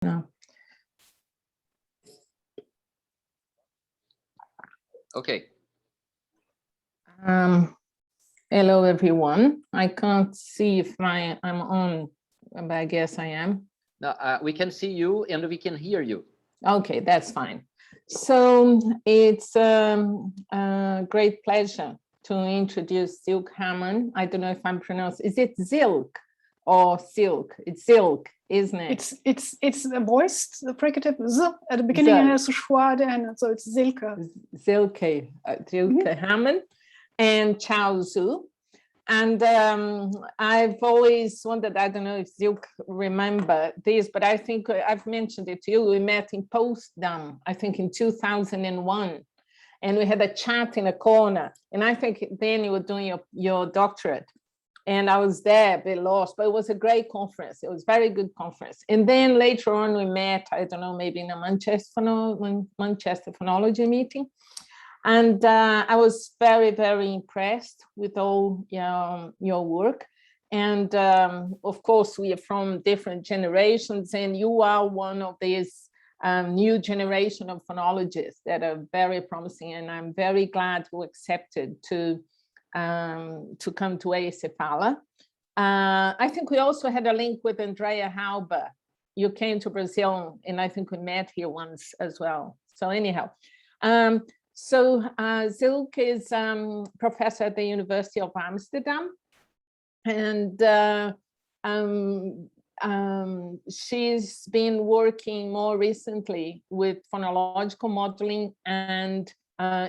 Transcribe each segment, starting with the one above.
No. Okay. Hello, everyone. I can't see if I'm on, but I guess I am. No, we can see you and we can hear you. Okay, that's fine. So it's a great pleasure to introduce Silke Hamann. I don't know if I'm pronouncing, is it Silke or Silke? It's Silke, isn't it? It's a voiced, the fricative z at the beginning and it's a schwa and so it's Silke. Silke, Silke Hamann and Chao Zhou. And I've always wondered, I don't know if Silke remember this, but I think I've mentioned it to you. We met in Potsdam, I think in 2001, and we had a chat in a corner. And I think then you were doing your doctorate. And I was there a bit lost, but it was a great conference. It was a very good conference. And then later on we met, I don't know, maybe in a Manchester phonology meeting. And I was very, very impressed with all your work. And of course, we are from different generations, and you are one of these new generation of phonologists that are very promising. And I'm very glad you accepted to come to Eicefala. I think we also had a link with Andrea Halber. You came to Brazil, and I think we met here once as well. So anyhow. So Silke is professor at the University of Amsterdam, and she's been working more recently with phonological modeling and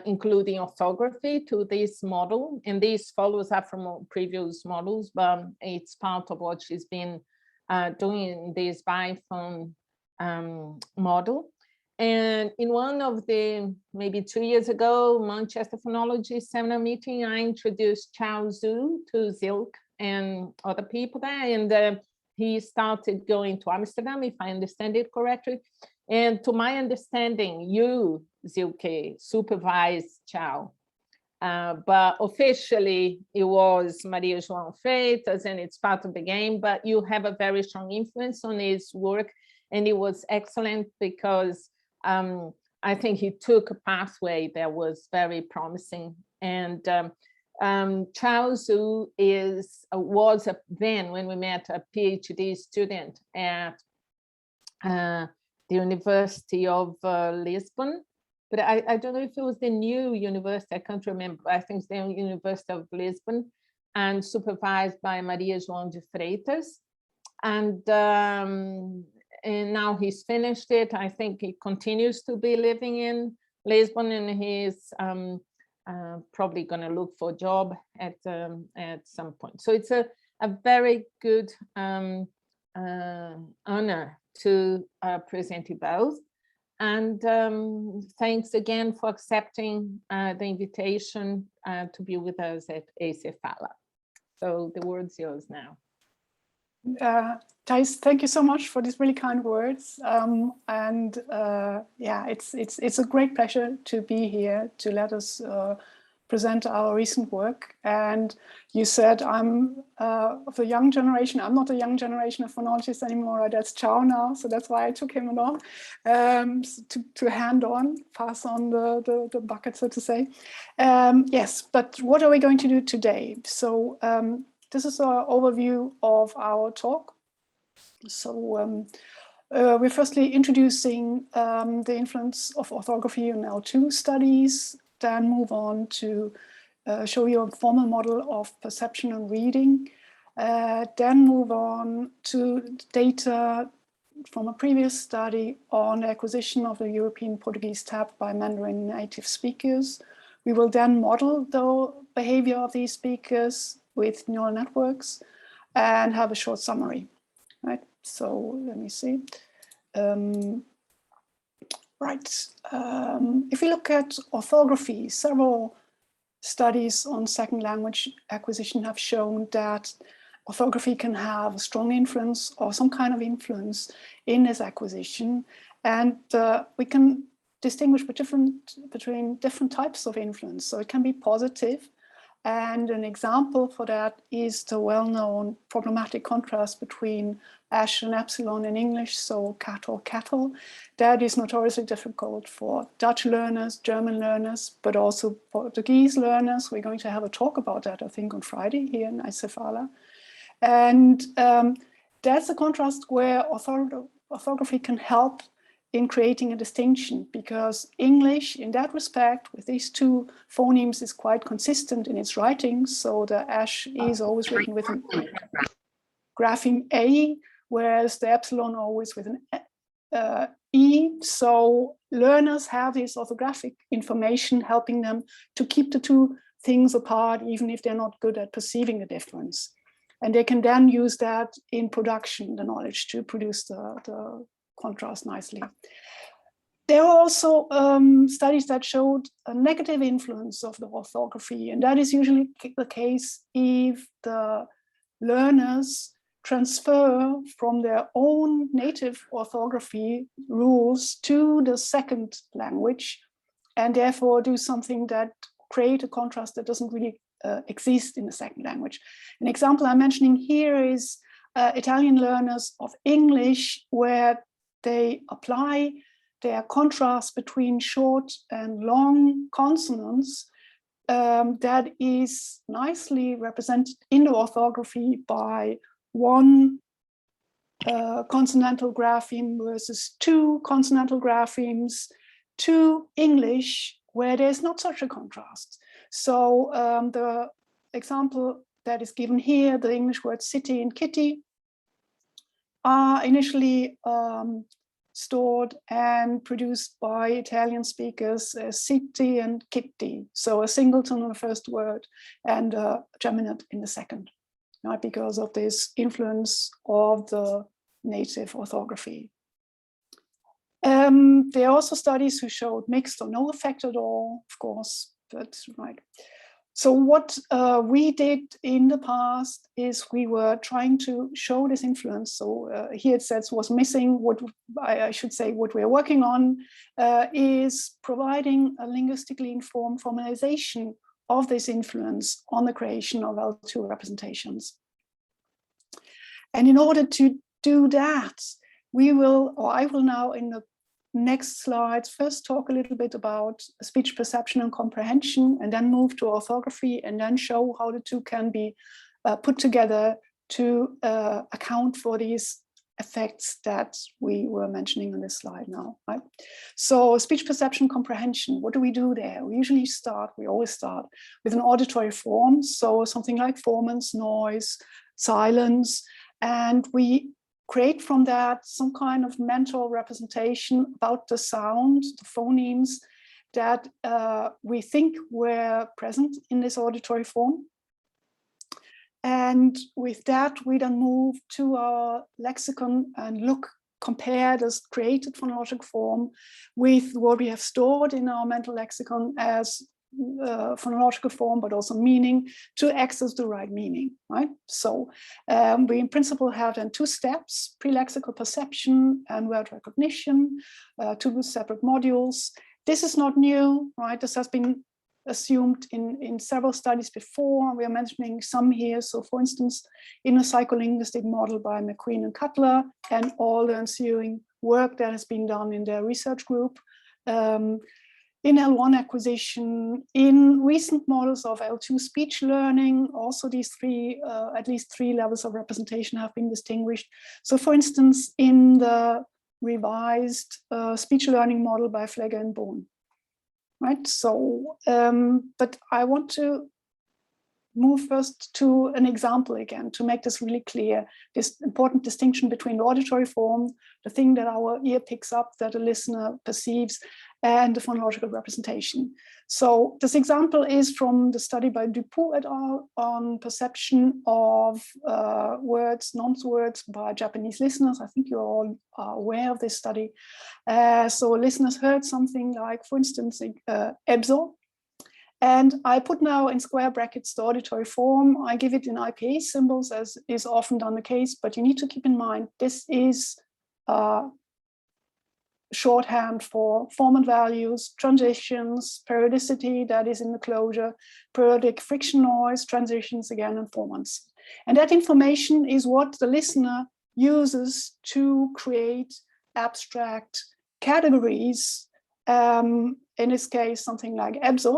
including orthography to this model. And these follows up from previous models, but it's part of what she's been doing in this BiPhon model. And in one of the, maybe 2 years ago, Manchester Phonology Seminar meeting, I introduced Chao Zhou to Silke and other people there. And he started going to Amsterdam, if I understand it correctly. And to my understanding, you, Silke, supervised Chao. But officially, it was Matheus Freitas, and it's part of the game. But you have a very strong influence on his work. And it was excellent because I think he took a pathway that was very promising. And Chao Zhou was then, when we met, a PhD student at the University of Lisbon. But I don't know if it was the new university, I can't remember. I think it's the University of Lisbon, and supervised by Maria João de Freitas. And now he's finished it. I think he continues to be living in Lisbon, and he's probably going to look for a job at some point. So it's a very good honor to present you both. And thanks again for accepting the invitation to be with us at Eicefala. So the word's yours now. Thijs, thank you so much for these really kind words. Yeah, it's a great pleasure to be here to let us present our recent work. And you said I'm of the young generation. I'm not a young generation of phonologists anymore. That's Chao now, so that's why I took him along to pass on the bucket, so to say. Yes, but what are we going to do today? So this is our overview of our talk. So we're firstly introducing the influence of orthography in L2 studies, then move on to show you a formal model of perception and reading, then move on to data from a previous study on the acquisition of the European Portuguese tab by Mandarin native speakers. We will then model the behavior of these speakers with neural networks and have a short summary, right? So let me see. If we look at orthography, several studies on second language acquisition have shown that orthography can have a strong influence or some kind of influence in this acquisition. And we can distinguish between different types of influence. So it can be positive And an example for that is the well-known problematic contrast between ash and epsilon in English, so cat or cattle. That is notoriously difficult for Dutch learners, German learners, but also Portuguese learners. We're going to have a talk about that, I think, on Friday here in Eicefala. And that's a contrast where orthography can help in creating a distinction, because English in that respect with these two phonemes is quite consistent in its writing. So the ash is always written with an grapheme A, whereas the epsilon always with an E. So learners have this orthographic information helping them to keep the two things apart, even if they're not good at perceiving the difference. And they can then use that in production, the knowledge, to produce the contrast nicely. There are also studies that showed a negative influence of the orthography, and that is usually the case if the learners transfer from their own native orthography rules to the second language, and therefore do something that create a contrast that doesn't really exist in the second language. An example I'm mentioning here is Italian learners of English, where they apply their contrast between short and long consonants that is nicely represented in the orthography by one consonantal grapheme versus two consonantal graphemes to English, where there's not such a contrast. So the example that is given here, the English words city and kitty, are initially stored and produced by Italian speakers as city and kitty. So a singleton on the first word and a geminate in the second, right? Because of this influence of the native orthography. There are also studies who showed mixed or no effect at all, of course, but right. So what we did in the past is we were trying to show this influence. So here it says was missing. What I should say, what we're working on is providing a linguistically informed formalization of this influence on the creation of L2 representations. And in order to do that, we will, or I will now in the next slides first talk a little bit about speech perception and comprehension, and then move to orthography, and then show how the two can be put together to account for these effects that we were mentioning on this slide now, right? So speech perception comprehension, what do we do there? We always start with an auditory form, so something like formants, noise, silence, and we create from that some kind of mental representation about the sound, the phonemes that we think were present in this auditory form. And with that, we then move to our lexicon and compare this created phonological form with what we have stored in our mental lexicon as phonological form, but also meaning, to access the right meaning, right? So we in principle have then two steps: pre-lexical perception and word recognition, two separate modules. This is not new, right? This has been assumed in several studies before. We are mentioning some here. So for instance, in a psycholinguistic model by McQueen and Cutler, and all the ensuing work that has been done in their research group, in L1 acquisition, in recent models of L2 speech learning, also these at least three levels of representation have been distinguished. So for instance, in the revised speech learning model by Flegger and Bohn, right? So, but I want to move first to an example again to make this really clear, this important distinction between the auditory form, the thing that our ear picks up, that a listener perceives, and the phonological representation. So this example is from the study by Dupuis et al. On perception of words, nonce-words by Japanese listeners. I think you're all aware of this study. So listeners heard something like, for instance, ebso. And I put now in square brackets the auditory form. I give it in IPA symbols, as is often done the case, but you need to keep in mind this is shorthand for form and values, transitions, periodicity, that is in the closure, periodic friction noise, transitions again, and formants. And that information is what the listener uses to create abstract categories, in this case, something like EBSO,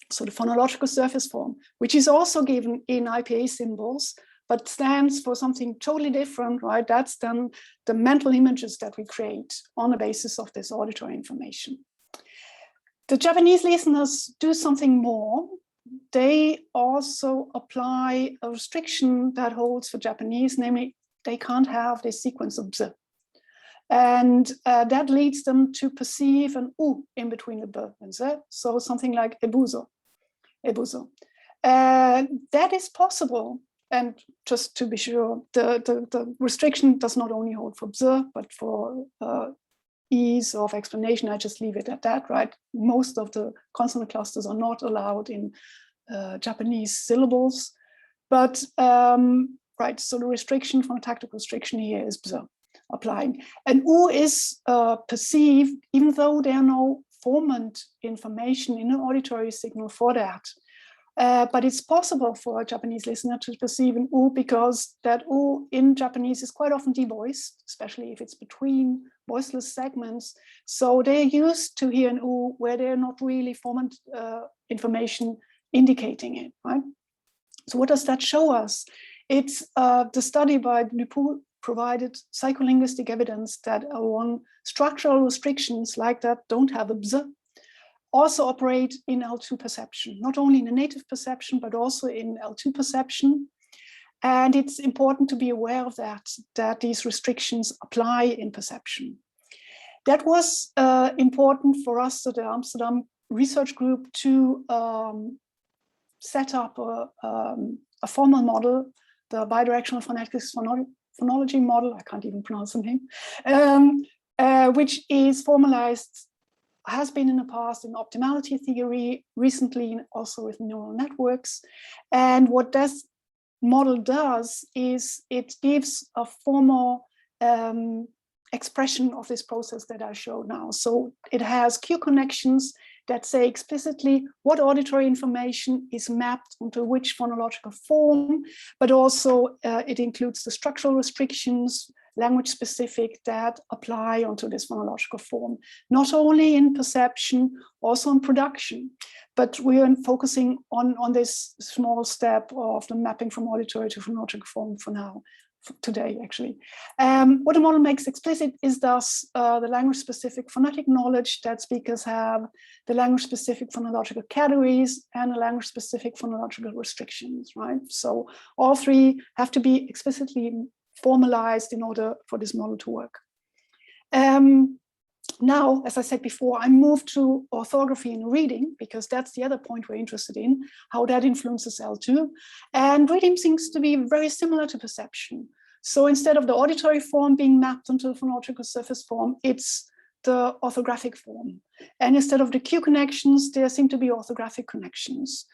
so the phonological surface form, which is also given in IPA symbols, but stands for something totally different, right? That's then the mental images that we create on the basis of this auditory information. The Japanese listeners do something more. They also apply a restriction that holds for Japanese, namely, they can't have this sequence of z. And that leads them to perceive an u in between the b and z, so something like ebuzo. That is possible. And just to be sure, the restriction does not only hold for bz, but for ease of explanation, I just leave it at that, right? Most of the consonant clusters are not allowed in Japanese syllables, but right, so the restriction, phonotactic restriction here is bz applying. And u is perceived, even though there are no formant information in an auditory signal for that. But it's possible for a Japanese listener to perceive an u because that u in Japanese is quite often devoiced, especially if it's between voiceless segments. So they're used to hear an u where they're not really formant information indicating it, right? So what does that show us? It's the study by Dupuy provided psycholinguistic evidence that on structural restrictions like that don't have a bz, also operate in L2 perception, not only in the native perception, but also in L2 perception. And it's important to be aware of that these restrictions apply in perception. That was important for us at the Amsterdam research group to set up a formal model, the bidirectional phonetics phonology model, I can't even pronounce the name, which is formalized, has been in the past in optimality theory, recently also with neural networks. And what this model does is it gives a formal expression of this process that I showed now. So it has Q connections that say explicitly what auditory information is mapped onto which phonological form, but also it includes the structural restrictions, language specific, that apply onto this phonological form, not only in perception, also in production. But we are focusing on this small step of the mapping from auditory to phonological form for now, today actually. What the model makes explicit is thus the language-specific phonetic knowledge that speakers have, the language-specific phonological categories, and the language-specific phonological restrictions, right? So all three have to be explicitly formalized in order for this model to work. Now, as I said before, I moved to orthography in reading because that's the other point we're interested in, how that influences L2. And reading seems to be very similar to perception. So instead of the auditory form being mapped onto the phonological surface form, it's the orthographic form. And instead of the Q connections, there seem to be orthographic connections.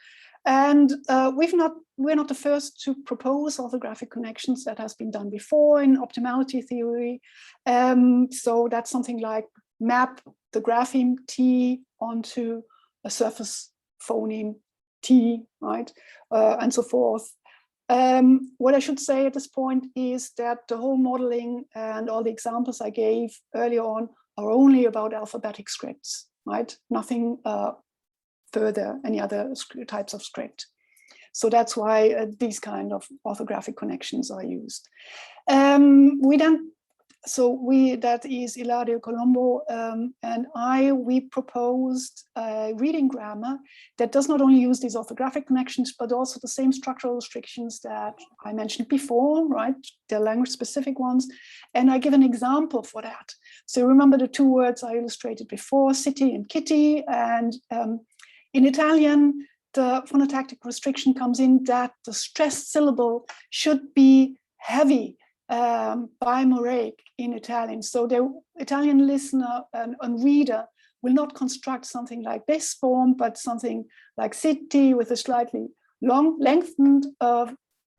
And we're not the first to propose orthographic connections. That has been done before in optimality theory. So that's something like map the grapheme T onto a surface phoneme T, right? And so forth. What I should say at this point is that the whole modeling and all the examples I gave earlier on are only about alphabetic scripts, right? Nothing further, any other types of script. So that's why these kind of orthographic connections are used. That is Ilario Colombo and we proposed a reading grammar that does not only use these orthographic connections, but also the same structural restrictions that I mentioned before, right? The language specific ones. And I give an example for that. So remember the two words I illustrated before, city and kitty. And in Italian, the phonotactic restriction comes in that the stressed syllable should be heavy by Moraic in Italian. So the Italian listener and reader will not construct something like this form, but something like city with a slightly lengthened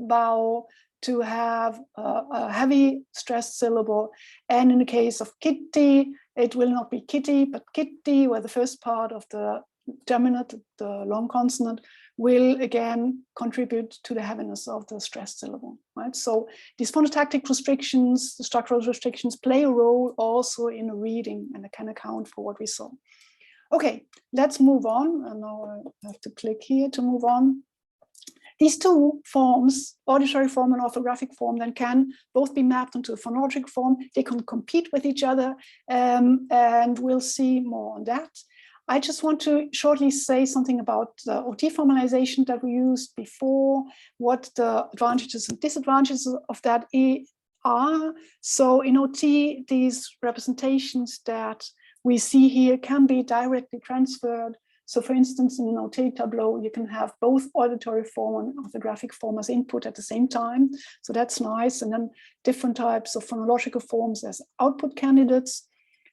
vowel to have a heavy stressed syllable. And in the case of kitty, it will not be kitty, but kitty, where the first part of the geminate, the long consonant, will again contribute to the heaviness of the stressed syllable, right? So these phonotactic restrictions, the structural restrictions, play a role also in reading, and it can account for what we saw. Okay, let's move on. And now I have to click here to move on. These two forms, auditory form and orthographic form, then can both be mapped into a phonologic form. They can compete with each other, and we'll see more on that. I just want to shortly say something about the OT formalization that we used before, what the advantages and disadvantages of that are. So in OT, these representations that we see here can be directly transferred. So for instance, in an OT tableau, you can have both auditory form and orthographic form as input at the same time. So that's nice. And then different types of phonological forms as output candidates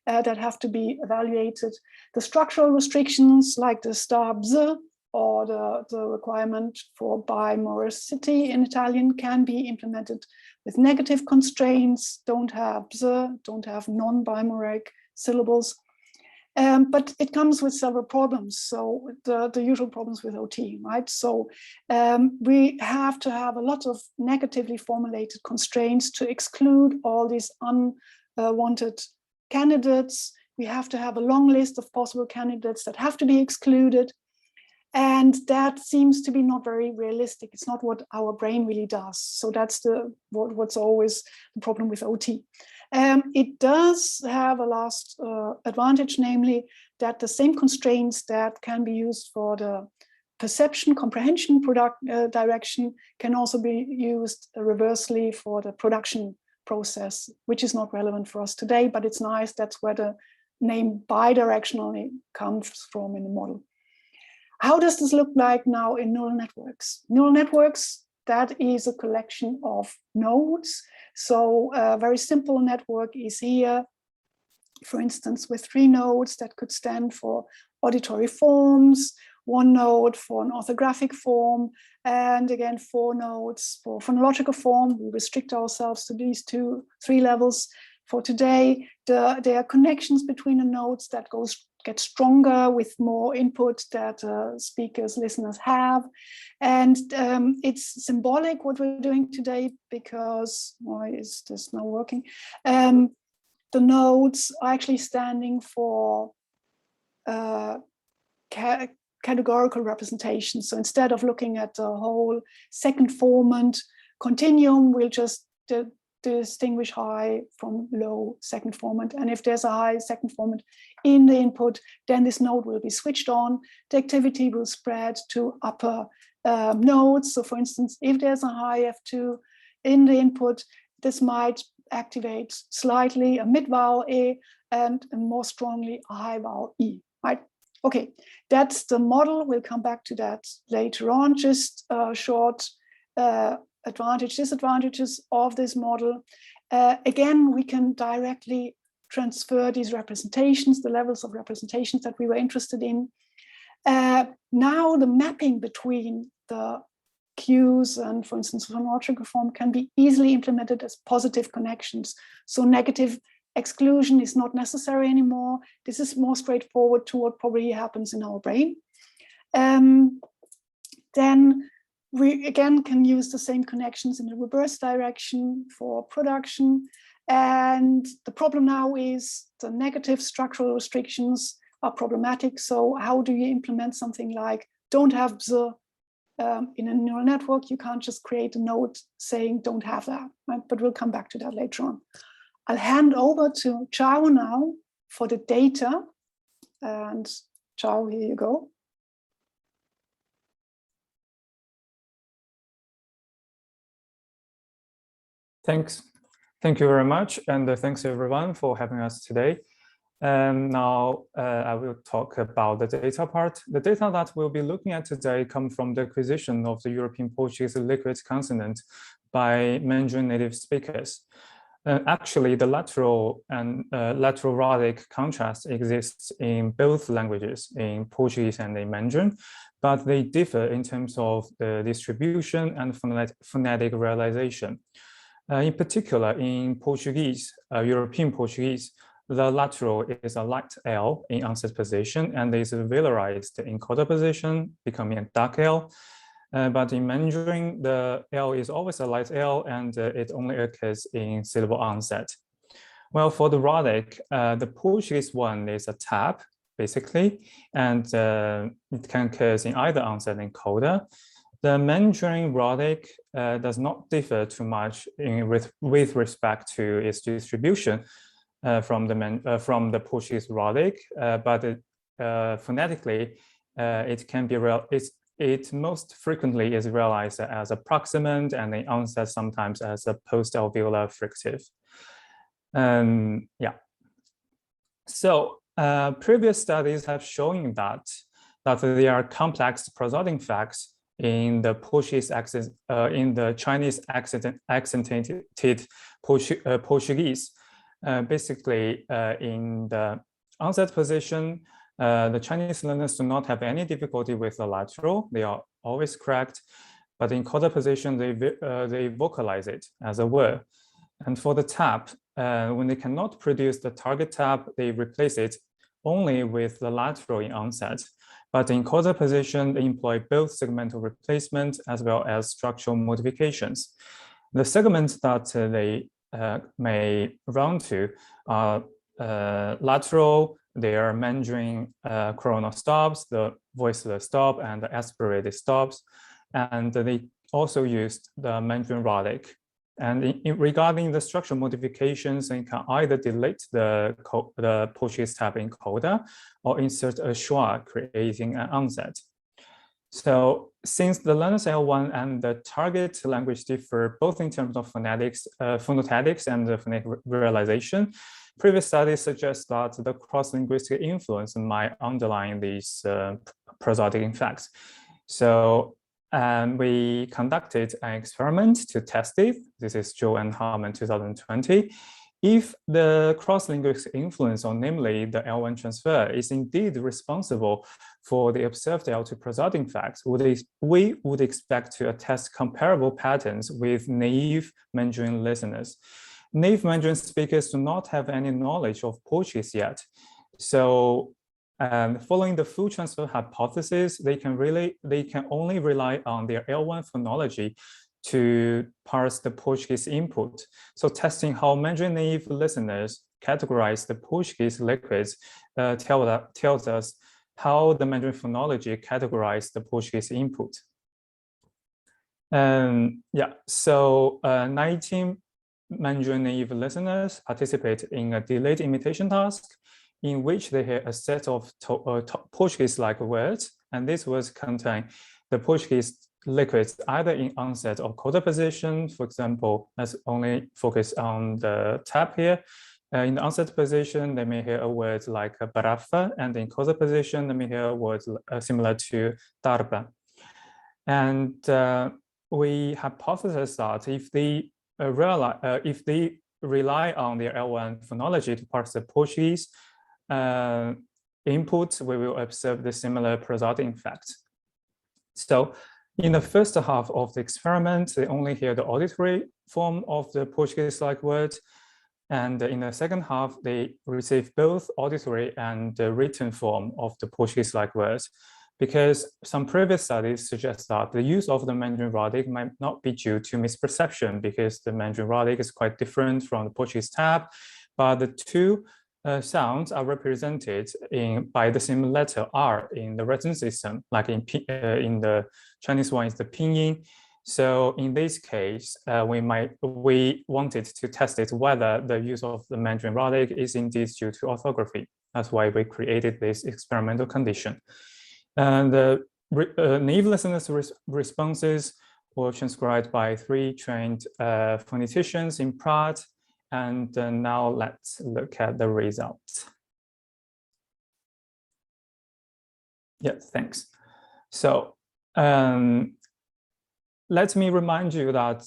that have to be evaluated. The structural restrictions like the star bz or the requirement for bimoricity in Italian can be implemented with negative constraints, don't have bz, don't have non-bimoric syllables. But it comes with several problems. So the usual problems with OT, right? So we have to have a lot of negatively formulated constraints to exclude all these unwanted candidates. We have to have a long list of possible candidates that have to be excluded. And that seems to be not very realistic. It's not what our brain really does. So that's what's always the problem with OT. It does have a last advantage, namely that the same constraints that can be used for the perception, comprehension direction can also be used reversely for the production process, which is not relevant for us today, but it's nice. That's where the name bidirectionally comes from in the model. How does this look like now in neural networks? Neural networks, that is a collection of nodes. So a very simple network is here, for instance, with 3 nodes that could stand for auditory forms, 1 node for an orthographic form, and again, 4 nodes for phonological form. We restrict ourselves to these 3 levels for today. There are connections between the nodes that get stronger with more input that speakers, listeners have. And it's symbolic what we're doing today because, why is this not working? The nodes are actually standing for categorical representation. So instead of looking at the whole second formant continuum, we'll just distinguish high from low second formant. And if there's a high second formant in the input, then this node will be switched on. The activity will spread to upper nodes. So for instance, if there's a high F2 in the input, this might activate slightly a mid-vowel A and more strongly a high vowel E, right? Okay, that's the model. We'll come back to that later on. Just short disadvantages of this model. Again, we can directly transfer these representations, the levels of representations that we were interested in. Now the mapping between the cues and, for instance, phonological form can be easily implemented as positive connections. So negative exclusion is not necessary anymore. This is more straightforward to what probably happens in our brain. Then we again can use the same connections in the reverse direction for production. And the problem now is the negative structural restrictions are problematic. So how do you implement something like don't have bz in a neural network? You can't just create a node saying don't have that, right? But we'll come back to that later on. I'll hand over to Chao now for the data. And Chao, here you go. Thanks. Thank you very much. And thanks everyone for having us today. Now I will talk about the data part. The data that we'll be looking at today come from the acquisition of the European Portuguese liquid consonant by Mandarin native speakers. Actually, the lateral and lateral rhotic contrast exists in both languages, in Portuguese and in Mandarin, but they differ in terms of the distribution and phonetic realization. In particular, in Portuguese, European Portuguese, the lateral is a light L in onset position and is velarized in coda position, becoming a dark L. But in Mandarin, the L is always a light L and it only occurs in syllable onset. Well, for the rhotic, the Portuguese one is a tap, basically, and it can occur in either onset and coda. The Mandarin rhotic does not differ too much with respect to its distribution from the Portuguese rhotic, but phonetically, it most frequently is realized as a proximant and the onset sometimes as a post-alveolar fricative. Yeah. So previous studies have shown that there are complex prosodic facts in the Portuguese accent, in the Chinese accented Portuguese. Basically, in the onset position, the Chinese learners do not have any difficulty with the lateral. They are always correct. But in coda position, they vocalize it as a word. And for the tap, when they cannot produce the target tap, they replace it only with the lateral in onset. But in coda position, they employ both segmental replacement as well as structural modifications. The segments that they may run to are lateral, they are Mandarin coronal stops, the voiceless stop, and the aspirated stops. And they also used the Mandarin rhotic. And regarding the structural modifications, they can either delete the Portuguese tap in coda or insert a schwa, creating an onset. So since the learner's L1 and the target language differ both in terms of phonetics, phonotactics and the phonetic realization, previous studies suggest that the cross-linguistic influence might underline these prosodic effects. So we conducted an experiment to test it. This is Zhou and Hamann 2020. If the cross-linguistic influence, or namely the L1 transfer, is indeed responsible for the observed L2 prosodic effects, we would expect to attest comparable patterns with naive Mandarin listeners. Naive Mandarin speakers do not have any knowledge of Portuguese yet. So following the full transfer hypothesis, they can only rely on their L1 phonology to parse the Portuguese input. So testing how Mandarin naive listeners categorize the Portuguese liquids tells us how the Mandarin phonology categorized the Portuguese input. Yeah, so 19 Mandarin naive listeners participate in a delayed imitation task in which they hear a set of Portuguese-like words, and this words contain the Portuguese liquids either in onset or coda position. For example, let's only focus on the tap here. In the onset position, they may hear a word like barafa, and in coda position, they may hear words similar to tarba. And we hypothesize that if they rely on their L1 phonology to parse the Portuguese input, we will observe the similar prosodic effect. So in the first half of the experiment, they only hear the auditory form of the Portuguese-like words. And in the second half, they receive both auditory and the written form of the Portuguese-like words, because some previous studies suggest that the use of the Mandarin rhotic might not be due to misperception, because the Mandarin rhotic is quite different from the Portuguese tap, but the two sounds are represented by the same letter R in the written system, like in the Chinese one is the pinyin. So in this case, we wanted to test it whether the use of the Mandarin rhotic is indeed due to orthography. That's why we created this experimental condition. And the naive listeners' responses were transcribed by 3 trained phoneticians in Prague. And now let's look at the results. Yes, thanks. So let me remind you that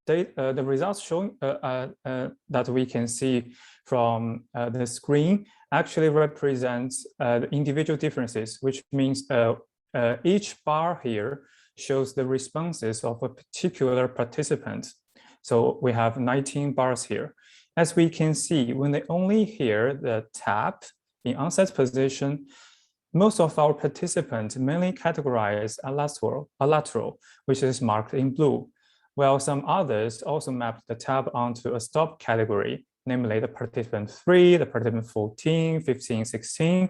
the results showing that we can see from the screen actually represents the individual differences, which means each bar here shows the responses of a particular participant. So we have 19 bars here. As we can see, when they only hear the tap in onset position, most of our participants mainly categorize a lateral, which is marked in blue, while some others also map the tap onto a stop category, namely the participant 3, the participant 14, 15, 16.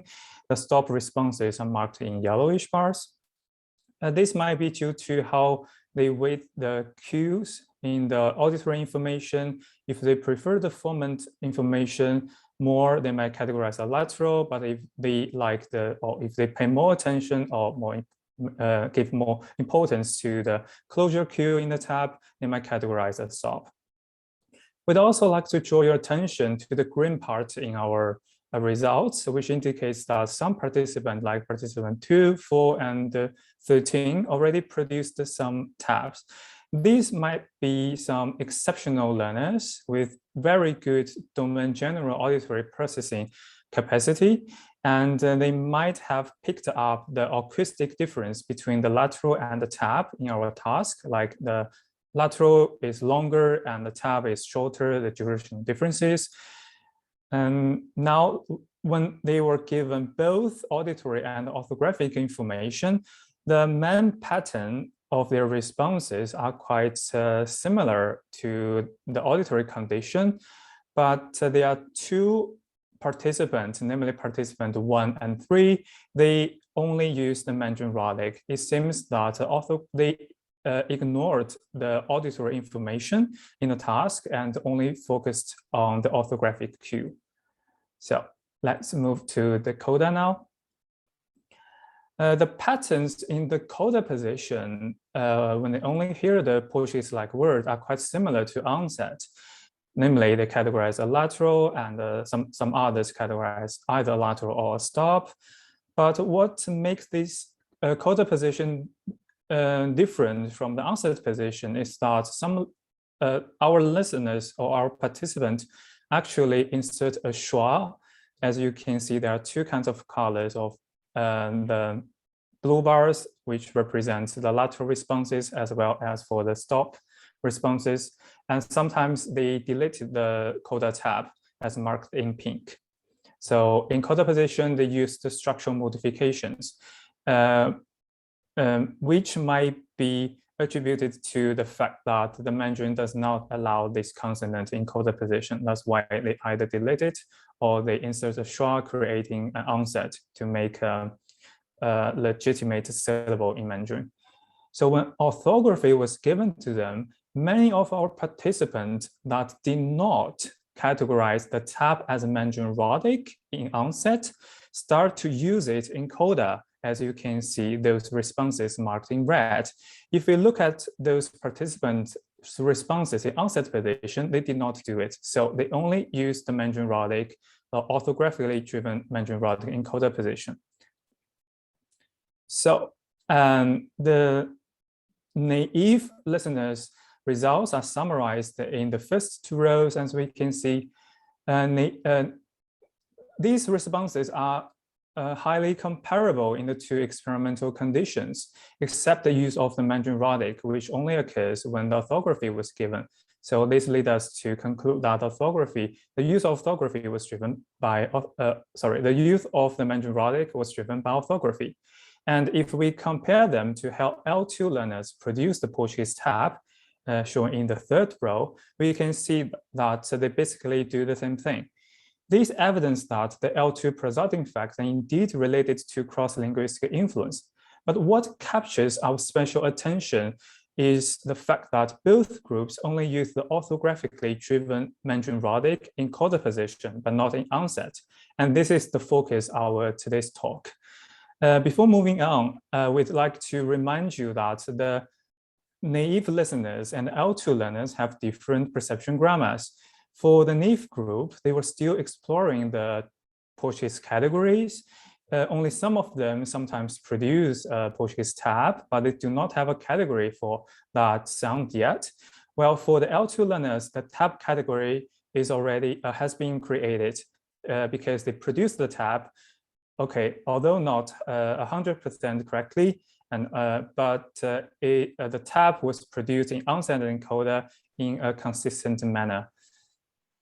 The stop responses are marked in yellowish bars. This might be due to how they weight the cues in the auditory information. If they prefer the phoneme information more, they might categorize a lateral, but if they like or if they pay more attention or more give more importance to the closure cue in the tab, they might categorize as stop. We'd also like to draw your attention to the green part in our results, which indicates that some participants, like participant 2, 4, and 13, already produced some tabs. These might be some exceptional learners with very good domain general auditory processing capacity, and they might have picked up the acoustic difference between the lateral and the tab in our task, like the lateral is longer and the tab is shorter, the duration differences. And now when they were given both auditory and orthographic information, the main pattern of their responses are quite similar to the auditory condition, but there are two participants, namely participant 1 and 3, they only use the Mandarin Rhotic. It seems that they ignored the auditory information in the task and only focused on the orthographic cue. So let's move to the coda now. The patterns in the coda position, when they only hear the Portuguese-like word, are quite similar to onset. Namely, they categorize a lateral, and some others categorize either a lateral or a stop. But what makes this coda position different from the onset position is that our listeners or our participants actually insert a schwa. As you can see, there are two kinds of colors of the blue bars, which represents the lateral responses, as well as for the stop responses. And sometimes they deleted the coda tab as marked in pink. So in coda position, they use the structural modifications, which might be attributed to the fact that the Mandarin does not allow this consonant in coda position. That's why they either delete it or they insert a schwa, creating an onset to make a legitimate syllable in Mandarin. So when orthography was given to them, many of our participants that did not categorize the tab as a Mandarin Rhotic in onset start to use it in coda. As you can see, those responses marked in red. If we look at those participants' responses in onset position, they did not do it. So they only use the Mandarin Rhotic, orthographically driven Mandarin Rhotic in coda position. So the naive listeners' results are summarized in the first two rows, as we can see. These responses are highly comparable in the two experimental conditions, except the use of the Mandarin Rhotic, which only occurs when the orthography was given. So this leads us to conclude that the use of orthography was driven by, the use of the Mandarin Rhotic was driven by orthography. And if we compare them to how L2 learners produce the Portuguese tab, shown in the third row, we can see that they basically do the same thing. This evidence that the L2 presiding factor indeed related to cross-linguistic influence. But what captures our special attention is the fact that both groups only use the orthographically driven Mandarin Rhotic in coda position, but not in onset. And this is the focus of our today's talk. Before moving on, we'd like to remind you that the naive listeners and L2 learners have different perception grammars. For the naive group, they were still exploring the Portuguese categories. Only some of them sometimes produce a Portuguese tab, but they do not have a category for that sound yet. Well, for the L2 learners, the tab category is already has been created because they produce the tab. Okay, although not 100% correctly, but the tab was produced in onset and coda in a consistent manner.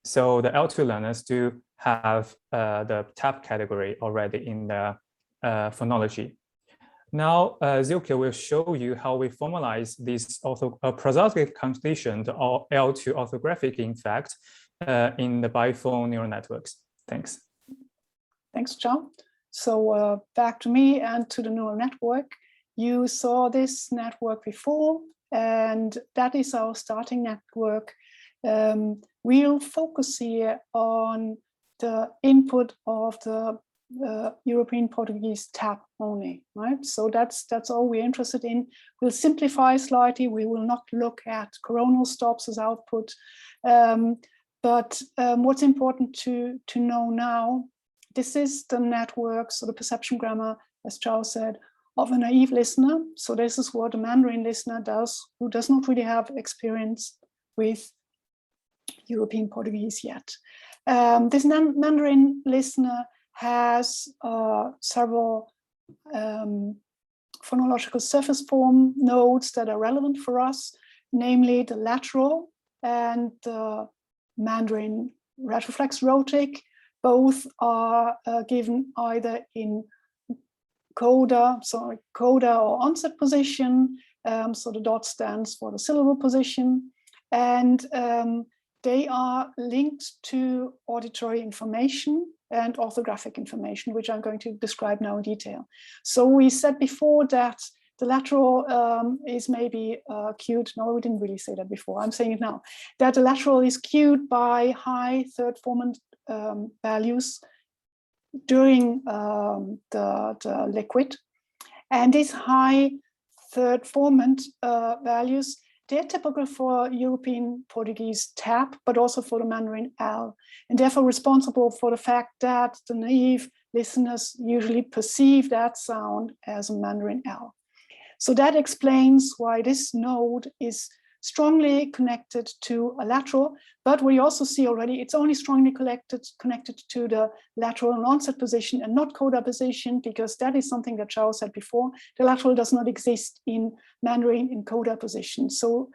So the L2 learners do have the tap category already in the phonology. Now, Silke will show you how we formalize this prosodic conditioned or L2 orthographic effect in the BiPhon neural networks. Thanks. Thanks, Chao. So back to me and to the neural network. You saw this network before, and that is our starting network. We'll focus here on the input of the European Portuguese tap only, right? So that's all we're interested in. We'll simplify slightly. We will not look at coronal stops as output. But what's important to know now, this is the network, so the perception grammar, as Chao said, of a naive listener. So this is what a Mandarin listener does, who does not really have experience with European Portuguese yet. This Mandarin listener has several phonological surface form nodes that are relevant for us, namely the lateral and the Mandarin retroflex rhotic. Both are given either in coda, or onset position. So the dot stands for the syllable position, and they are linked to auditory information and orthographic information, which I'm going to describe now in detail. So we said before that the lateral is maybe cued. No, we didn't really say that before. I'm saying it now. That the lateral is cued by high third formant values during the liquid. And these high third formant values, they're typical for European Portuguese tap, but also for the Mandarin L, and therefore responsible for the fact that the naive listeners usually perceive that sound as a Mandarin L. So that explains why this node is strongly connected to a lateral, but we also see already it's only strongly connected to the lateral and onset position and not coda position, because that is something that Chao said before. The lateral does not exist in Mandarin in coda position. So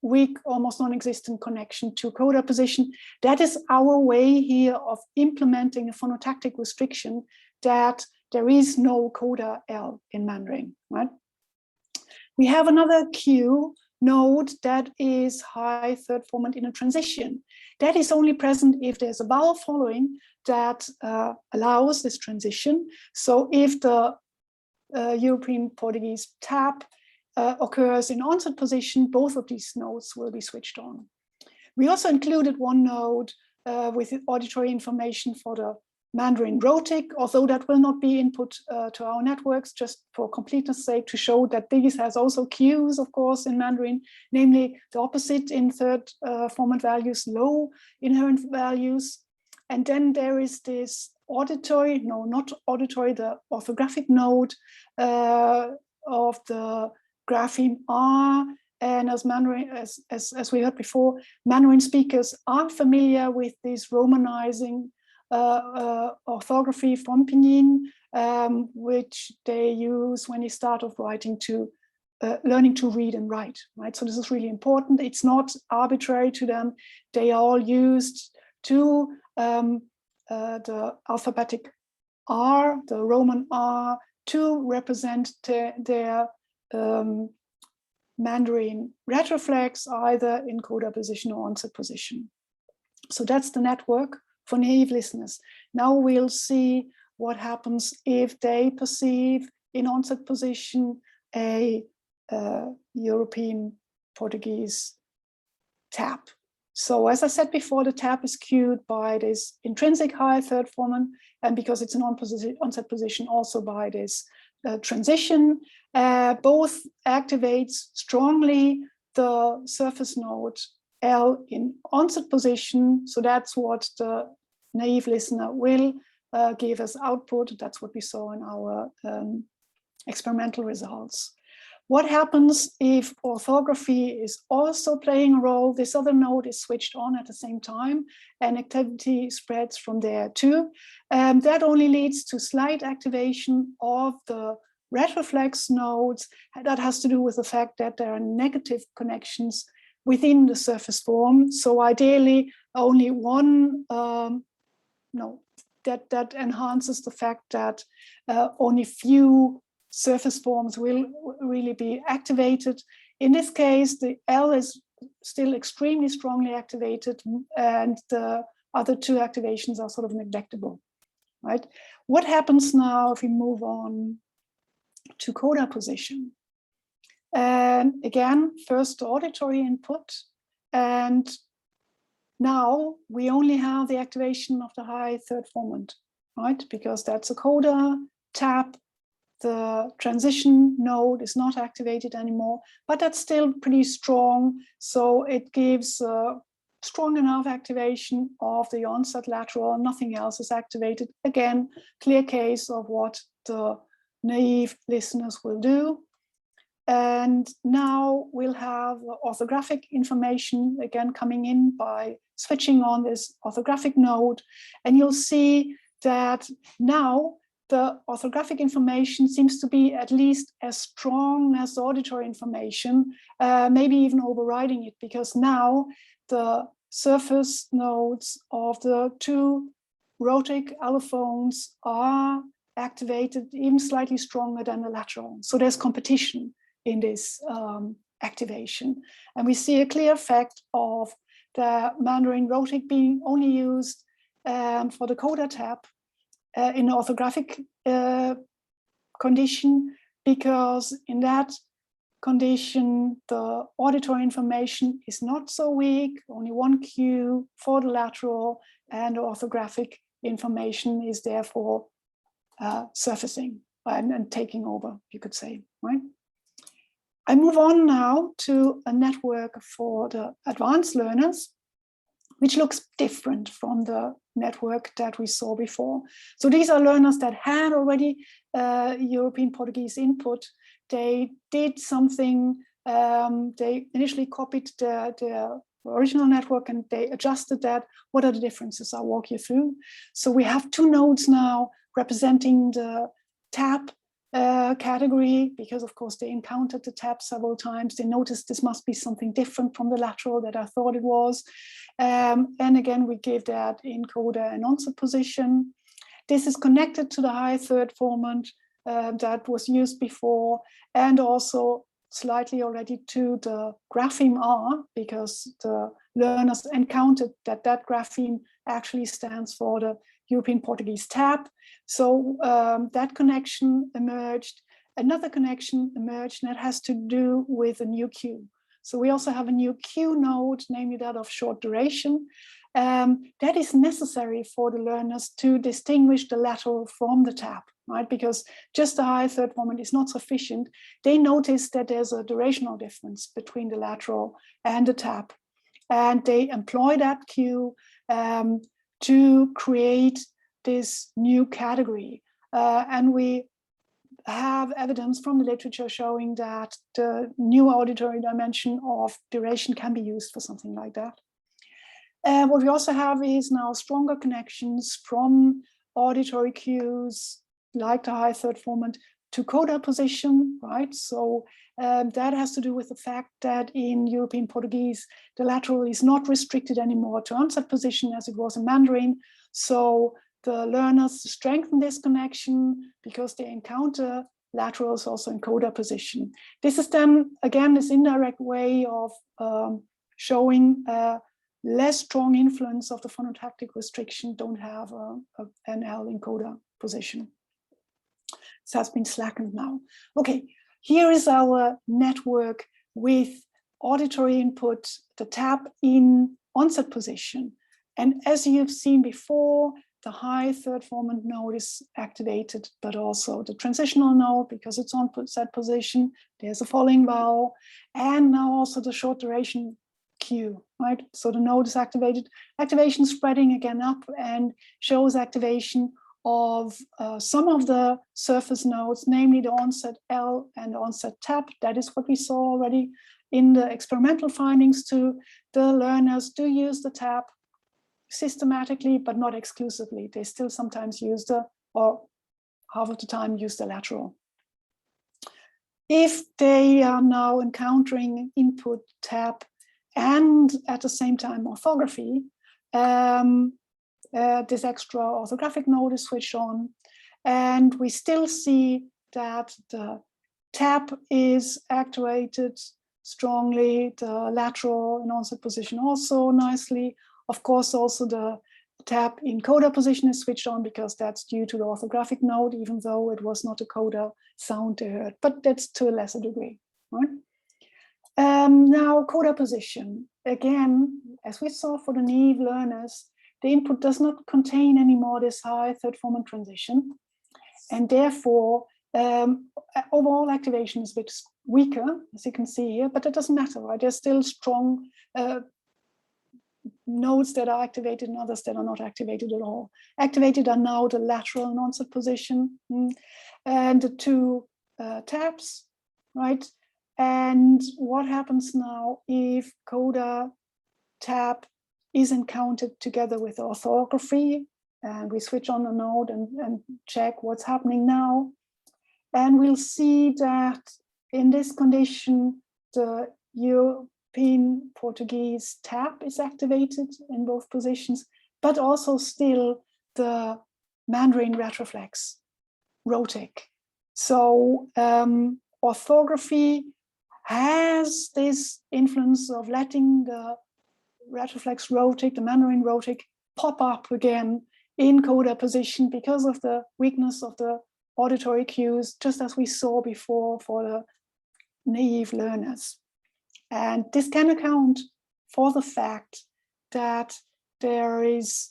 weak, almost non-existent connection to coda position. That is our way here of implementing a phonotactic restriction that there is no coda L in Mandarin, right? We have another cue node that is high third formant in a transition. That is only present if there's a vowel following that allows this transition. So if the European Portuguese tap occurs in onset position, both of these nodes will be switched on. We also included one node with auditory information for the Mandarin rhotic, although that will not be input to our networks, just for completeness sake, to show that this has also cues, of course, in Mandarin, namely the opposite in third formant values, low inherent values. And then there is this auditory, no, not auditory, the orthographic node of the grapheme R. And as Mandarin, as we heard before, Mandarin speakers are familiar with this romanizing orthography from Pinyin, which they use when they start off writing to learning to read and write, right? So this is really important. It's not arbitrary to them. They are all used to the alphabetic R, the Roman R, to represent their Mandarin retroflex, either in coda position or onset position. So that's the network for naive listeners. Now we'll see what happens if they perceive in onset position a European Portuguese tap. So as I said before, the tap is cued by this intrinsic high third formant, and because it's an onset position, also by this transition. Both activates strongly the surface node L in onset position. So that's what the naive listener will give as output. That's what we saw in our experimental results. What happens if orthography is also playing a role? This other node is switched on at the same time, and activity spreads from there too. That only leads to slight activation of the retroflex nodes. That has to do with the fact that there are negative connections within the surface form. So ideally, only one, that enhances the fact that only few surface forms will really be activated. In this case, the L is still extremely strongly activated, and the other two activations are sort of neglectable, right? What happens now if we move on to coda position? And again, first auditory input, and now we only have the activation of the high third formant, right? Because that's a coda, tap, the transition node is not activated anymore, but that's still pretty strong. So it gives strong enough activation of the onset lateral, nothing else is activated. Again, clear case of what the naive listeners will do. And now we'll have orthographic information again coming in by switching on this orthographic node. And you'll see that now the orthographic information seems to be at least as strong as the auditory information, maybe even overriding it, because now the surface nodes of the two rhotic allophones are activated even slightly stronger than the lateral. So there's competition in this activation. And we see a clear effect of the Mandarin rhotic being only used for the coda tap in the orthographic condition, because in that condition, the auditory information is not so weak, only one cue for the lateral, and the orthographic information is therefore surfacing and taking over, you could say, right? I move on now to a network for the advanced learners, which looks different from the network that we saw before. So these are learners that had already European Portuguese input. They did something, they initially copied the original network and they adjusted that. What are the differences? I'll walk you through. So we have two nodes now representing the tap category, because of course they encountered the tap several times. They noticed this must be something different from the lateral that I thought it was. And again, we give that in coda and onset position. This is connected to the high third formant that was used before, and also slightly already to the grapheme R, because the learners encountered that that grapheme actually stands for the European Portuguese tap. So that connection emerged. Another connection emerged that has to do with a new cue. So we also have a new cue node, namely that of short duration. That is necessary for the learners to distinguish the lateral from the tap, right? Because just the high third formant is not sufficient. They notice that there's a durational difference between the lateral and the tap. And they employ that cue to create this new category. And we have evidence from the literature showing that the new auditory dimension of duration can be used for something like that. What we also have is now stronger connections from auditory cues, like the high third formant, to coda position, right? So that has to do with the fact that in European Portuguese, the lateral is not restricted anymore to onset position as it was in Mandarin. So the learners strengthen this connection because they encounter laterals also in coda position. This is then, again, this indirect way of showing less strong influence of the phonotactic restriction, don't have an L in coda position. This has been slackened now. Okay, here is our network with auditory input, the tap in onset position. And as you've seen before, the high third formant node is activated, but also the transitional node, because it's on set position, there's a falling vowel, and now also the short duration cue, right? So the node is activated, activation spreading again up and shows activation of some of the surface nodes, namely the onset L and the onset tap. That is what we saw already in the experimental findings too. The learners do use the tap systematically, but not exclusively. They still sometimes use or half of the time use the lateral. If they are now encountering input tap and at the same time orthography, this extra orthographic node is switched on, and we still see that the tab is activated strongly, the lateral and onset position also nicely. Of course, also the tab in coda position is switched on because that's due to the orthographic node, even though it was not a coda sound they heard, but that's to a lesser degree, right? Now, coda position, again, as we saw for the naive learners, the input does not contain anymore this high third formant transition, and therefore overall activation is a bit weaker, as you can see here, but that doesn't matter, right? There's still strong nodes that are activated and others that are not activated at all. Activated are now the lateral and onset position and the two tabs, right? And what happens now if coda tab is encountered together with orthography, and we switch on the node and check what's happening now. And we'll see that in this condition, the European Portuguese tab is activated in both positions, but also still the Mandarin retroflex rhotic. So orthography has this influence of letting the retroflex rhotic, the Mandarin rhotic, pop up again in coda position because of the weakness of the auditory cues, just as we saw before for the naive learners. And this can account for the fact that there is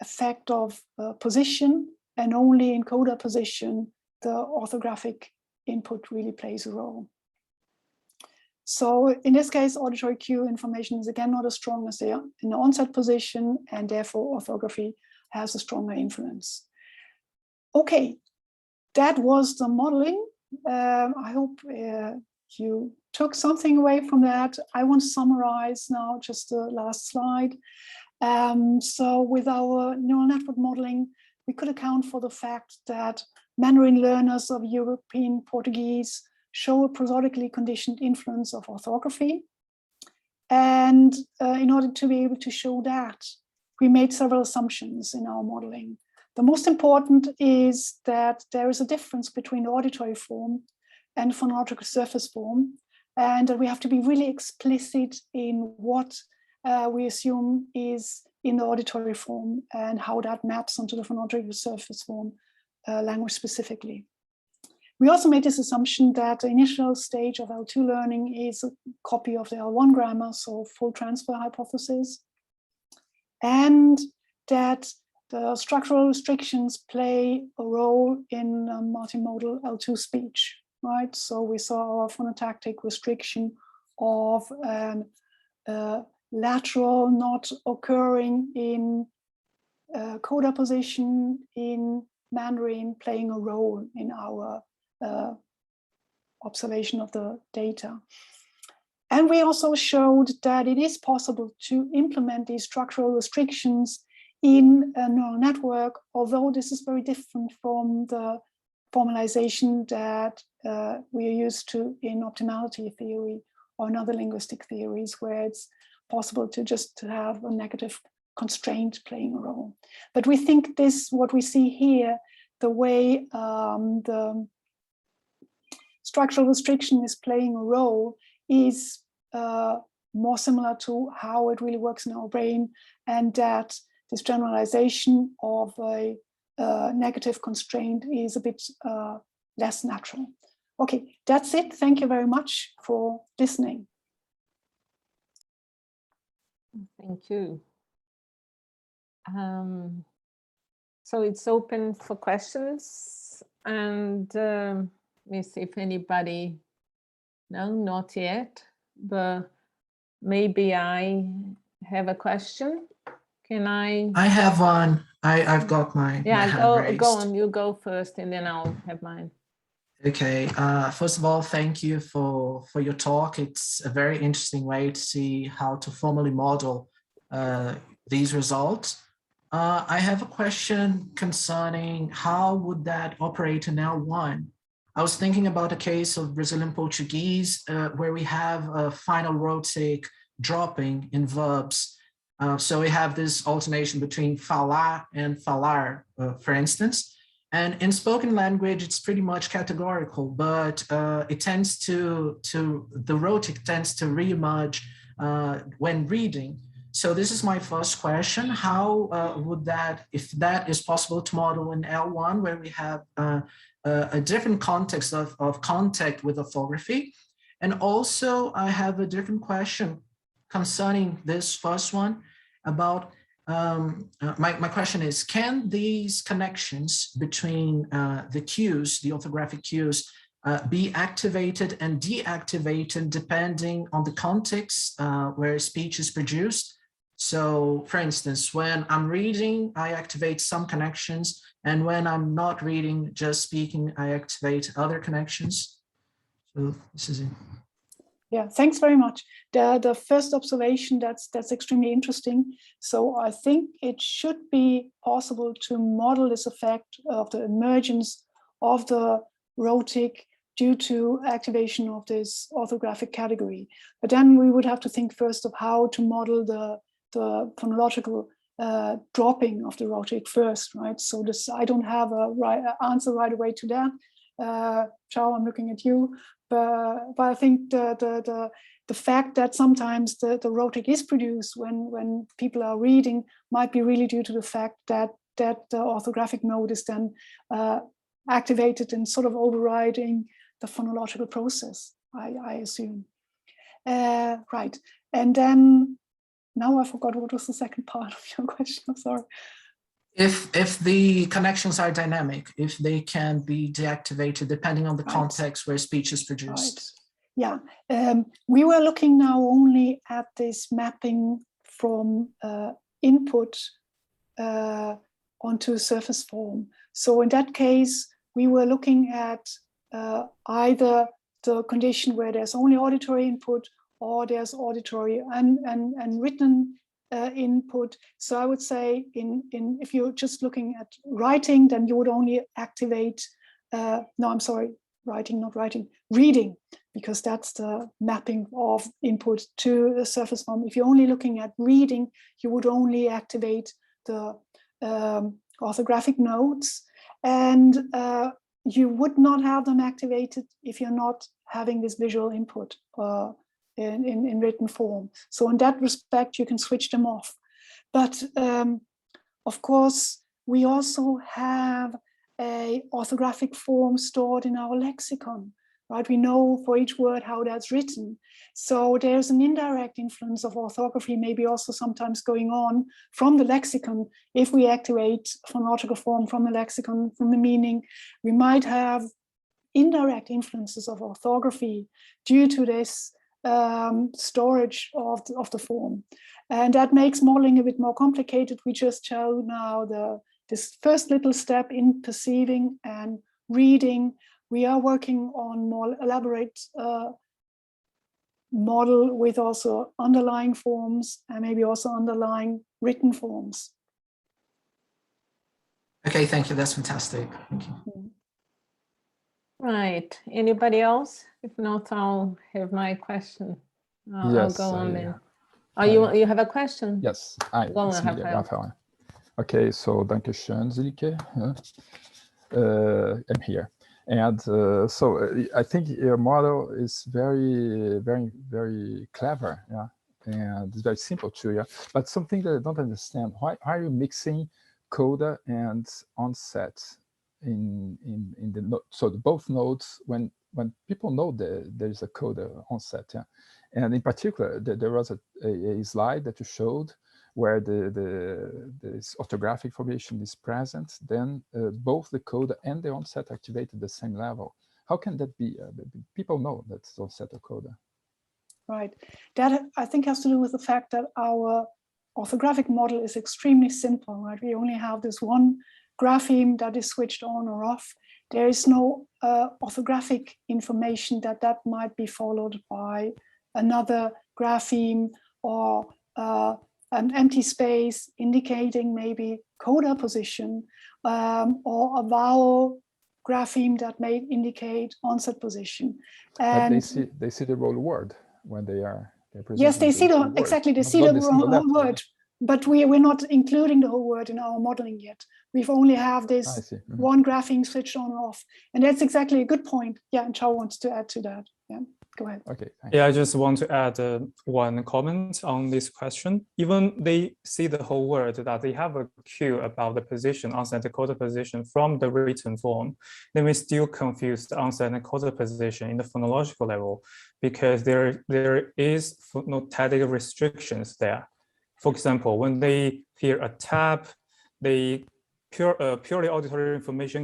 effect of position, and only in coda position the orthographic input really plays a role. So in this case, auditory cue information is again not as strong as they are in the onset position, and therefore orthography has a stronger influence. Okay, that was the modeling. I hope you took something away from that. I want to summarize now just the last slide. So with our neural network modeling, we could account for the fact that Mandarin learners of European Portuguese show a prosodically conditioned influence of orthography. And in order to be able to show that, we made several assumptions in our modeling. The most important is that there is a difference between the auditory form and phonological surface form, and that we have to be really explicit in what we assume is in the auditory form and how that maps onto the phonological surface form language specifically. We also made this assumption that the initial stage of L2 learning is a copy of the L1 grammar, so full transfer hypothesis, and that the structural restrictions play a role in multimodal L2 speech, right? So we saw our phonotactic restriction of lateral not occurring in coda position in Mandarin playing a role in our observation of the data. And we also showed that it is possible to implement these structural restrictions in a neural network, although this is very different from the formalization that we are used to in optimality theory or in other linguistic theories, where it's possible to just have a negative constraint playing a role. But we think this, what we see here, the way the structural restriction is playing a role is more similar to how it really works in our brain, and that this generalization of a negative constraint is a bit less natural. Okay, that's it. Thank you very much for listening. Thank you. So it's open for questions, and let me see if anybody, no, not yet, but maybe I have a question. Can I? I have one. I've got my hand raised. Go on, you go first and then I'll have mine. Okay, first of all, thank you for your talk. It's a very interesting way to see how to formally model these results. I have a question concerning how would that operate in L1? I was thinking about a case of Brazilian Portuguese where we have a final rhotic dropping in verbs. So we have this alternation between falar and falar, for instance. And in spoken language, it's pretty much categorical, but it tends the rhotic tends to reemerge when reading. So this is my first question. How would that, if that is possible to model in L1, where we have a different context of contact with orthography? And also I have a different question concerning this first one about, my question is, can these connections between the cues, the orthographic cues, be activated and deactivated depending on the context where speech is produced? So for instance, when I'm reading, I activate some connections, and when I'm not reading, just speaking, I activate other connections. So this is it. Yeah, thanks very much. The first observation, that's extremely interesting. So I think it should be possible to model this effect of the emergence of the rhotic due to activation of this orthographic category. But then we would have to think first of how to model the phonological dropping of the rhotic first, right? So this, I don't have a answer right away to that. Chao, I'm looking at you. But I think the fact that sometimes the rhotic is produced when people are reading might be really due to the fact that the orthographic mode is then activated and sort of overriding the phonological process, I assume. Right, and then now I forgot what was the second part of your question. I'm sorry. If the connections are dynamic, if they can be deactivated depending on the context where speech is produced. Right. Yeah, we were looking now only at this mapping from input onto surface form. So in that case, we were looking at either the condition where there's only auditory input, or there's auditory and written input. So I would say if you're just looking at writing, then you would only activate, writing, not writing, reading, because that's the mapping of input to the surface form. If you're only looking at reading, you would only activate the orthographic nodes, and you would not have them activated if you're not having this visual input in written form. So in that respect, you can switch them off. But of course, we also have a orthographic form stored in our lexicon, right? We know for each word how that's written. So there's an indirect influence of orthography, maybe also sometimes going on from the lexicon. If we activate phonological form from the lexicon, from the meaning, we might have indirect influences of orthography due to this storage of the form. And that makes modeling a bit more complicated. We just show now this first little step in perceiving and reading. We are working on more elaborate model with also underlying forms and maybe also underlying written forms. Okay, thank you. That's fantastic. Thank you. Right. Anybody else? If not, I'll have my question. Yes, I'll go on then. You have a question? Yes, Go on, Rafael. Okay, so danke schön, Silke. I'm here. And so I think your model is very, very, very clever, yeah, and it's very simple too, yeah. But something that I don't understand, why are you mixing coda and onset in the note? So both nodes, when people know that there's a coda onset, yeah, and in particular there was a slide that you showed where the orthographic formation is present, then both the coda and the onset activate at the same level. How can that be? People know that's onset or coda. Right. That, I think, has to do with the fact that our orthographic model is extremely simple, right? We only have this one grapheme that is switched on or off. There is no orthographic information that might be followed by another grapheme or an empty space indicating maybe coda position or a vowel grapheme that may indicate onset position. But And they see the whole word when they are. yes, they see the word. exactly. They Not see the the single whole letter. word, but we're not including the whole word in our modeling yet. We've only have this one grapheme switched on and off, and that's exactly a good point. Yeah, and Chao wants to add to that. Yeah, go ahead. Okay. Yeah, I just want to add one comment on this question. Even they see the whole word, that they have a cue about the position, onset and coda position from the written form, they may still confuse the onset and coda position in the phonological level because there is phonetic restrictions there. For example, when they hear a tap, they purely auditory information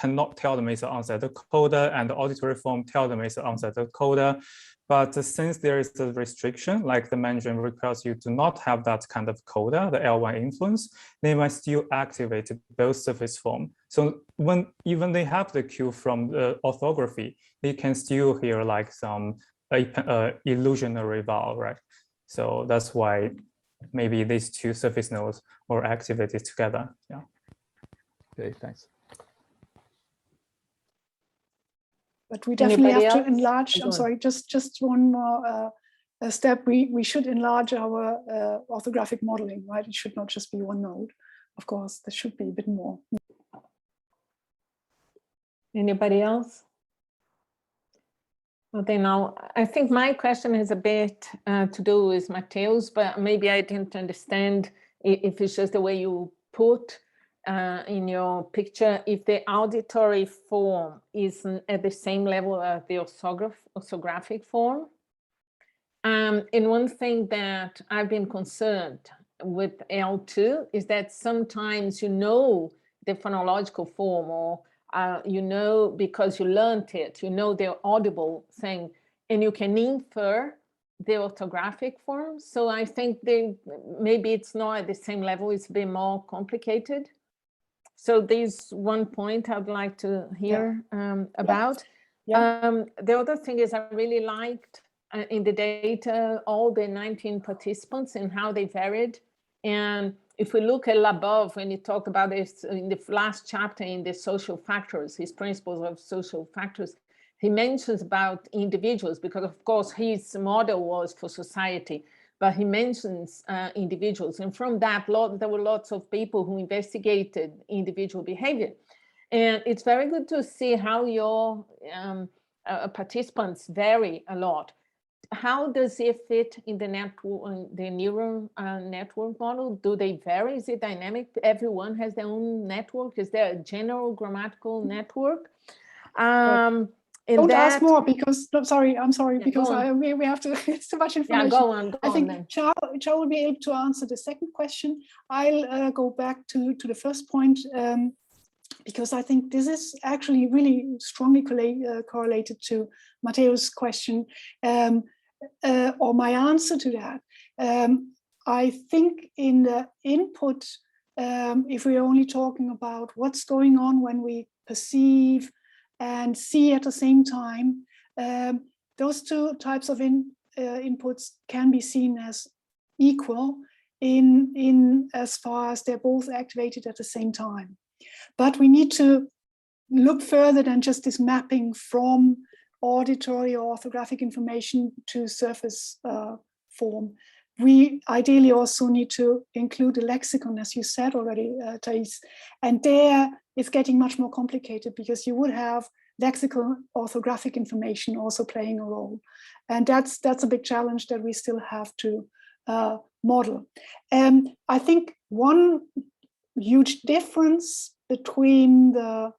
cannot tell them it's an onset of coda, and the auditory form tell them it's an onset of coda. But since there is a restriction, like the Mandarin requires you to not have that kind of coda, the L1 influence, they might still activate both surface form. So when even they have the cue from the orthography, they can still hear like some illusionary vowel, right? So that's why maybe these two surface nodes are activated together. Yeah. Okay, thanks. But we definitely Anybody have to else? enlarge. I'm sorry, just one more step. We should enlarge our orthographic modeling, right? It should not just be one node. Of course, there should be a bit more. Anybody else? Okay, now I think my question is a bit to do with Matheus, but maybe I didn't understand if it's just the way you put in your picture, if the auditory form is at the same level as the orthographic form. And one thing that I've been concerned with L2 is that sometimes you know the phonological form, or you know, because you learned it, you know the audible thing, and you can infer the orthographic form. So I think maybe it's not at the same level, it's a bit more complicated. So there's one point I'd like to hear about. Yeah. The other thing is I really liked in the data all the 19 participants and how they varied. And if we look at Labov, when he talked about this in the last chapter in the social factors, his principles of social factors, he mentions about individuals because, of course, his model was for society. But he mentions individuals. And from that, there were lots of people who investigated individual behavior. And it's very good to see how your participants vary a lot. How does it fit in the network, the neural network model? Do they vary? Is it dynamic? Everyone has their own network? Is there a general grammatical network? Don't ask more because, I'm sorry, Yeah, because we have to, it's too much information. Yeah, go on I think then. Chao will be able to answer the second question. I'll go back to the first point, because I think this is actually really strongly correlated to Matheus' question, or my answer to that. I think in the input, if we're only talking about what's going on when we perceive and see at the same time, those two types of inputs can be seen as equal in as far as they're both activated at the same time. But we need to look further than just this mapping from auditory or orthographic information to surface form. We ideally also need to include a lexicon, as you said already, Thais. And there it's getting much more complicated because you would have lexical orthographic information also playing a role. And that's a big challenge that we still have to model. I think one huge difference between the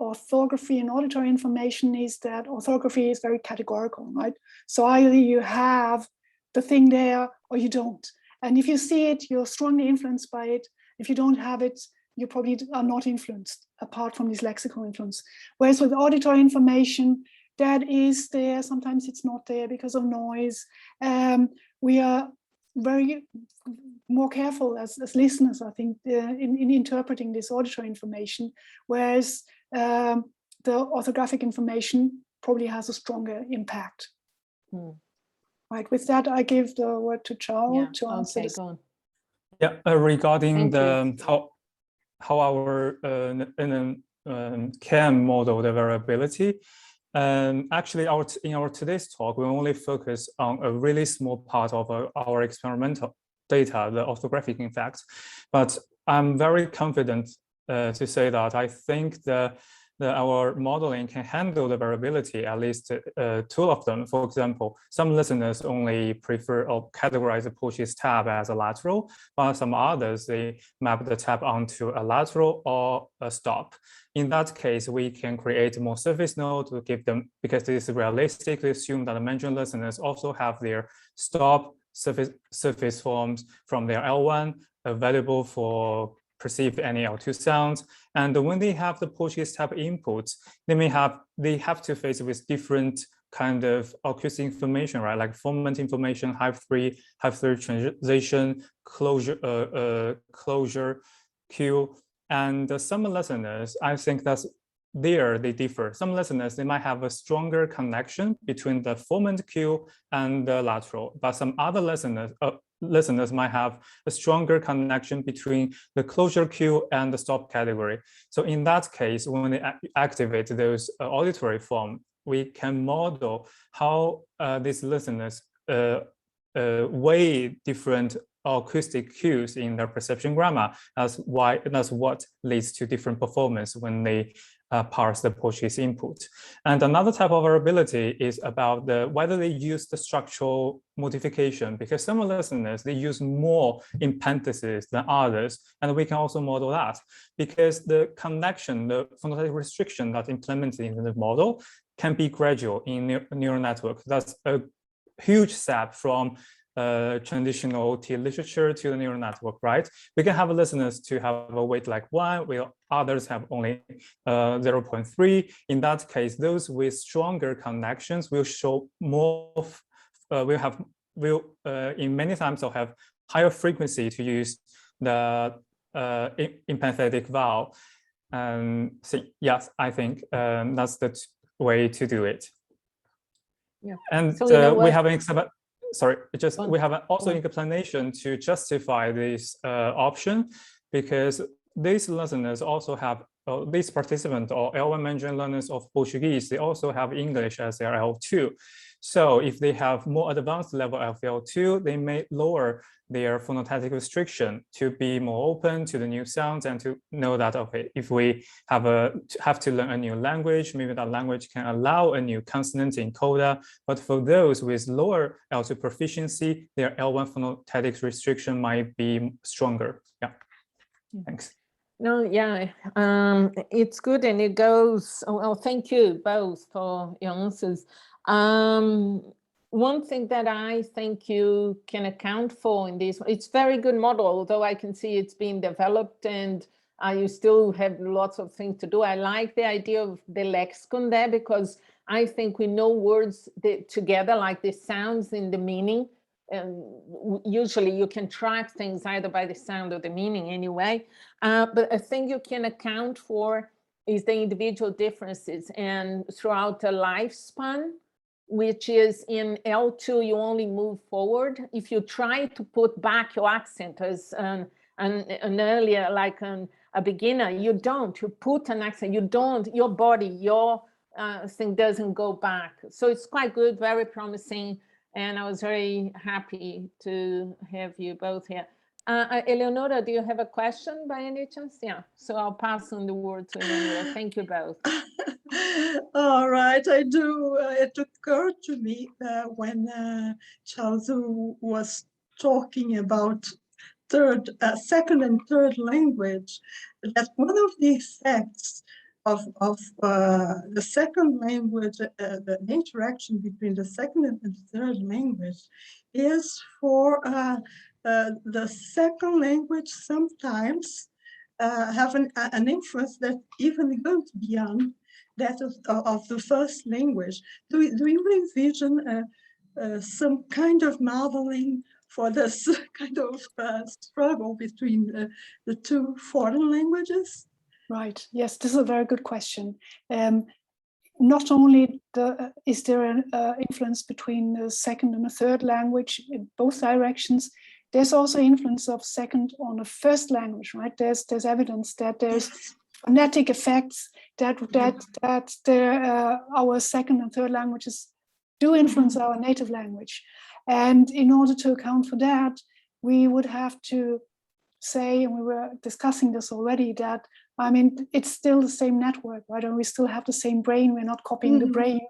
orthography and auditory information is that orthography is very categorical, right? So either you have the thing there or you don't. And if you see it, you're strongly influenced by it. If you don't have it, you probably are not influenced, apart from this lexical influence. Whereas with auditory information, that is there, sometimes it's not there because of noise. We are very more careful as listeners, I think, in interpreting this auditory information, whereas the orthographic information probably has a stronger impact. Right, with that, I give the word to Chao to answer this. Go on. Yeah, regarding the how our can model the variability. Actually, in our today's talk, we only focus on a really small part of our experimental data, the orthographic in fact. But I'm very confident to say that I think our modeling can handle the variability, at least two of them. For example, some listeners only prefer or categorize the Portuguese tab as a lateral, while some others, they map the tab onto a lateral or a stop. In that case, we can create more surface node to give them, because it is realistic to assume that the Mandarin listeners also have their stop surface forms from their L1 available for perceive any L2 sounds. And when they have the Portuguese tab inputs, they have to face with different kind of acoustic information, right? Like formant information, hive three transition, closure, cue. And some listeners, I think that's they differ. Some listeners, they might have a stronger connection between the formant cue and the lateral, but some other listeners might have a stronger connection between the closure cue and the stop category. So in that case, when they activate those auditory form, we can model how these listeners weigh different acoustic cues in their perception grammar. That's what leads to different performance when they parse the Portuguese input. And another type of variability is about whether they use the structural modification, because some listeners, they use more in parentheses than others. And we can also model that because the connection, the phonetic restriction that's implemented in the model can be gradual in neural network. That's a huge step from traditional OT literature to the neural network, right? We can have listeners to have a weight like 1, while others have only 0.3. In that case, those with stronger connections will show more, will in many times they'll have higher frequency to use the empathetic vowel. So yes, I think that's the way to do it. Yeah. And so we have an we have also an explanation to justify this option, because these listeners also have these participants or L1 Mandarin learners of Portuguese, they also have English as their L2. So if they have more advanced level of L2, they may lower their phonetic restriction to be more open to the new sounds and to know that, okay, if we have to learn a new language, maybe that language can allow a new consonant in coda. But for those with lower L2 proficiency, their L1 phonetic restriction might be stronger. Yeah, thanks. No, yeah, it's good, and it goes. Well, thank you both for your answers. One thing that I think you can account for in this, it's very good model, although I can see it's being developed and you still have lots of things to do. I like the idea of the lexicon there, because I think we know words together, like the sounds and the meaning. And usually you can track things either by the sound or the meaning anyway. But a thing you can account for is the individual differences and throughout a lifespan, which is in L2, you only move forward. If you try to put back your accent as an earlier, like a beginner, you don't. You put an accent, you don't, your body, your thing doesn't go back. So it's quite good, very promising. And I was very happy to have you both here. Eleonora, do you have a question by any chance? Yeah, so I'll pass on the word to Eleonora. Thank you both. All right, I do. It occurred to me when Chao was talking about second and third language, that one of the effects of the second language, the interaction between the second and third language, is for the second language sometimes have an influence that even goes beyond that of the first language. Do you envision some kind of modeling for this kind of struggle between the two foreign languages? Right. Yes, this is a very good question. Not only is there an influence between the second and the third language in both directions, there's also influence of second on the first language, right? There's evidence that there's phonetic effects that our second and third languages do influence our native language. And in order to account for that, we would have to say, and we were discussing this already, that, I mean, it's still the same network, right? And we still have the same brain. We're not copying the brain,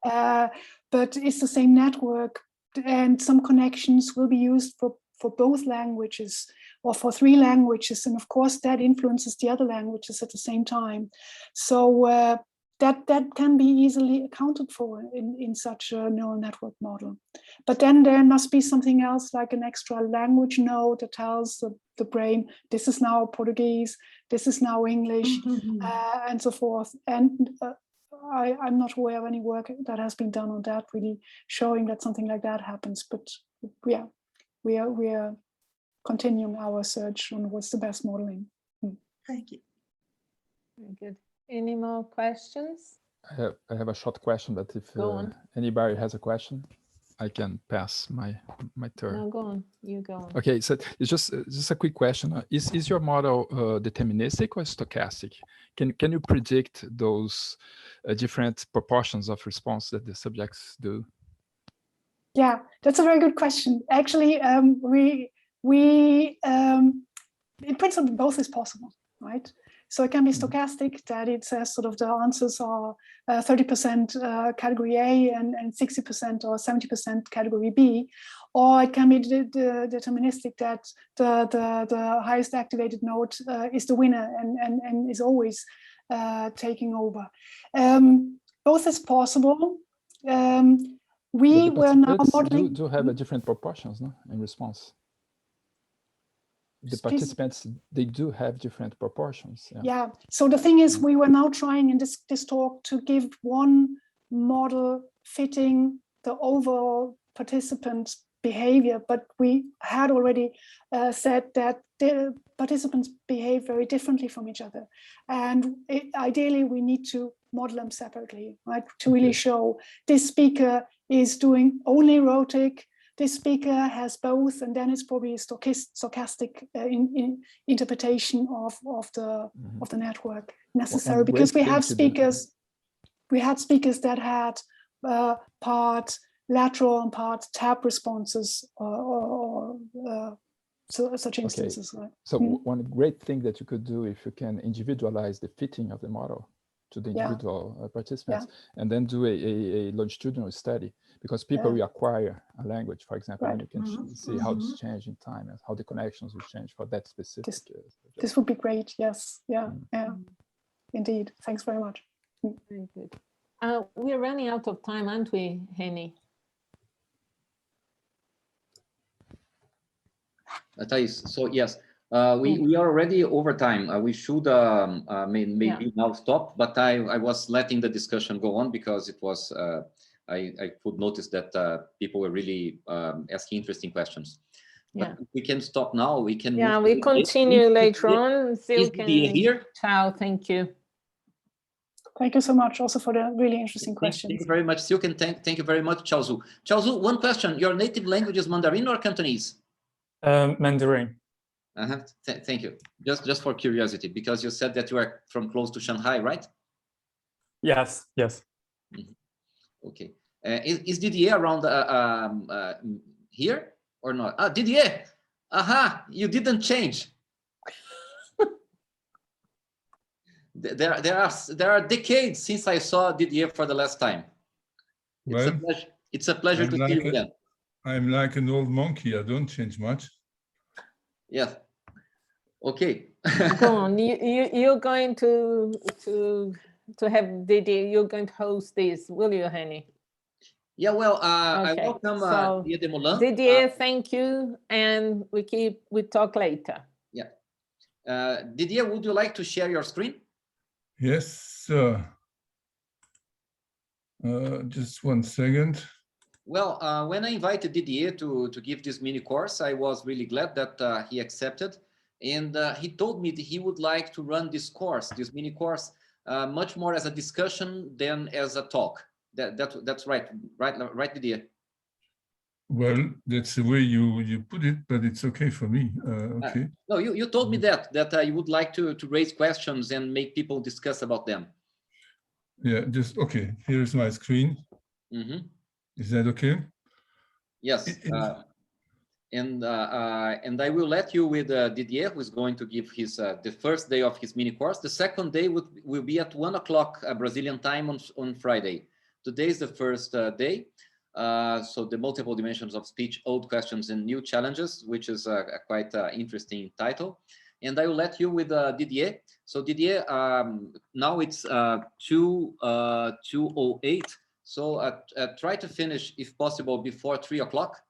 but it's the same network. And some connections will be used for both languages or for 3 languages. And of course, that influences the other languages at the same time. So that can be easily accounted for in such a neural network model. But then there must be something else, like an extra language node that tells the brain, this is now Portuguese, this is now English, and so forth. And I'm not aware of any work that has been done on that, really showing that something like that happens. But yeah, we are continuing our search on what's the best modeling. Thank you. Very good. Any more questions? I have a short question, but if anybody has a question, I can pass my turn. No, go on. You go on. Okay, so it's just a quick question. Is your model deterministic or stochastic? Can you predict those different proportions of response that the subjects do? Yeah, that's a very good question. Actually, in principle, both is possible, right? So it can be stochastic, that it says sort of the answers are 30% category A and 60% or 70% category B, or it can be deterministic, that the highest activated node is the winner and is always taking over. Both is possible. We were now modeling. Do have a different proportions, no, in response. The participants, they do have different proportions. Yeah. So the thing is, we were now trying in this talk to give one model fitting the overall participant behavior, but we had already said that the participants behave very differently from each other, and ideally we need to model them separately, right, to really show this speaker is doing only rhotic, this speaker has both, and then it's probably a stochastic interpretation of the network necessary, because we have speakers. We had speakers that had part lateral and part tap responses, or such instances. Right? So one great thing that you could do, if you can individualize the fitting of the model to the individual participants, and then do a longitudinal study, because people will acquire a language, for example, and you can see how it's changed in time and how the connections will change for that specific. This would be great. Yes. Yeah. Indeed. Thanks very much. Very good. We're running out of time, aren't we, Henny? Thais, so yes, we are already over time. We should maybe now stop, but I was letting the discussion go on because it was, I could notice that people were really asking interesting questions. But we can stop now. We can. Yeah, we continue later on. Silke and here. Chao, thank you. Thank you so much also for the really interesting questions. Thank you very much, Silke, and thank you very much, Chao Zhou. Chao Zhou, one question. Your native language is Mandarin or Cantonese? Mandarin. Thank you. Just for curiosity, because you said that you are from close to Shanghai, right? Yes. Okay. Is Didier around here or not? Ah, Didier. Aha, you didn't change. There are decades since I saw Didier for the last time. It's a pleasure to see you again. I'm like an old monkey. I don't change much. Yeah. Okay. Go on. You're going to have Didier. You're going to host this, will you, Henny? Yeah. Well, I welcome Didier Demolin. Didier, thank you, and we talk later. Yeah. Didier, would you like to share your screen? Yes. Just 1 second. Well, when I invited Didier to give this mini course, I was really glad that he accepted. And he told me that he would like to run this mini course, much more as a discussion than as a talk. That's right, Didier? Well, that's the way you put it, but it's okay for me. Okay. No, you told me that you would like to raise questions and make people discuss about them. Yeah, just okay. Here's my screen. Mm-hmm. Is that okay? Yes. And I will let you with Didier, who is going to give his the first day of his mini course. The second day will be at 1 o'clock Brazilian time on Friday. Today is the first day. So the multiple dimensions of speech, old questions and new challenges, which is a quite interesting title. And I will let you with Didier. So Didier, now it's 2:08. So try to finish, if possible, before 3 o'clock,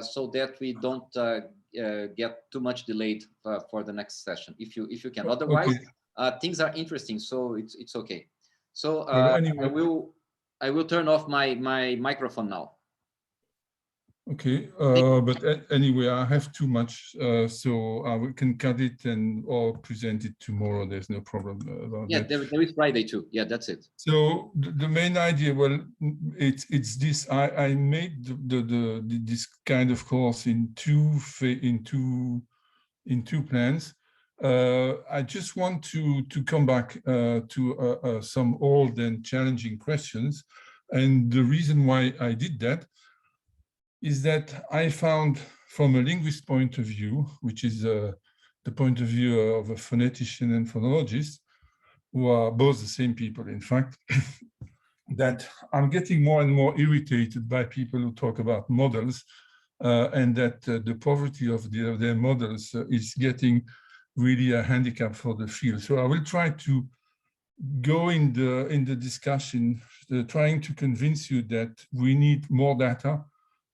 so that we don't get too much delayed for the next session, if you can. Otherwise, okay. Things are interesting, so it's okay. So anyway. I will turn off my microphone now. Okay, but anyway, I have too much, so we can cut it or present it tomorrow. There's no problem about that. Yeah, there is Friday too. Yeah, that's it. So the main idea, well, it's this. I made this kind of course in two plans. I just want to come back to some old and challenging questions. And the reason why I did that is that I found, from a linguist point of view, which is the point of view of a phonetician and phonologist, who are both the same people, in fact, that I'm getting more and more irritated by people who talk about models, and that the poverty of their models is getting really a handicap for the field. So I will try to go in the discussion, trying to convince you that we need more data,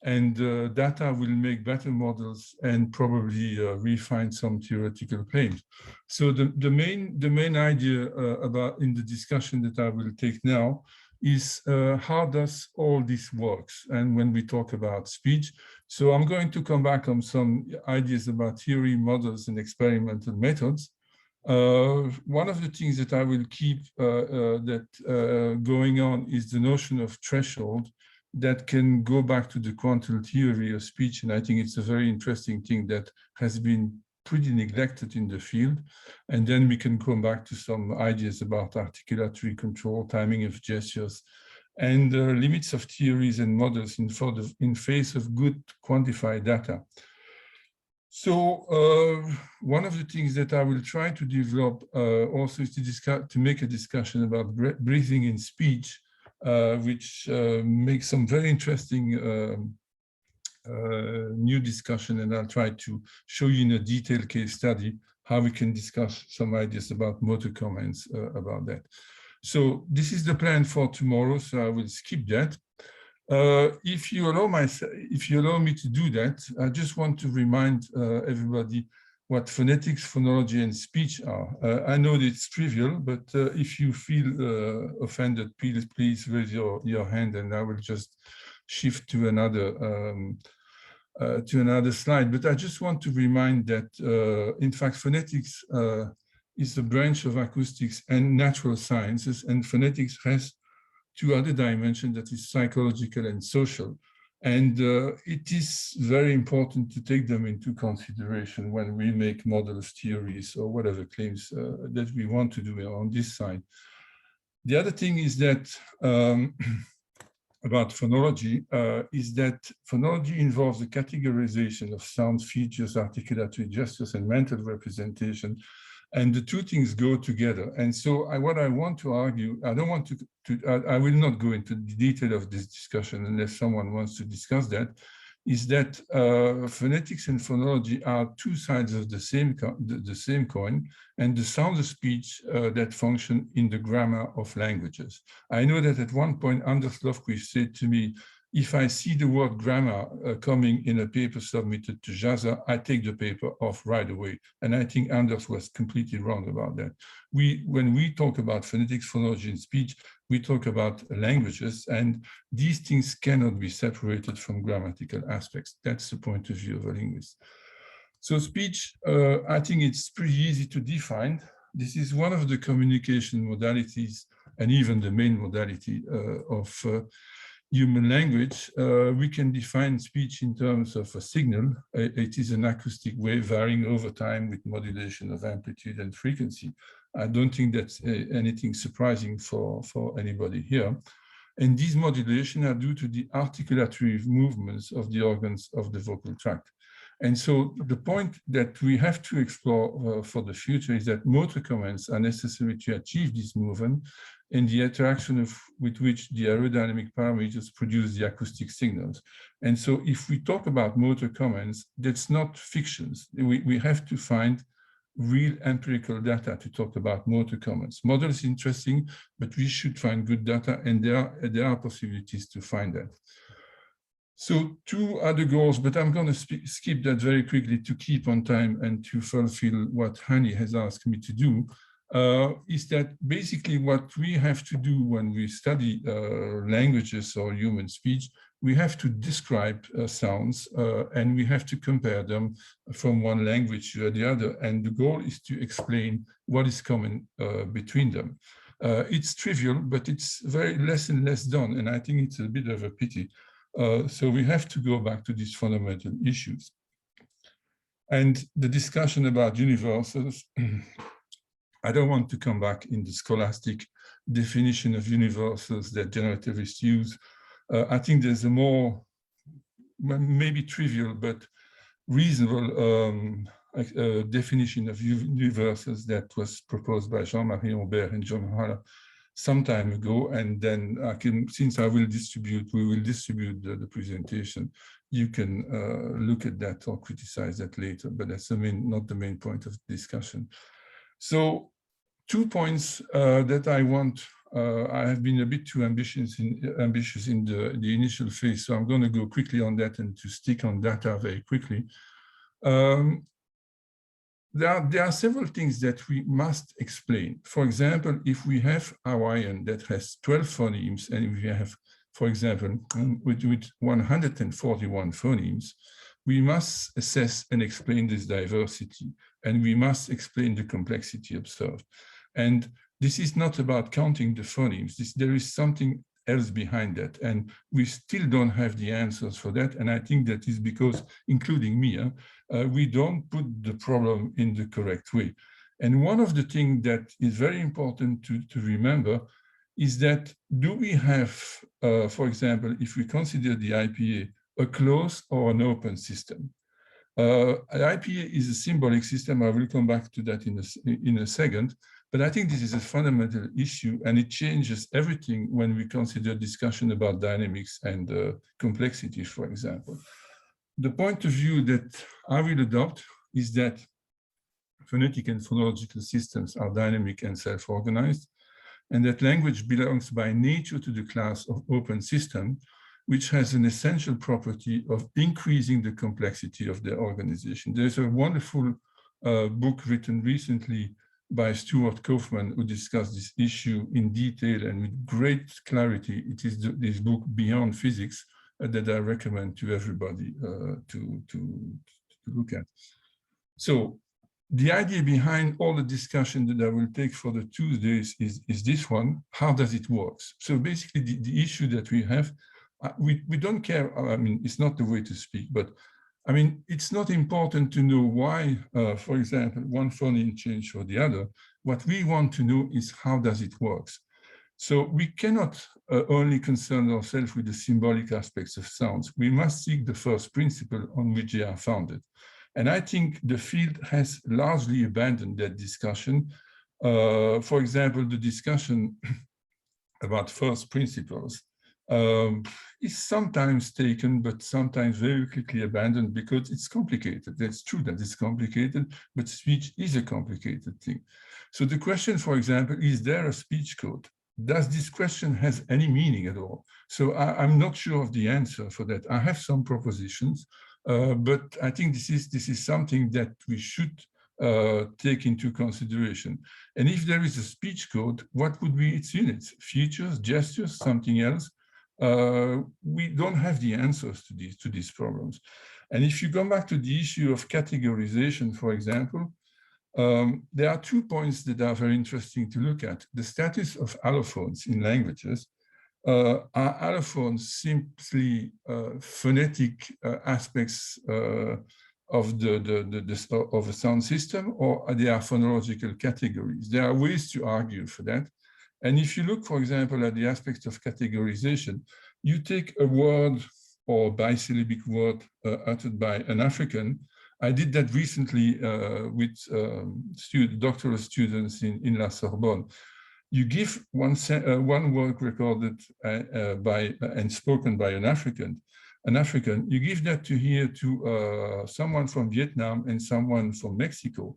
and data will make better models and probably refine some theoretical claims. So the main idea about in the discussion that I will take now is how does all this works, and when we talk about speech. So I'm going to come back on some ideas about theory, models, and experimental methods. One of the things that I will keep going on is the notion of threshold that can go back to the quantum theory of speech. And I think it's a very interesting thing that has been pretty neglected in the field. And then we can come back to some ideas about articulatory control, timing of gestures, and limits of theories and models in face of good quantified data. So one of the things that I will try to develop also is to make a discussion about breathing in speech, which makes some very interesting new discussion, and I'll try to show you in a detailed case study how we can discuss some ideas about motor comments about that. So this is the plan for tomorrow, so I will skip that. If you allow me to do that, I just want to remind everybody what phonetics, phonology, and speech are. I know that it's trivial, but if you feel offended, please raise your hand, and I will just shift to another slide. But I just want to remind that, in fact, phonetics is a branch of acoustics and natural sciences, and phonetics has two other dimensions, that is psychological and social. And it is very important to take them into consideration when we make models, theories, or whatever claims that we want to do on this side. The other thing is that about phonology is that phonology involves the categorization of sounds, features, articulatory gestures, and mental representation. And the two things go together. And so what I want to argue, I don't want I will not go into the detail of this discussion unless someone wants to discuss that, is that phonetics and phonology are two sides of the same coin, and the sounds of speech that function in the grammar of languages. I know that at one point, Anders Lofquist said to me, if I see the word grammar coming in a paper submitted to JASA, I take the paper off right away. And I think Anders was completely wrong about that. When we talk about phonetics, phonology, and speech, we talk about languages, and these things cannot be separated from grammatical aspects. That's the point of view of a linguist. So speech, I think it's pretty easy to define. This is one of the communication modalities, and even the main modality of human language, we can define speech in terms of a signal. It is an acoustic wave varying over time with modulation of amplitude and frequency. I don't think that's anything surprising for anybody here. And these modulations are due to the articulatory movements of the organs of the vocal tract. And so the point that we have to explore for the future is that motor commands are necessary to achieve this movement and the interaction with which the aerodynamic parameters produce the acoustic signals. And so if we talk about motor commands, that's not fictions. We have to find real empirical data to talk about motor commands. Model is interesting, but we should find good data, and there are possibilities to find that. So 2 other goals, but I'm going to skip that very quickly to keep on time and to fulfill what Hani has asked me to do, is that basically what we have to do when we study languages or human speech, we have to describe sounds and we have to compare them from one language to the other. And the goal is to explain what is common between them. It's trivial, but it's very less and less done. And I think it's a bit of a pity. So we have to go back to these fundamental issues. And the discussion about universals, I don't want to come back in the scholastic definition of universals that generativists use. I think there's a more, maybe trivial, but reasonable definition of universals that was proposed by Jean-Marie Humbert and John Haller some time ago, and then since we will distribute the presentation, you can look at that or criticize that later, but that's not the main point of the discussion. So 2 points that I want, I have been a bit too ambitious in the initial phase, so I'm going to go quickly on that and to stick on data very quickly. There are several things that we must explain. For example, if we have Hawaiian that has 12 phonemes, and we have, for example, with 141 phonemes, we must assess and explain this diversity, and we must explain the complexity observed. And this is not about counting the phonemes. There is something else behind that, and we still don't have the answers for that. And I think that is because, including me, we don't put the problem in the correct way. And one of the things that is very important to remember is that do we have, for example, if we consider the IPA a closed or an open system? IPA is a symbolic system. I will come back to that in a second. But I think this is a fundamental issue, and it changes everything when we consider discussion about dynamics and complexity, for example. The point of view that I will adopt is that phonetic and phonological systems are dynamic and self-organized, and that language belongs by nature to the class of open system, which has an essential property of increasing the complexity of their organization. There's a wonderful book written recently by Stuart Kaufman, who discussed this issue in detail and with great clarity. It is this book, Beyond Physics, that I recommend to everybody to look at. So the idea behind all the discussion that I will take for the 2 days is this one: how does it work? So basically the issue that we have, we don't care, I mean, it's not the way to speak, but I mean, it's not important to know why, for example, one phoneme changed for the other. What we want to know is how does it work. So we cannot only concern ourselves with the symbolic aspects of sounds. We must seek the first principle on which they are founded. And I think the field has largely abandoned that discussion. For example, the discussion about first principles is sometimes taken, but sometimes very quickly abandoned because it's complicated. That's true that it's complicated, but speech is a complicated thing. So the question, for example, is there a speech code? Does this question have any meaning at all? So I'm not sure of the answer for that. I have some propositions, but I think this is something that we should take into consideration. And if there is a speech code, what would be its units? Features, gestures, something else? We don't have the answers to these problems. And if you go back to the issue of categorization, for example, there are 2 points that are very interesting to look at. The status of allophones in languages are allophones simply phonetic aspects of of a sound system, or they are phonological categories? There are ways to argue for that. And if you look, for example, at the aspects of categorization, you take a word or bisyllabic word uttered by an African. I did that recently with doctoral students in La Sorbonne. You give one word recorded and spoken by an African, you give that to hear to someone from Vietnam and someone from Mexico.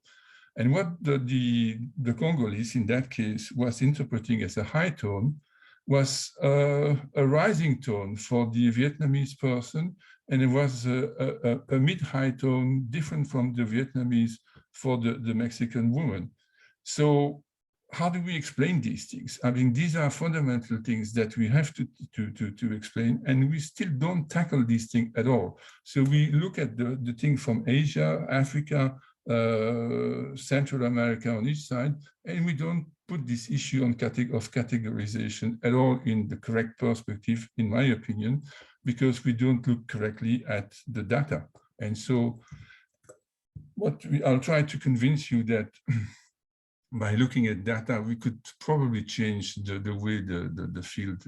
And what the Congolese in that case was interpreting as a high tone was a rising tone for the Vietnamese person, and it was a mid-high tone different from the Vietnamese for the Mexican woman. So how do we explain these things? I mean, these are fundamental things that we have to explain, and we still don't tackle these things at all. So we look at the thing from Asia, Africa, Central America on each side, and we don't put this issue of categorization at all in the correct perspective, in my opinion, because we don't look correctly at the data. And so I'll try to convince you that by looking at data, we could probably change the way the field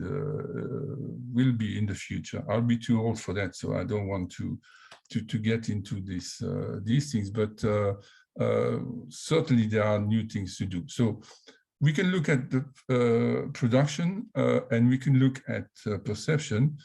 will be in the future. I'll be too old for that, so I don't want to get into these things, but certainly there are new things to do. So we can look at the production and we can look at perception.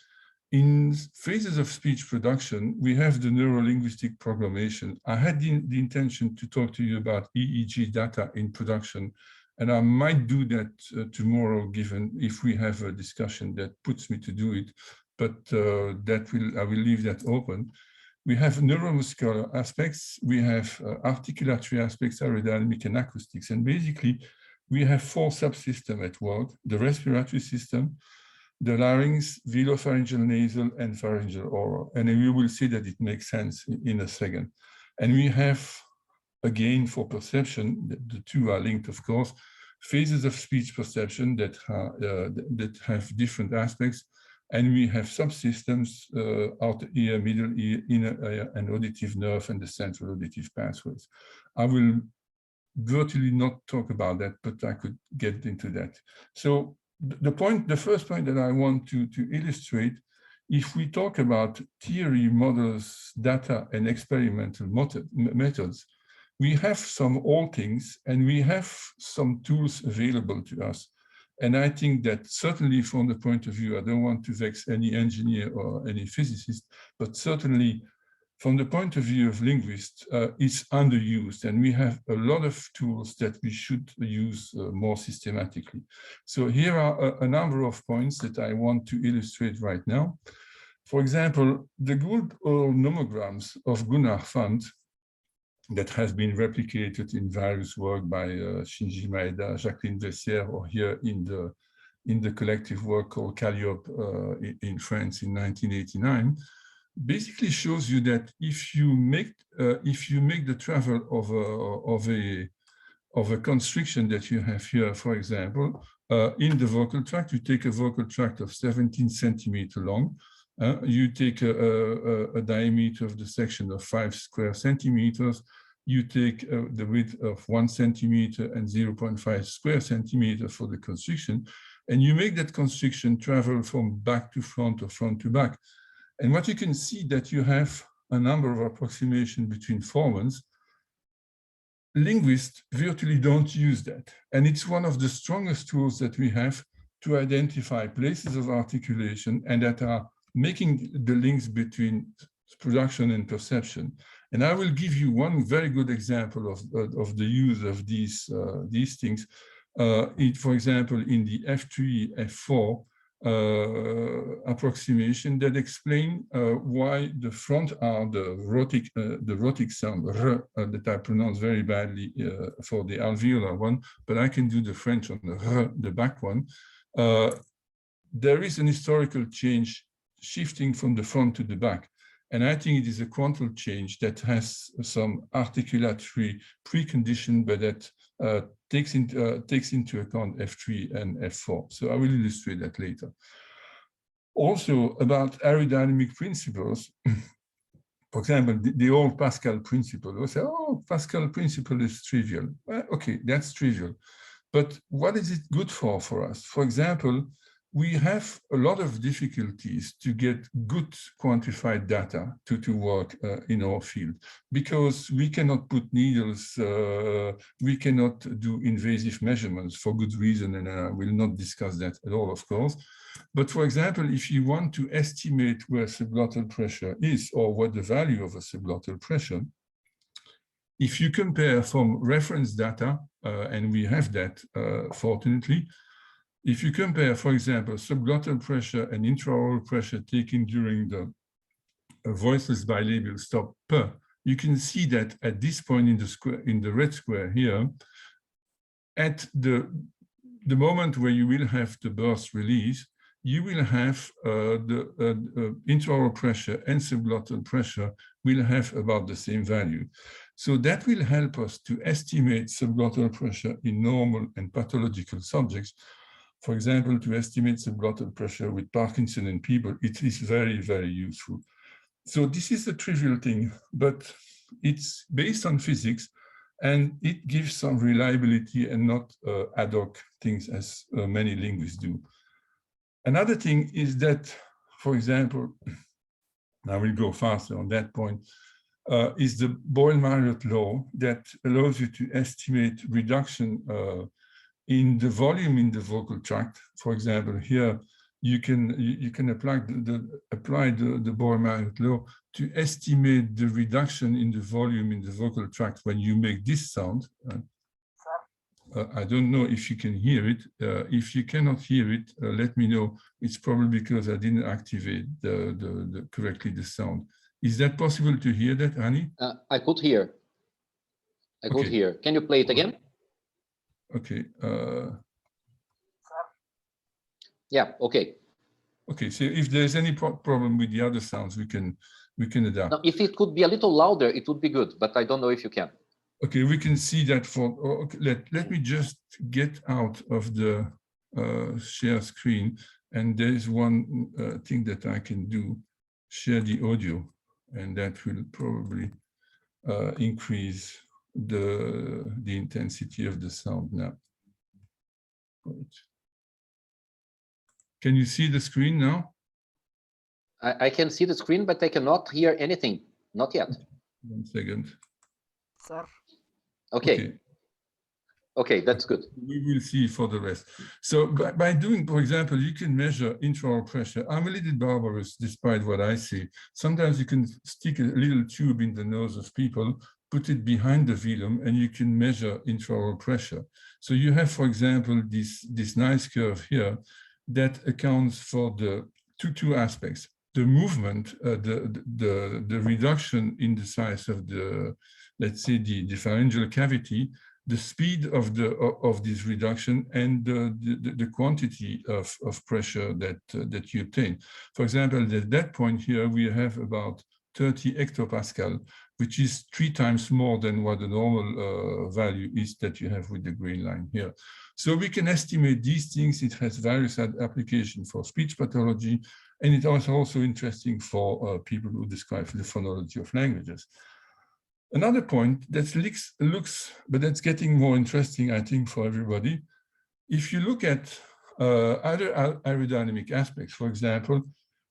In phases of speech production, we have the neuro-linguistic programmation. I had the intention to talk to you about EEG data in production, and I might do that tomorrow, given if we have a discussion that puts me to do it, but I will leave that open. We have neuromuscular aspects, we have articulatory aspects, aerodynamic and acoustics, and basically we have 4 subsystems at work: the respiratory system, the larynx, velopharyngeal nasal, and pharyngeal oral. And we will see that it makes sense in a second. And we have, again, for perception, the two are linked, of course, phases of speech perception that have different aspects. And we have subsystems, outer ear, middle ear, inner ear, and auditive nerve, and the central auditive pathways. I will virtually not talk about that, but I could get into that. So the first point that I want to illustrate, if we talk about theory, models, data, and experimental methods, we have some old things and we have some tools available to us. And I think that certainly from the point of view, I don't want to vex any engineer or any physicist, but certainly from the point of view of linguists, it's underused, and we have a lot of tools that we should use more systematically. So here are a number of points that I want to illustrate right now. For example, the good old nomograms of Gunnar Fant that has been replicated in various work by Shinji Maeda, Jacqueline Vessière, or here in the collective work called Calliope in France in 1989. Basically shows you that if you make the travel of a constriction that you have here, for example, in the vocal tract, you take a vocal tract of 17 centimeters long. You take a diameter of the section of 5 square centimeters. You take the width of 1 centimeter and 0.5 square centimeter for the constriction, and you make that constriction travel from back to front or front to back. And what you can see that you have a number of approximations between formants. Linguists virtually don't use that. And it's one of the strongest tools that we have to identify places of articulation and that are making the links between production and perception. And I will give you one very good example of the use of these things. For example, in the F3, F4, approximation that explain why the front are the rhotic sound r, that I pronounce very badly for the alveolar one, but I can do the French on the r, the back one. There is an historical change shifting from the front to the back. And I think it is a quantal change that has some articulatory precondition, but that takes into account F3 and F4. So I will illustrate that later. Also about aerodynamic principles. For example, the old Pascal principle. We say, oh, Pascal principle is trivial. Well, okay, that's trivial. But what is it good for us? For example, we have a lot of difficulties to get good quantified data to work in our field, because we cannot put needles, we cannot do invasive measurements for good reason, and I will not discuss that at all, of course. But for example, if you want to estimate where subglottal pressure is, or what the value of a subglottal pressure, if you compare from reference data, and we have that, fortunately, if you compare, for example, subglottal pressure and intraoral pressure taken during the voiceless bilabial stop you can see that at this point in the square, in the red square here, at the moment where you will have the burst release, you will have the intraoral pressure and subglottal pressure will have about the same value. So that will help us to estimate subglottal pressure in normal and pathological subjects. For example, to estimate subglottal pressure with Parkinson and people, it is very, very useful. So this is a trivial thing, but it's based on physics, and it gives some reliability and not ad hoc things as many linguists do. Another thing is that, for example, I will go faster on that point, is the Boyle-Marriott law that allows you to estimate reduction in the volume in the vocal tract. For example, here you can apply the Boyle-Marriott law to estimate the reduction in the volume in the vocal tract when you make this sound. I don't know if you can hear it. If you cannot hear it, let me know. It's probably because I didn't activate correctly the sound. Is that possible to hear that, Annie? I could hear. I could hear. Can you play it again? Okay. Yeah. Okay. Okay. So if there's any problem with the other sounds, we can adapt. Now, if it could be a little louder, it would be good. But I don't know if you can. Okay, we can see that for. Okay, let me just get out of the share screen, and there is one thing that I can do: share the audio, and that will probably increase the intensity of the sound now. Right. Can you see the screen now? I can see the screen, but I cannot hear anything. Not yet. 1 second. Sir. Okay. Okay, that's good. We will see for the rest. So by doing, for example, you can measure intraoral pressure. I'm a little barbarous, despite what I say. Sometimes you can stick a little tube in the nose of people, put it behind the velum, and you can measure intraoral pressure. So you have, for example, this nice curve here that accounts for the two aspects: the movement, the reduction in the size of the, let's say, the pharyngeal cavity, the speed of this reduction, and the quantity of pressure that you obtain. For example, at that point here, we have about 30 hectopascal, which is 3 times more than what the normal value is that you have with the green line here. So we can estimate these things. It has various applications for speech pathology, and it is also interesting for people who describe the phonology of languages. Another point that looks, but that's getting more interesting, I think, for everybody. If you look at other aerodynamic aspects, for example,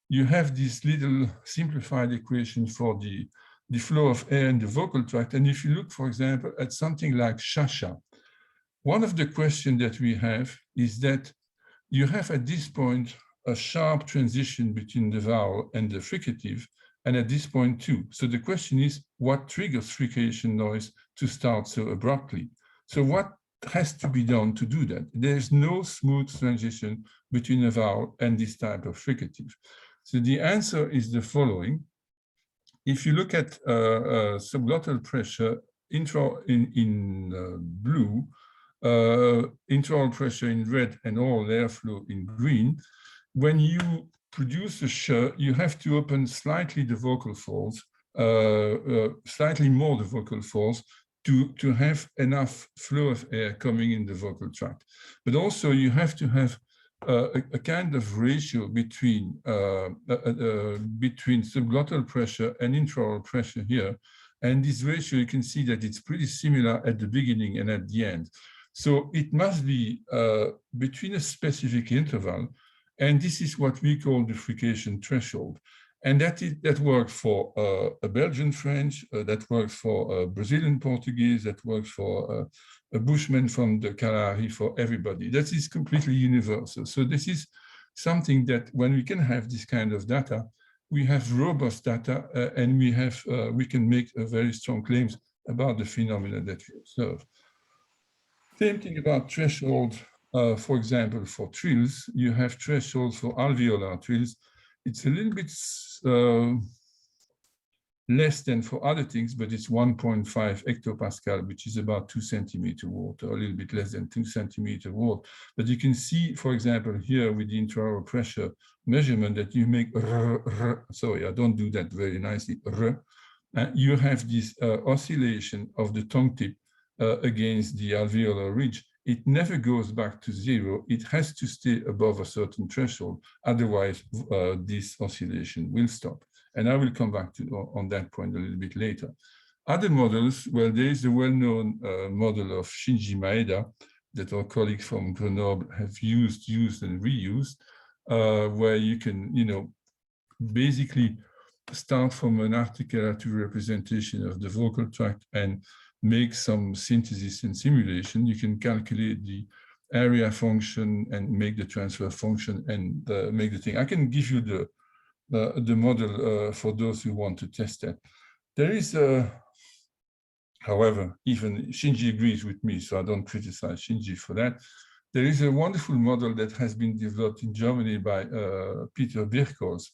you have this little simplified equation for the flow of air in the vocal tract. And if you look, for example, at something like shasha, one of the questions that we have is that you have at this point a sharp transition between the vowel and the fricative, and at this point too. So the question is, what triggers frication noise to start so abruptly? So what has to be done to do that? There's no smooth transition between a vowel and this type of fricative. So the answer is the following. If you look at subglottal pressure in blue, intraoral pressure in red, and oral airflow in green, when you produce a sh, you have to open slightly the vocal folds, slightly more the vocal folds, to have enough flow of air coming in the vocal tract. But also you have to have a kind of ratio between subglottal pressure and intraoral pressure here. And this ratio, you can see that it's pretty similar at the beginning and at the end. So it must be between a specific interval, and this is what we call the frication threshold. And that works for a Belgian French, that works for Brazilian Portuguese, that works for a Bushman from the Kalahari, for everybody. That is completely universal. So this is something that when we can have this kind of data, we have robust data and we can make very strong claims about the phenomena that we observe. Same thing about threshold, for example, for trills. You have thresholds for alveolar trills. It's a little bit less than for other things, but it's 1.5 hectopascal, which is about 2 centimeter watt, or a little bit less than 2 centimeter watt. But you can see, for example, here with the intraoral pressure measurement that you make, sorry, I don't do that very nicely, you have this oscillation of the tongue tip against the alveolar ridge. It never goes back to zero. It has to stay above a certain threshold. Otherwise, this oscillation will stop. And I will come back to on that point a little bit later. Other models, well, there is the well-known model of Shinji Maeda that our colleagues from Grenoble have used and reused, where you can, basically start from an articulatory representation of the vocal tract and make some synthesis and simulation. You can calculate the area function and make the transfer function and make the thing. I can give you the model for those who want to test that. There is, however, even Shinji agrees with me, so I don't criticize Shinji for that. There is a wonderful model that has been developed in Germany by Peter Birkholz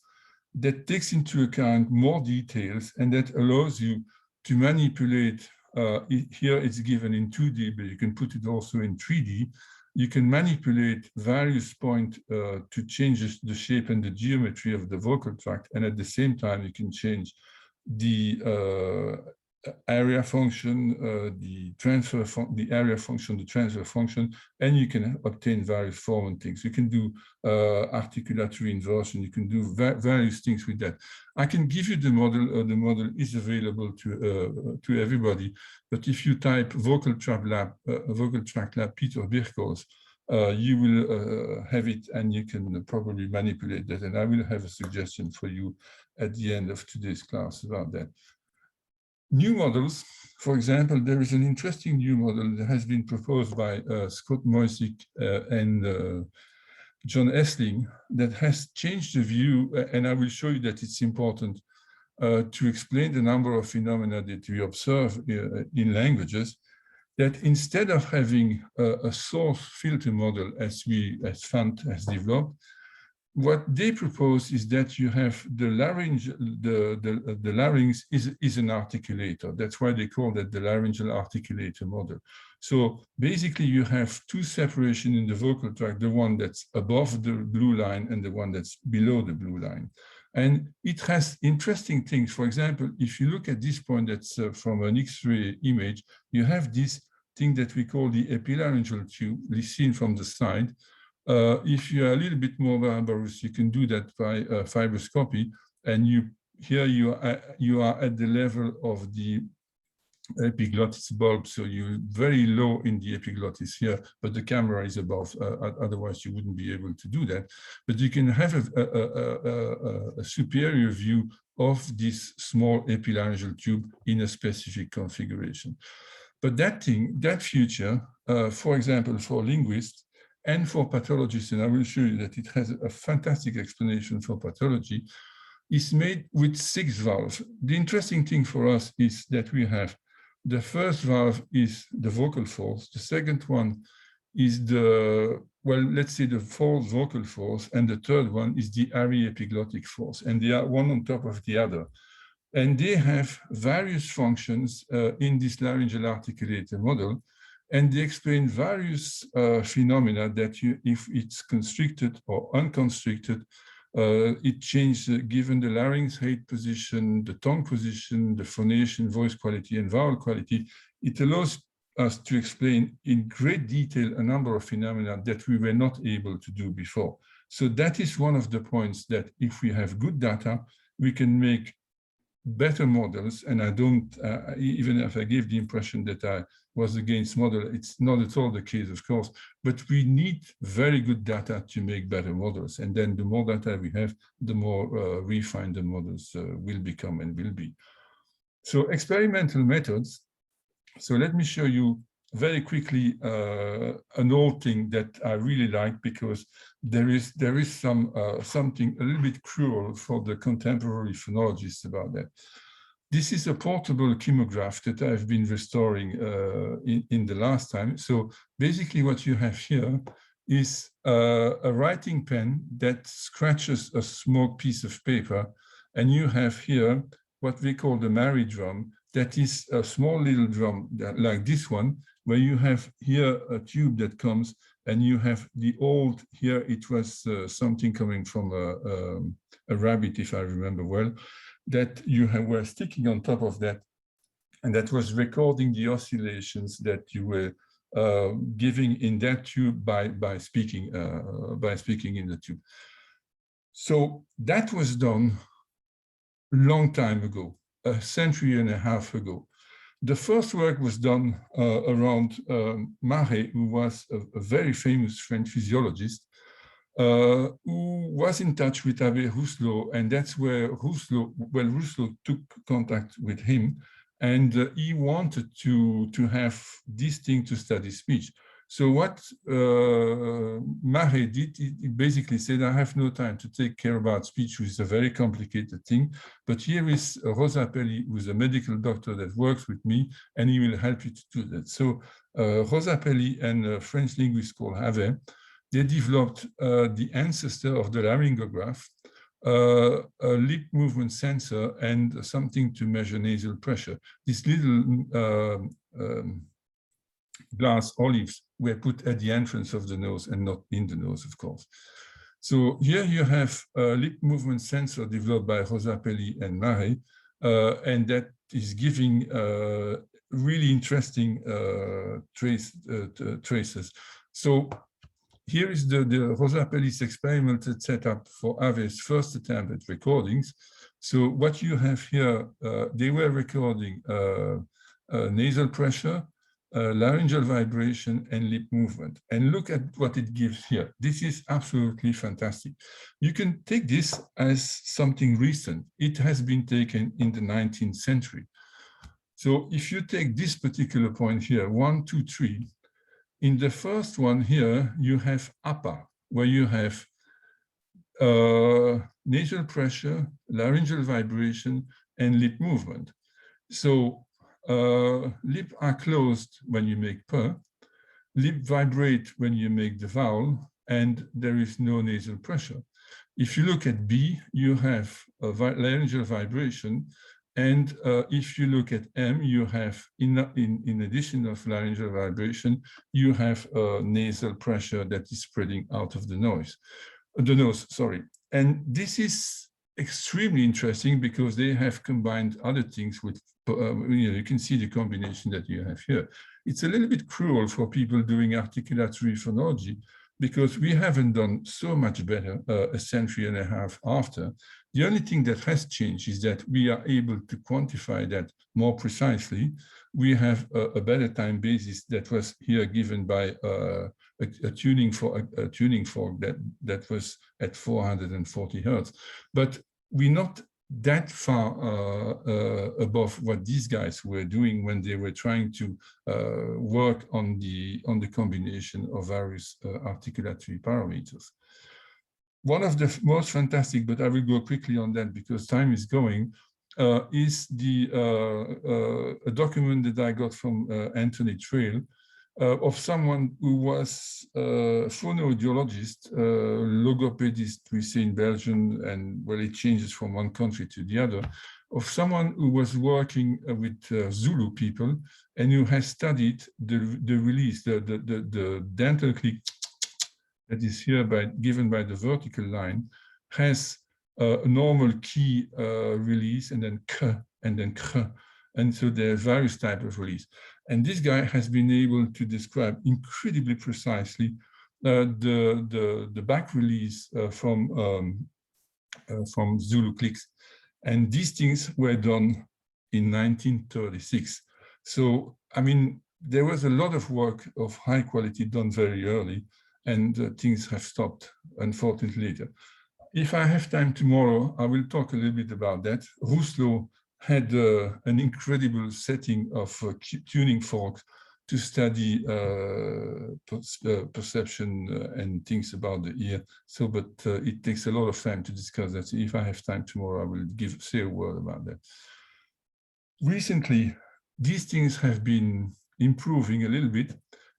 that takes into account more details and that allows you to manipulate. Here it's given in 2D, but you can put it also in 3D. You can manipulate various points to change the shape and the geometry of the vocal tract, and at the same time you can change the area function, the area function, the transfer function, and you can obtain various form and things. You can do articulatory inversion. You can do various things with that. I can give you the model. The model is available to everybody. But if you type vocal tract lab Peter Birkholz, you will have it, and you can probably manipulate that. And I will have a suggestion for you at the end of today's class about that. New models, for example, there is an interesting new model that has been proposed by Scott Moisick and John Essling that has changed the view, and I will show you that it's important to explain the number of phenomena that we observe in languages, that instead of having a source filter model as Fant has developed, what they propose is that you have the larynx. The larynx is an articulator. That's why they call that the laryngeal articulator model. So basically, you have two separations in the vocal tract: the one that's above the blue line and the one that's below the blue line. And it has interesting things. For example, if you look at this point that's from an X-ray image, you have this thing that we call the epilaryngeal tube, seen from the side. If you are a little bit more barbarous, you can do that by fibroscopy, and here you are at the level of the epiglottis bulb, so you're very low in the epiglottis here, but the camera is above. Otherwise, you wouldn't be able to do that. But you can have a superior view of this small epilaryngeal tube in a specific configuration. But that future, for example, for linguists, and for pathologists, and I will show you that it has a fantastic explanation for pathology, is made with 6 valves. The interesting thing for us is that we have the first valve is the vocal force, the second one is let's say the false vocal force, and the third one is the aryepiglottic force, and they are one on top of the other. And they have various functions in this laryngeal articulator model. And they explain various phenomena that if it's constricted or unconstricted, it changes given the larynx height position, the tongue position, the phonation, voice quality, and vowel quality. It allows us to explain in great detail a number of phenomena that we were not able to do before. So that is one of the points, that if we have good data, we can make better models. And I don't, even if I gave the impression that I was against model, it's not at all the case, of course, but we need very good data to make better models. And then the more data we have, the more refined the models will become and will be. So experimental methods. So let me show you very quickly an old thing that I really like, because there is something a little bit cruel for the contemporary phonologists about that. This is a portable chemograph that I've been restoring in the last time. So basically what you have here is a writing pen that scratches a small piece of paper, and you have here what we call the Mary drum. That is a small little drum like this one, where you have here a tube that comes, and you have the old, here it was something coming from a rabbit, if I remember well, that you were sticking on top of that, and that was recording the oscillations that you were giving in that tube by speaking in the tube. So that was done a long time ago, a century and a half ago. The first work was done around Marais, who was a very famous French physiologist, who was in touch with Abbé Rousselot, and that's where Rousselot took contact with him, and he wanted to have this thing to study speech. So what Marais did, he basically said, I have no time to take care about speech, which is a very complicated thing, but here is Rosa Pelli, who is a medical doctor that works with me, and he will help you to do that. So Rosa Pelli and a French linguist called Havet, they developed the ancestor of the laryngograph, a lip movement sensor, and something to measure nasal pressure. These little glass olives were put at the entrance of the nose and not in the nose, of course. So here you have a lip movement sensor developed by Rosa Pelli and Marais, and that is giving really interesting traces. So here is the Rosa Pelli's experimental setup for Avet's first attempt at recordings. So what you have here, they were recording nasal pressure, laryngeal vibration, and lip movement. And look at what it gives here. This is absolutely fantastic. You can take this as something recent. It has been taken in the 19th century. So if you take this particular point here, 1, 2, 3, in the first one here, you have APA, where you have nasal pressure, laryngeal vibration, and lip movement. So lip are closed when you make p, lip vibrate when you make the vowel, and there is no nasal pressure. If you look at B, you have a laryngeal vibration, and if you look at M, you have, in addition of laryngeal vibration, you have a nasal pressure that is spreading out of the nose, sorry. And this is extremely interesting because they have combined other things with, you can see the combination that you have here. It's a little bit cruel for people doing articulatory phonology because we haven't done so much better a century and a half after. The only thing that has changed is that we are able to quantify that more precisely. We have a better time basis that was here given by a tuning fork that was at 440 hertz. But we're not that far above what these guys were doing when they were trying to work on the combination of various articulatory parameters. One of the most fantastic, but I will go quickly on that because time is going, is a document that I got from Anthony Trail of someone who was a phonoaudiologist, logopedist, we say in Belgium, and well, it changes from one country to the other, of someone who was working with Zulu people and who has studied the release, the dental click that is here given by the vertical line has a normal key release and then k and then kr. And so there are various types of release. And this guy has been able to describe incredibly precisely the back release from Zulu clicks. And these things were done in 1936. So, I mean, there was a lot of work of high quality done very early, and things have stopped, unfortunately, later. If I have time tomorrow, I will talk a little bit about that. Rousseau had an incredible setting of tuning forks to study perception and things about the ear. So, but it takes a lot of time to discuss that. So if I have time tomorrow, I will say a word about that. Recently, these things have been improving a little bit.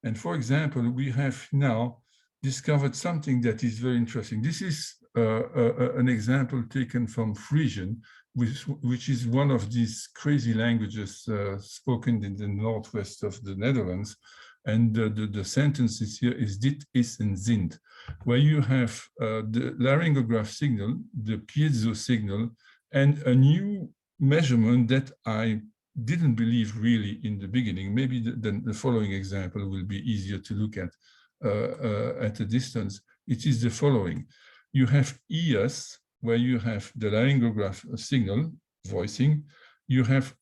And for example, we have now discovered something that is very interesting. This is an example taken from Frisian, which is one of these crazy languages spoken in the northwest of the Netherlands. And the sentences here is dit, is, and sind, where you have the laryngograph signal, the piezo signal, and a new measurement that I didn't believe really in the beginning. Maybe the following example will be easier to look at a distance. It is the following. You have ears, where you have the laryngograph signal, voicing. You have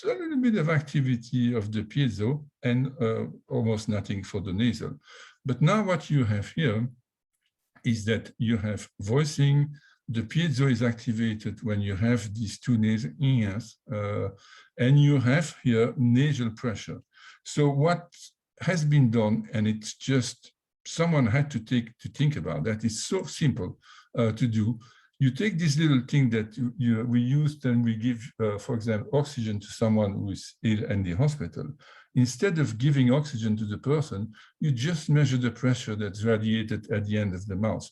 a little bit of activity of the piezo and almost nothing for the nasal. But now what you have here is that you have voicing. The piezo is activated when you have these two nasal ears, and you have here nasal pressure. So what has been done, and it's just someone had to think about that. It's so simple to do. You take this little thing that we used and we give, for example, oxygen to someone who is ill in the hospital. Instead of giving oxygen to the person, you just measure the pressure that's radiated at the end of the mouth.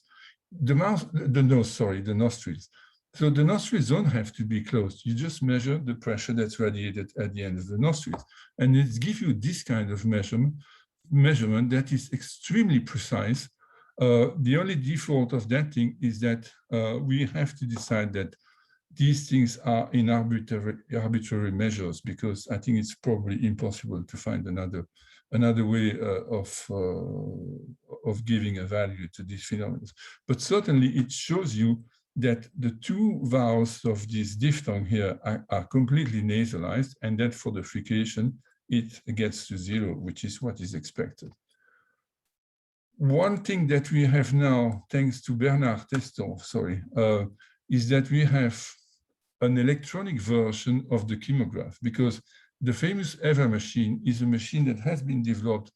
The nostrils. So the nostrils don't have to be closed. You just measure the pressure that's radiated at the end of the nostrils. And it gives you this kind of measurement that is extremely precise. The only default of that thing is that we have to decide that these things are in arbitrary measures, because I think it's probably impossible to find another way of giving a value to these phenomena. But certainly it shows you that the two vowels of this diphthong here are completely nasalized, and that for the frication, it gets to 0, which is what is expected. One thing that we have now, thanks to Bernard Teston, is that we have an electronic version of the chemograph, because the famous EVA machine is a machine that has been developed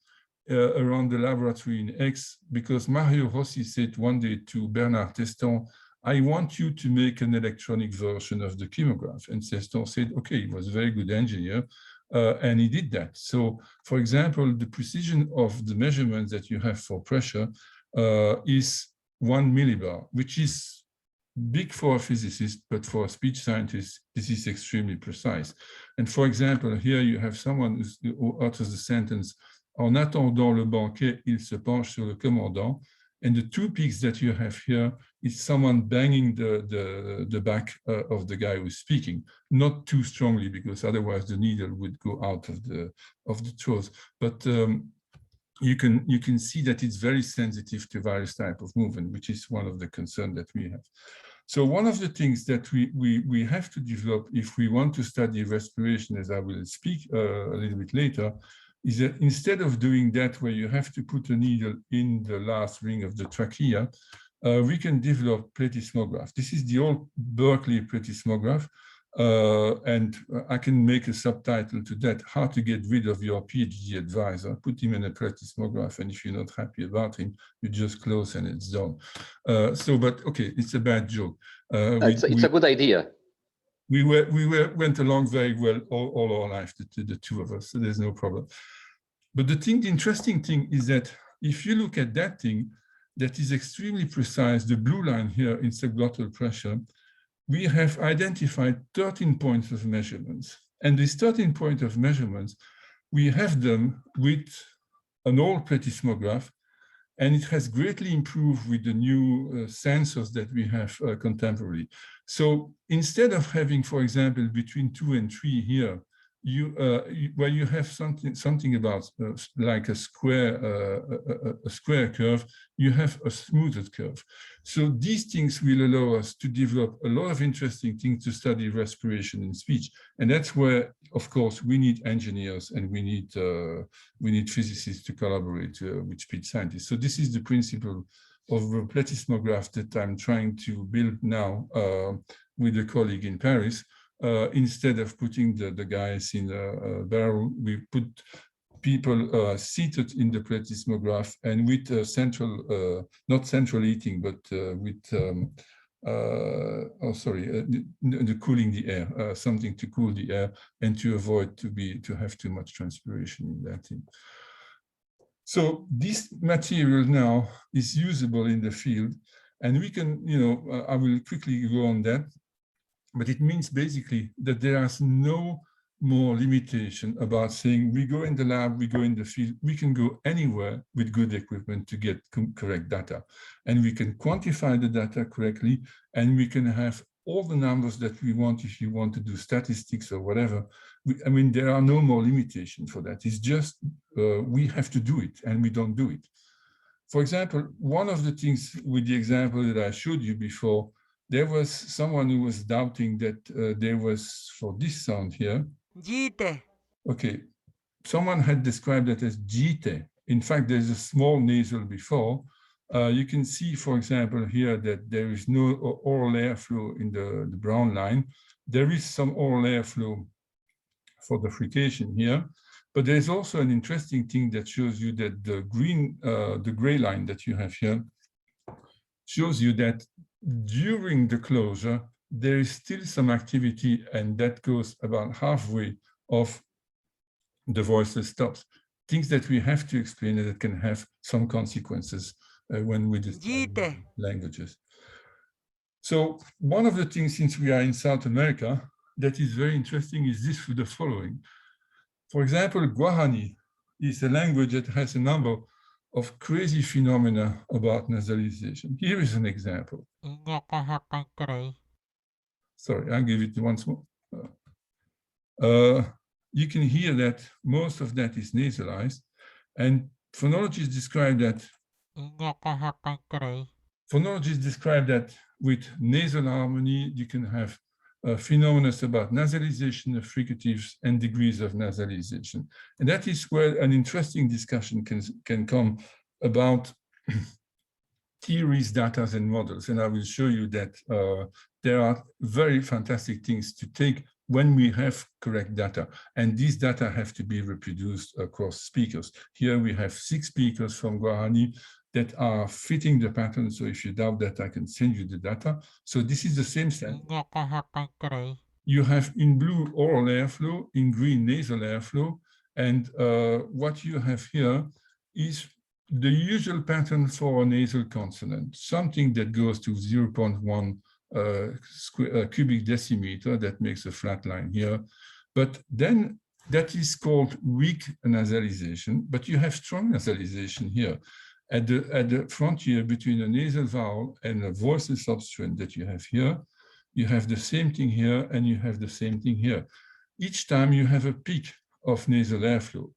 around the laboratory in Aix, because Mario Rossi said one day to Bernard Teston, I want you to make an electronic version of the chemograph. And Teston said, okay, he was a very good engineer, and he did that. So, for example, the precision of the measurements that you have for pressure is 1 millibar, which is big for a physicist, but for a speech scientist, this is extremely precise. And for example, here you have someone who utters the sentence, en attendant le banquet, il se penche sur le commandant. And the two peaks that you have here is someone banging the back of the guy who's speaking, not too strongly, because otherwise the needle would go out of the throat. But you can see that it's very sensitive to various types of movement, which is one of the concerns that we have. So one of the things that we have to develop if we want to study respiration, as I will speak a little bit later, is that instead of doing that where you have to put a needle in the last ring of the trachea, we can develop plethysmograph. This is the old Berkeley plethysmograph, and I can make a subtitle to that, how to get rid of your PhD advisor, put him in a plethysmograph, and if you're not happy about him, you just close and it's done. But okay, it's a bad joke. It's a good idea. We went along very well all our life, the two of us, so there's no problem. But the interesting thing is that if you look at that thing, that is extremely precise, the blue line here in subglottal pressure, we have identified 13 points of measurements. And these 13 points of measurements, we have them with an old plethysmograph, and it has greatly improved with the new sensors that we have contemporarily. So instead of having, for example, between 2 and 3 here, where you have something about like a square curve, you have a smoothed curve. So these things will allow us to develop a lot of interesting things to study respiration in speech, and that's where, of course, we need engineers and we need physicists to collaborate with speech scientists. So this is the principle of the plethysmograph that I'm trying to build now with a colleague in Paris. Instead of putting the guys in a barrel, we put people seated in the plethysmograph and with central, not central heating, but with, the cooling the air, something to cool the air and to avoid to have too much transpiration in that thing. So this material now is usable in the field, and we can, I will quickly go on that. But it means basically that there is no more limitation about saying we go in the lab, we go in the field, we can go anywhere with good equipment to get correct data. And we can quantify the data correctly, and we can have all the numbers that we want if you want to do statistics or whatever. I mean, there are no more limitations for that. It's just we have to do it, and we don't do it. For example, one of the things with the example that I showed you before, there was someone who was doubting that there was, for this sound here, Jite. Okay, someone had described it as Jite. In fact, there's a small nasal before. You can see, for example, here that there is no oral airflow in the brown line. There is some oral airflow for the frication here, but there's also an interesting thing that shows you that the gray line that you have here shows you that during the closure, there is still some activity, and that goes about halfway of the voiceless stops. Things that we have to explain and that can have some consequences when we describe languages. So one of the things, since we are in South America, that is very interesting is the following. For example, Guarani is a language that has a number of crazy phenomena about nasalization. Here is an example. Sorry, I'll give it once more. You can hear that most of that is nasalized, and phonologists describe that. Phonologists describe that with nasal harmony, you can have phenomena about nasalization of fricatives and degrees of nasalization. And that is where an interesting discussion can come about theories, data, and models. And I will show you that there are very fantastic things to take when we have correct data. And these data have to be reproduced across speakers. Here we have 6 speakers from Guarani that are fitting the pattern. So if you doubt that, I can send you the data. So this is the same thing. You have in blue oral airflow, in green nasal airflow. And what you have here is the usual pattern for a nasal consonant, something that goes to 0.1 cubic decimeter. That makes a flat line here. But then that is called weak nasalization, but you have strong nasalization here. At the frontier between a nasal vowel and a voiceless substrate that you have here, you have the same thing here, and you have the same thing here. Each time you have a peak of nasal airflow.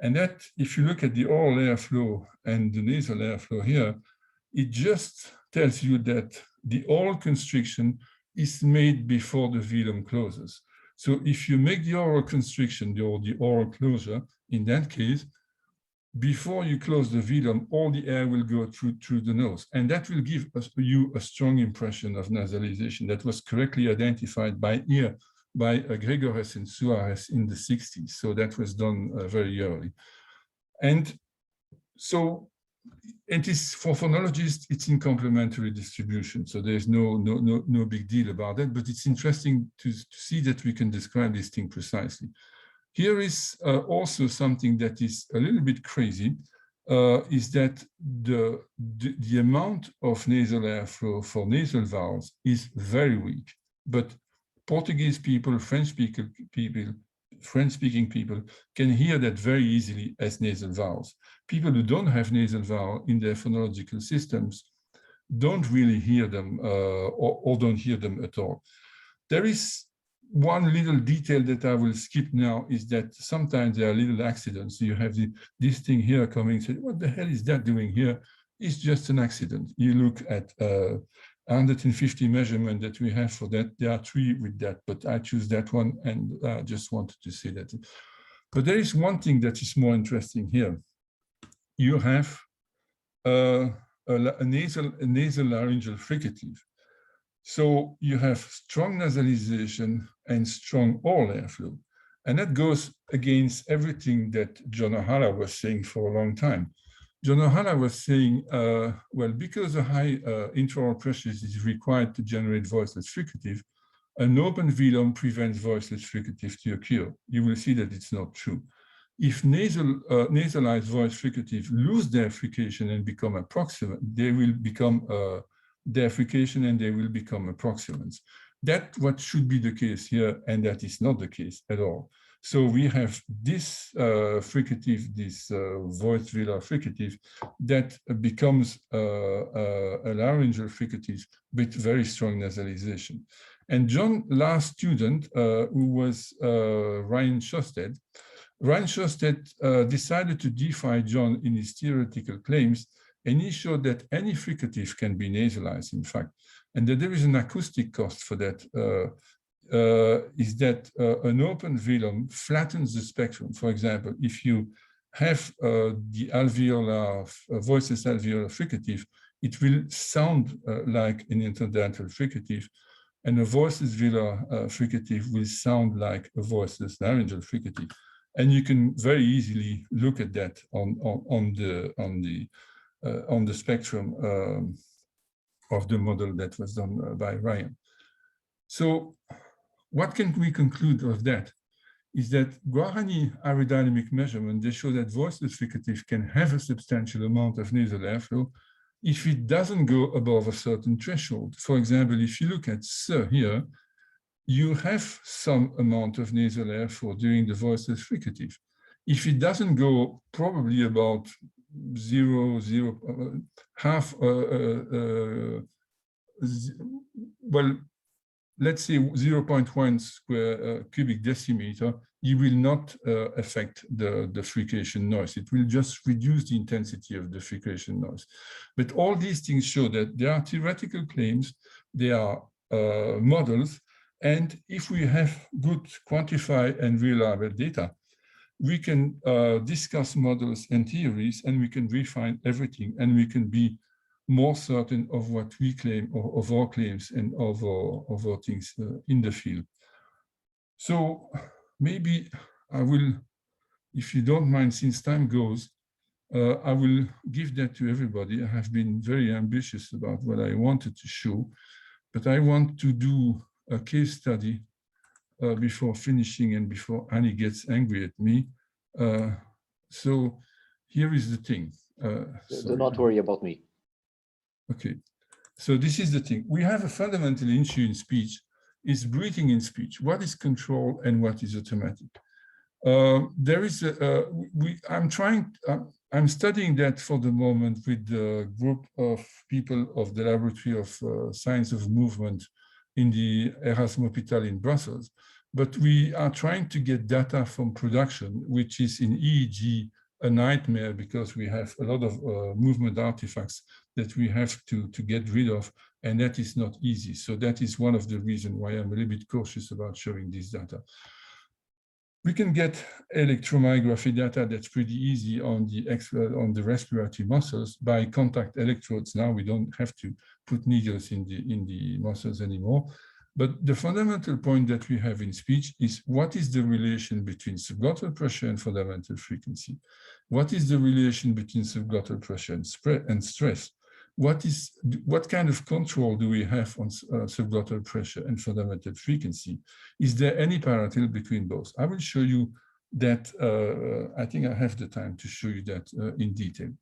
And that, if you look at the oral airflow and the nasal airflow here, it just tells you that the oral constriction is made before the velum closes. So if you make the oral constriction or the oral closure, in that case, before you close the velum, all the air will go through the nose. And that will give you a strong impression of nasalization that was correctly identified by ear by Gregores and Suarez in the 60s. So that was done very early. And so it is, for phonologists, it's in complementary distribution. So there's no big deal about that, but it's interesting to see that we can describe this thing precisely. Here is also something that is a little bit crazy, is that the amount of nasal airflow for nasal vowels is very weak. But Portuguese people, French-speaking people can hear that very easily as nasal vowels. People who don't have nasal vowel in their phonological systems don't really hear them or don't hear them at all. There is one little detail that I will skip now is that sometimes there are little accidents. You have this thing here coming, say, what the hell is that doing here? It's just an accident. You look at 150 measurement that we have for that. There are 3 with that, but I choose that one and just wanted to say that. But there is one thing that is more interesting here. You have a nasal laryngeal fricative. So you have strong nasalization and strong oral airflow. And that goes against everything that John O'Hara was saying for a long time. John O'Hara was saying, well, because a high intraoral pressure is required to generate voiceless fricative, an open velum prevents voiceless fricative to occur. You will see that it's not true. If nasalized voice fricative lose their frication and become approximant, they will become their frication and they will become approximants. That's what should be the case here, and that is not the case at all. So we have this fricative, this voice velar fricative, that becomes a laryngeal fricative with very strong nasalization. And John's last student, who was Ryan Shosted, decided to defy John in his theoretical claims, and he showed that any fricative can be nasalized, in fact, and that there is an acoustic cost for that, is that an open velum flattens the spectrum. For example, if you have the alveolar, voiceless alveolar fricative, it will sound like an interdental fricative, and a voiceless velar fricative will sound like a voiceless laryngeal fricative. And you can very easily look at that on the spectrum of the model that was done by Ryan. So what can we conclude of that? Is that Guarani aerodynamic measurement, they show that voiceless fricative can have a substantial amount of nasal airflow if it doesn't go above a certain threshold. For example, if you look at S here, you have some amount of nasal airflow during the voiceless fricative. If it doesn't go probably about well, let's say 0.1 square cubic decimeter, you will not affect the frication noise. It will just reduce the intensity of the frication noise. But all these things show that there are theoretical claims, there are models, and if we have good quantified and reliable data, we can discuss models and theories, and we can refine everything, and we can be more certain of what we claim, or of our claims and of our things in the field. So maybe I will, if you don't mind, since time goes, I will give that to everybody. I have been very ambitious about what I wanted to show, but I want to do a case study before finishing and before Annie gets angry at me. So here is the thing. Do not worry about me. Okay, so this is the thing. We have a fundamental issue in speech, is breathing in speech. What is control and what is automatic? There is a, I'm studying that for the moment with the group of people of the Laboratory of Science of Movement in the Erasmus Hospital in Brussels. But we are trying to get data from production, which is in EEG a nightmare because we have a lot of movement artifacts that we have to get rid of, and that is not easy. So that is one of the reasons why I'm a little bit cautious about showing this data. We can get electromyography data that's pretty easy on the respiratory muscles by contact electrodes. Now we don't have to put needles in the muscles anymore. But the fundamental point that we have in speech is what is the relation between subglottal pressure and fundamental frequency? What is the relation between subglottal pressure and stress? What kind of control do we have on subglottal pressure and fundamental frequency? Is there any parallel between both? I will show you that. I think I have the time to show you that in detail.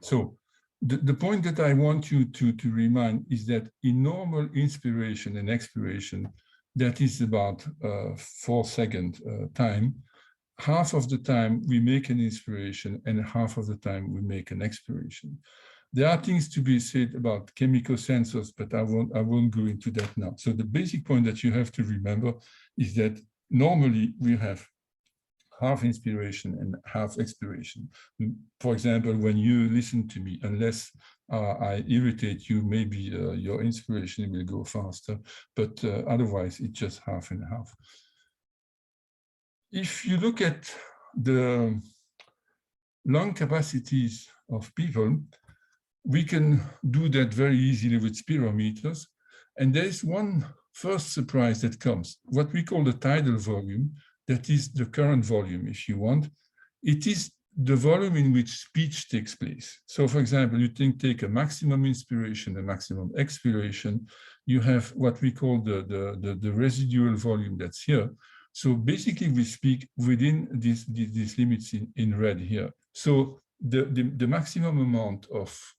So the point that I want you to remind is that in normal inspiration and expiration, that is about 4-second time. Half of the time we make an inspiration and half of the time we make an expiration. There are things to be said about chemical sensors, but I won't go into that now. So the basic point that you have to remember is that normally we have half inspiration and half expiration. For example, when you listen to me, unless I irritate you, maybe your inspiration will go faster, but otherwise it's just half and half. If you look at the lung capacities of people, we can do that very easily with spirometers. And there is one first surprise that comes, what we call the tidal volume. That is the current volume, if you want. It is the volume in which speech takes place. So, for example, you take a maximum inspiration, a maximum expiration. You have what we call the residual volume that's here. So basically, we speak within these limits in red here. So the maximum amount of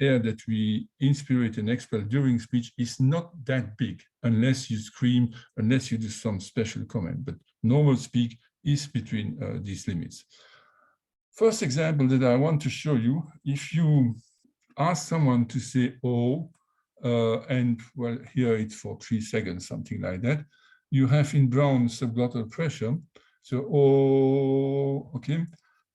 air that we inspirate and expel during speech is not that big, unless you scream, unless you do some special comment. But normal speak is between these limits. First example that I want to show you, if you ask someone to say "oh," and well, here it's for 3 seconds, something like that, you have in brown subglottal pressure. So "oh," okay.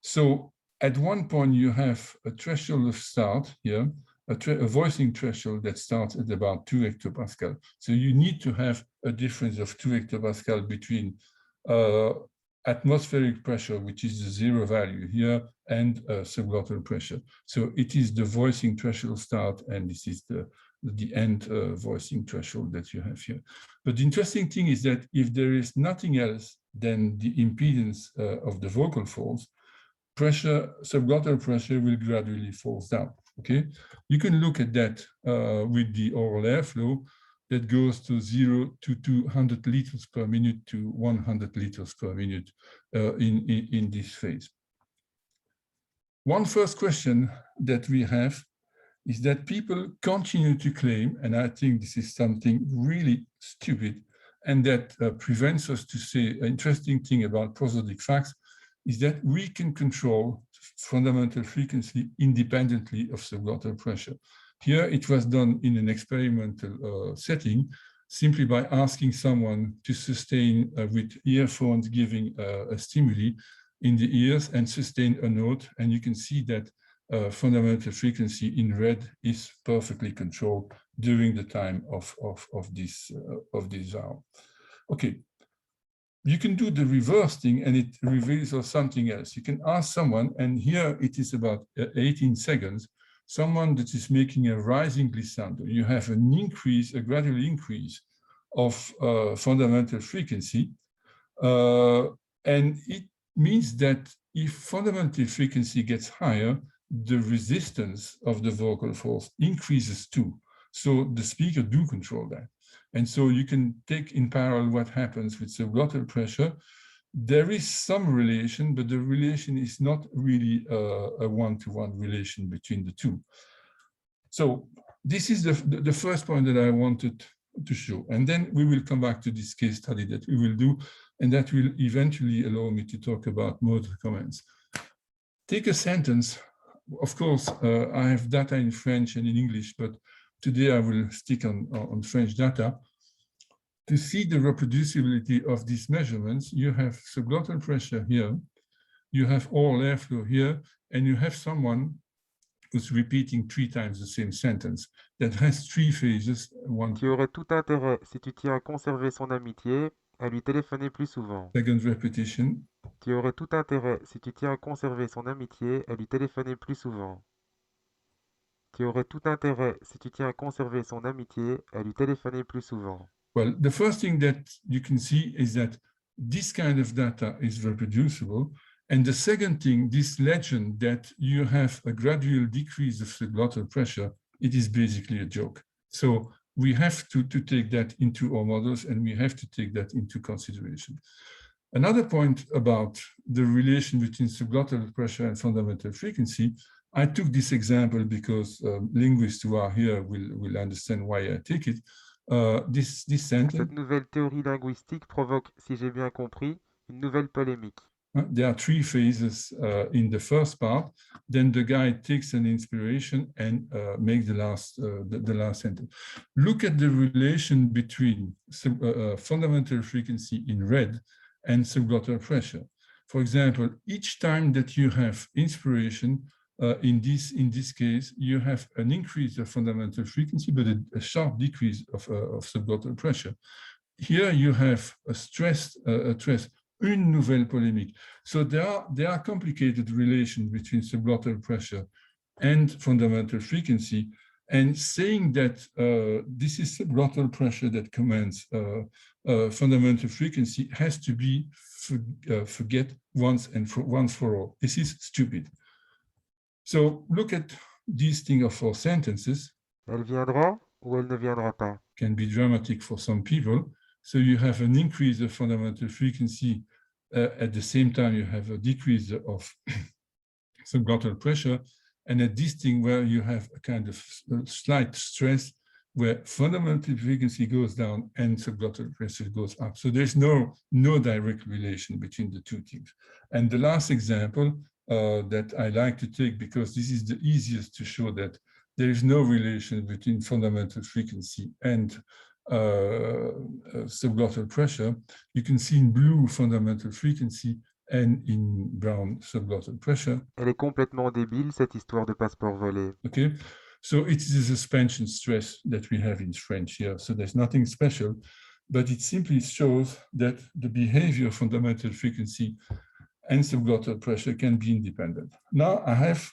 So at one point, you have a threshold of start here, a voicing threshold that starts at about 2 hectopascal. So you need to have a difference of 2 hectopascal between atmospheric pressure, which is the 0 value here, and subglottal pressure. So it is the voicing threshold start, and this is the end voicing threshold that you have here. But the interesting thing is that if there is nothing else than the impedance of the vocal folds, subglottal pressure will gradually fall down, okay? You can look at that with the oral airflow that goes to 0 to 200 liters per minute to 100 liters per minute in this phase. One first question that we have is that people continue to claim, and I think this is something really stupid, and that prevents us to say an interesting thing about prosodic facts, is that we can control fundamental frequency independently of subglottal pressure. Here it was done in an experimental setting, simply by asking someone to sustain with earphones giving a stimuli in the ears and sustain a note, and you can see that fundamental frequency in red is perfectly controlled during the time of this hour. Okay. You can do the reverse thing and it reveals us something else. You can ask someone, and here it is about 18 seconds, someone that is making a rising glissando. You have an increase, a gradual increase of fundamental frequency. And it means that if fundamental frequency gets higher, the resistance of the vocal folds increases too. So the speaker do control that. And so you can take in parallel what happens with subglottal pressure. There is some relation, but the relation is not really a one-to-one relation between the two. So this is the first point that I wanted to show. And then we will come back to this case study that we will do, and that will eventually allow me to talk about motor comments. Take a sentence. Of course, I have data in French and in English, but today I will stick on French data. To see the reproducibility of these measurements, you have subglottal pressure here, you have oral airflow here, and you have someone who's repeating 3 times the same sentence that has 3 phases. Tu aurais tout intérêt, si tu tiens à conserver son amitié, à lui téléphoner plus souvent. Second repetition. Tu aurais tout intérêt, si tu tiens à conserver son amitié, à lui téléphoner plus souvent. Tu aurais tout intérêt, si tu tiens à conserver son amitié, à lui téléphoner plus souvent. Well, the first thing that you can see is that this kind of data is reproducible. And the second thing, this legend that you have a gradual decrease of subglottal pressure, it is basically a joke. So we have to take that into our models, and we have to take that into consideration. Another point about the relation between subglottal pressure and fundamental frequency, I took this example because linguists who are here will understand why I take it. This sentence. Cette nouvelle théorie linguistique provoque, si j'ai bien compris, une nouvelle polémique. There are 3 phases in the first part. Then the guy takes an inspiration and makes the last sentence. Look at the relation between fundamental frequency in red and subglottal pressure. For example, each time that you have inspiration, in this case, you have an increase of fundamental frequency, but a sharp decrease of subglottal pressure. Here you have a stress, une nouvelle polémique. So there are complicated relations between subglottal pressure and fundamental frequency, and saying that this is subglottal pressure that commands fundamental frequency has to be forget once for all. This is stupid. So look at these things of 4 sentences. Elle viendra ou elle ne viendra pas. Can be dramatic for some people. So you have an increase of fundamental frequency. At the same time, you have a decrease of subglottal pressure. And at this thing where you have a kind of slight stress, where fundamental frequency goes down and subglottal pressure goes up. So there's no direct relation between the 2 things. And the last example that I like to take, because this is the easiest to show that there is no relation between fundamental frequency and subglottal pressure. You can see in blue fundamental frequency and in brown subglottal pressure. Elle est complètement débile, cette histoire de passeport volé. Okay, so it's the suspension stress that we have in French here. So there's nothing special, but it simply shows that the behavior of fundamental frequency and subglottal pressure can be independent. Now I have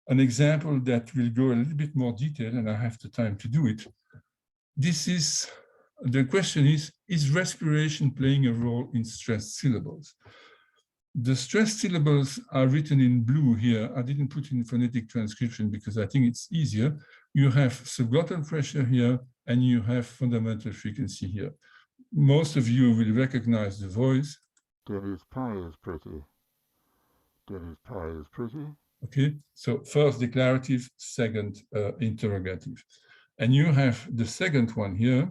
an example that will go a little bit more detailed, and I have the time to do it. The question is respiration playing a role in stressed syllables? The stressed syllables are written in blue here. I didn't put in phonetic transcription because I think it's easier. You have subglottal pressure here, and you have fundamental frequency here. Most of you will recognize the voice. Dennis pie is pretty. Dennis pie is pretty. Okay, so first declarative, second interrogative. And you have the second one here.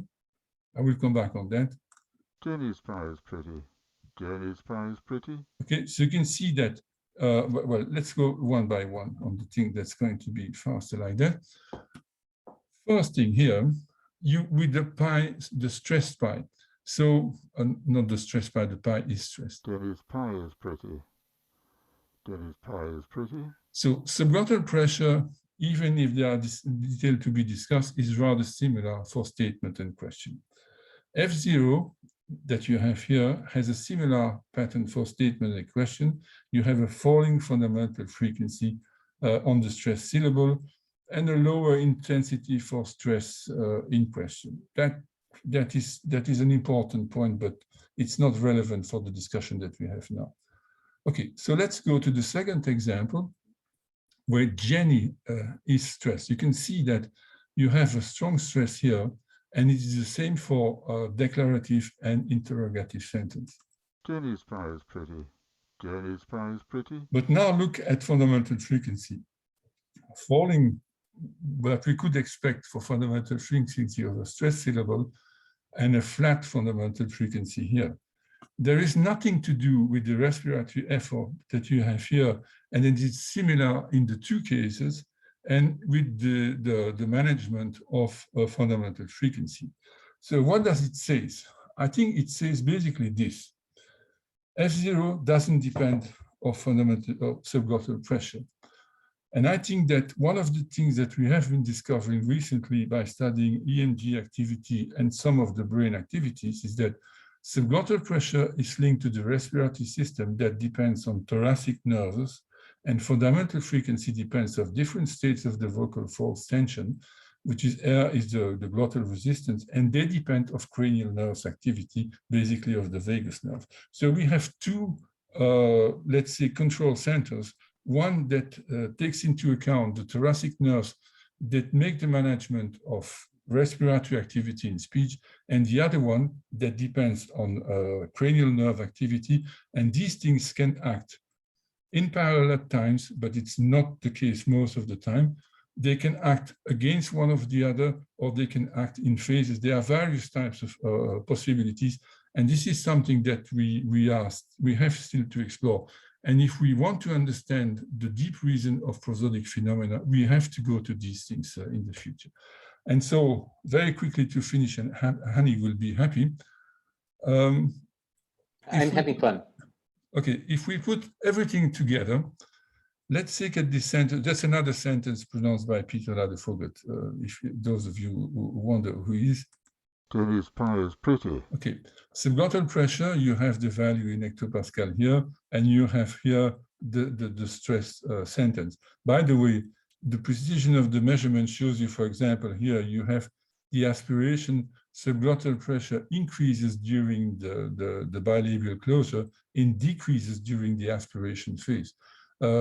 I will come back on that. Dennis pie is pretty. Dennis pie is pretty. Okay, so you can see that, well, let's go one by one on the thing that's going to be faster like that. First thing here, with the pi, the stressed pi. So, not the stressed pi, the pi is stressed. Dennis pie is pretty. Dennis pie is pretty. So subglottal pressure, even if there are details to be discussed, is rather similar for statement and question. F0 that you have here has a similar pattern for statement and question. You have a falling fundamental frequency on the stress syllable and a lower intensity for stress in question. That is an important point, but it's not relevant for the discussion that we have now. Okay, so let's go to the second example where Jenny is stressed. You can see that you have a strong stress here, and it is the same for declarative and interrogative sentence. Jenny's pie is pretty. Jenny's pie is pretty. But now look at fundamental frequency. Falling, what we could expect for fundamental frequency of a stress syllable and a flat fundamental frequency here. There is nothing to do with the respiratory effort that you have here, and it is similar in the 2 cases and with the management of fundamental frequency. So what does it say? I think it says basically this. F0 doesn't depend on fundamental subglottal pressure. And I think that one of the things that we have been discovering recently by studying EMG activity and some of the brain activities is that subglottal pressure is linked to the respiratory system that depends on thoracic nerves, and fundamental frequency depends on different states of the vocal folds tension, which is air is the glottal resistance, and they depend on cranial nerves activity, basically of the vagus nerve. So we have 2, let's say, control centers, one that takes into account the thoracic nerves that make the management of respiratory activity in speech, and the other one that depends on cranial nerve activity, and these things can act in parallel at times, but it's not the case most of the time. They can act against one of the other, or they can act in phases. There are various types of possibilities, And this is something that we have still to explore. And if we want to understand the deep reason of prosodic phenomena, we have to go to these things in the future. And so very quickly to finish, and Hani will be happy. I'm having fun. Okay, if we put everything together, let's take at this sentence. That's another sentence pronounced by Peter Ladefoged. If those of you who wonder who he is. Dennis Pie is pretty. Okay, subglottal pressure, you have the value in hectopascal here, and you have here the stress sentence. By the way, the precision of the measurement shows you, for example, here you have the aspiration subglottal pressure increases during the bilabial closure and decreases during the aspiration phase.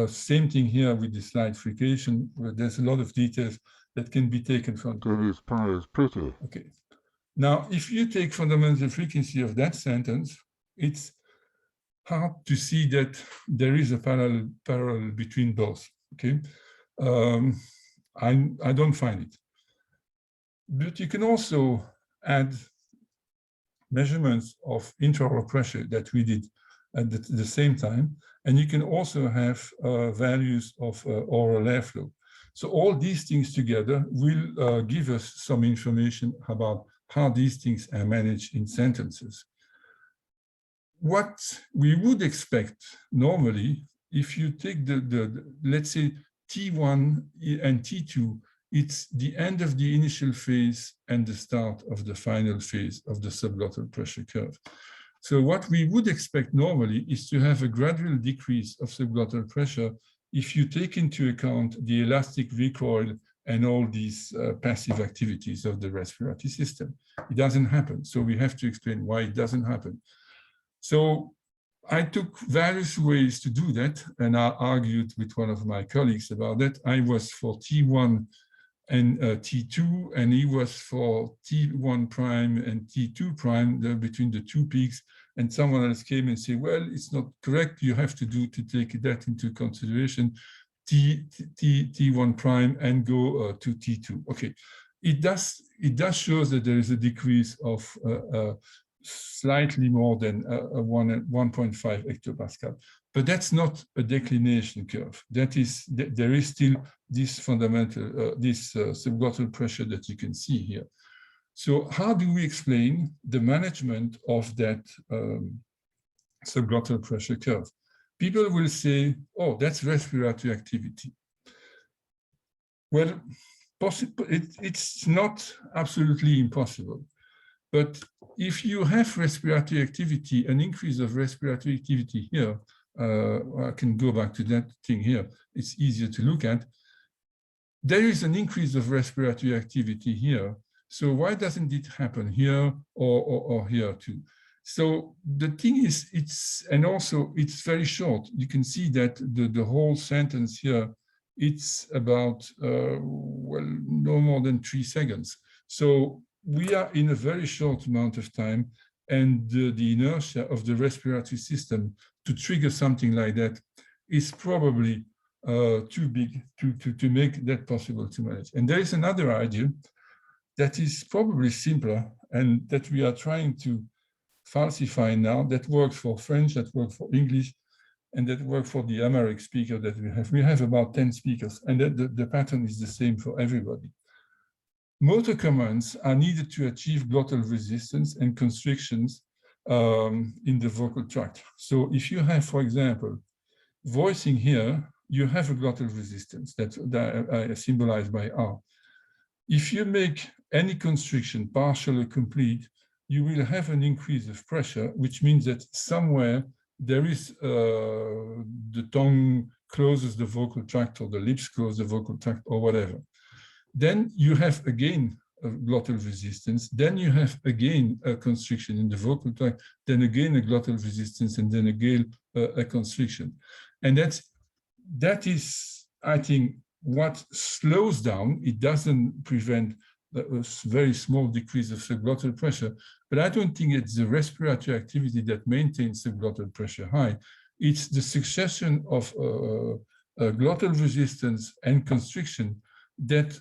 Same thing here with the slide frication, where there's a lot of details that can be taken from. Dennis Pie is pretty. Okay. Now, if you take fundamental frequency of that sentence, it's hard to see that there is a parallel between both. Okay, I don't find it. But you can also add measurements of intraoral pressure that we did at the same time, and you can also have values of oral airflow. So all these things together will give us some information about how these things are managed in sentences. What we would expect normally, if you take let's say T1 and T2, it's the end of the initial phase and the start of the final phase of the subglottal pressure curve. So what we would expect normally is to have a gradual decrease of subglottal pressure if you take into account the elastic recoil and all these passive activities of the respiratory system. It doesn't happen, so we have to explain why it doesn't happen. So I took various ways to do that, and I argued with one of my colleagues about that. I was for T1 and T2, and he was for T1 prime and T2 prime, between the two peaks, and someone else came and said, well, it's not correct, you have to take that into consideration, T1 prime and go to T2. Okay, it does show that there is a decrease of slightly more than 1.5 hectopascal, but that's not a declination curve. There is still this fundamental, this subglottal pressure that you can see here. So how do we explain the management of that subglottal pressure curve? People will say, oh, that's respiratory activity. Well, it's not absolutely impossible. But if you have respiratory activity, an increase of respiratory activity here, I can go back to that thing here, it's easier to look at. There is an increase of respiratory activity here. So why doesn't it happen here or here too? So the thing is, it's very short. You can see that the whole sentence here, it's about, well, no more than 3 seconds. So we are in a very short amount of time, and the inertia of the respiratory system to trigger something like that is probably too big to make that possible to manage. And there is another idea that is probably simpler and that we are trying to falsify now, that works for French, that works for English, and that works for the Amharic speaker that we have. We have about 10 speakers, and the pattern is the same for everybody. Motor commands are needed to achieve glottal resistance and constrictions in the vocal tract. So if you have, for example, voicing here, you have a glottal resistance that I symbolized by R. If you make any constriction, partial or complete, you will have an increase of pressure, which means that somewhere there is the tongue closes the vocal tract, or the lips close the vocal tract, or whatever. Then you have again a glottal resistance, then you have again a constriction in the vocal tract, then again a glottal resistance, and then again a constriction. And that is, I think, what slows down. It doesn't prevent a very small decrease of subglottal pressure, but I don't think it's the respiratory activity that maintains subglottal pressure high. It's the succession of glottal resistance and constriction that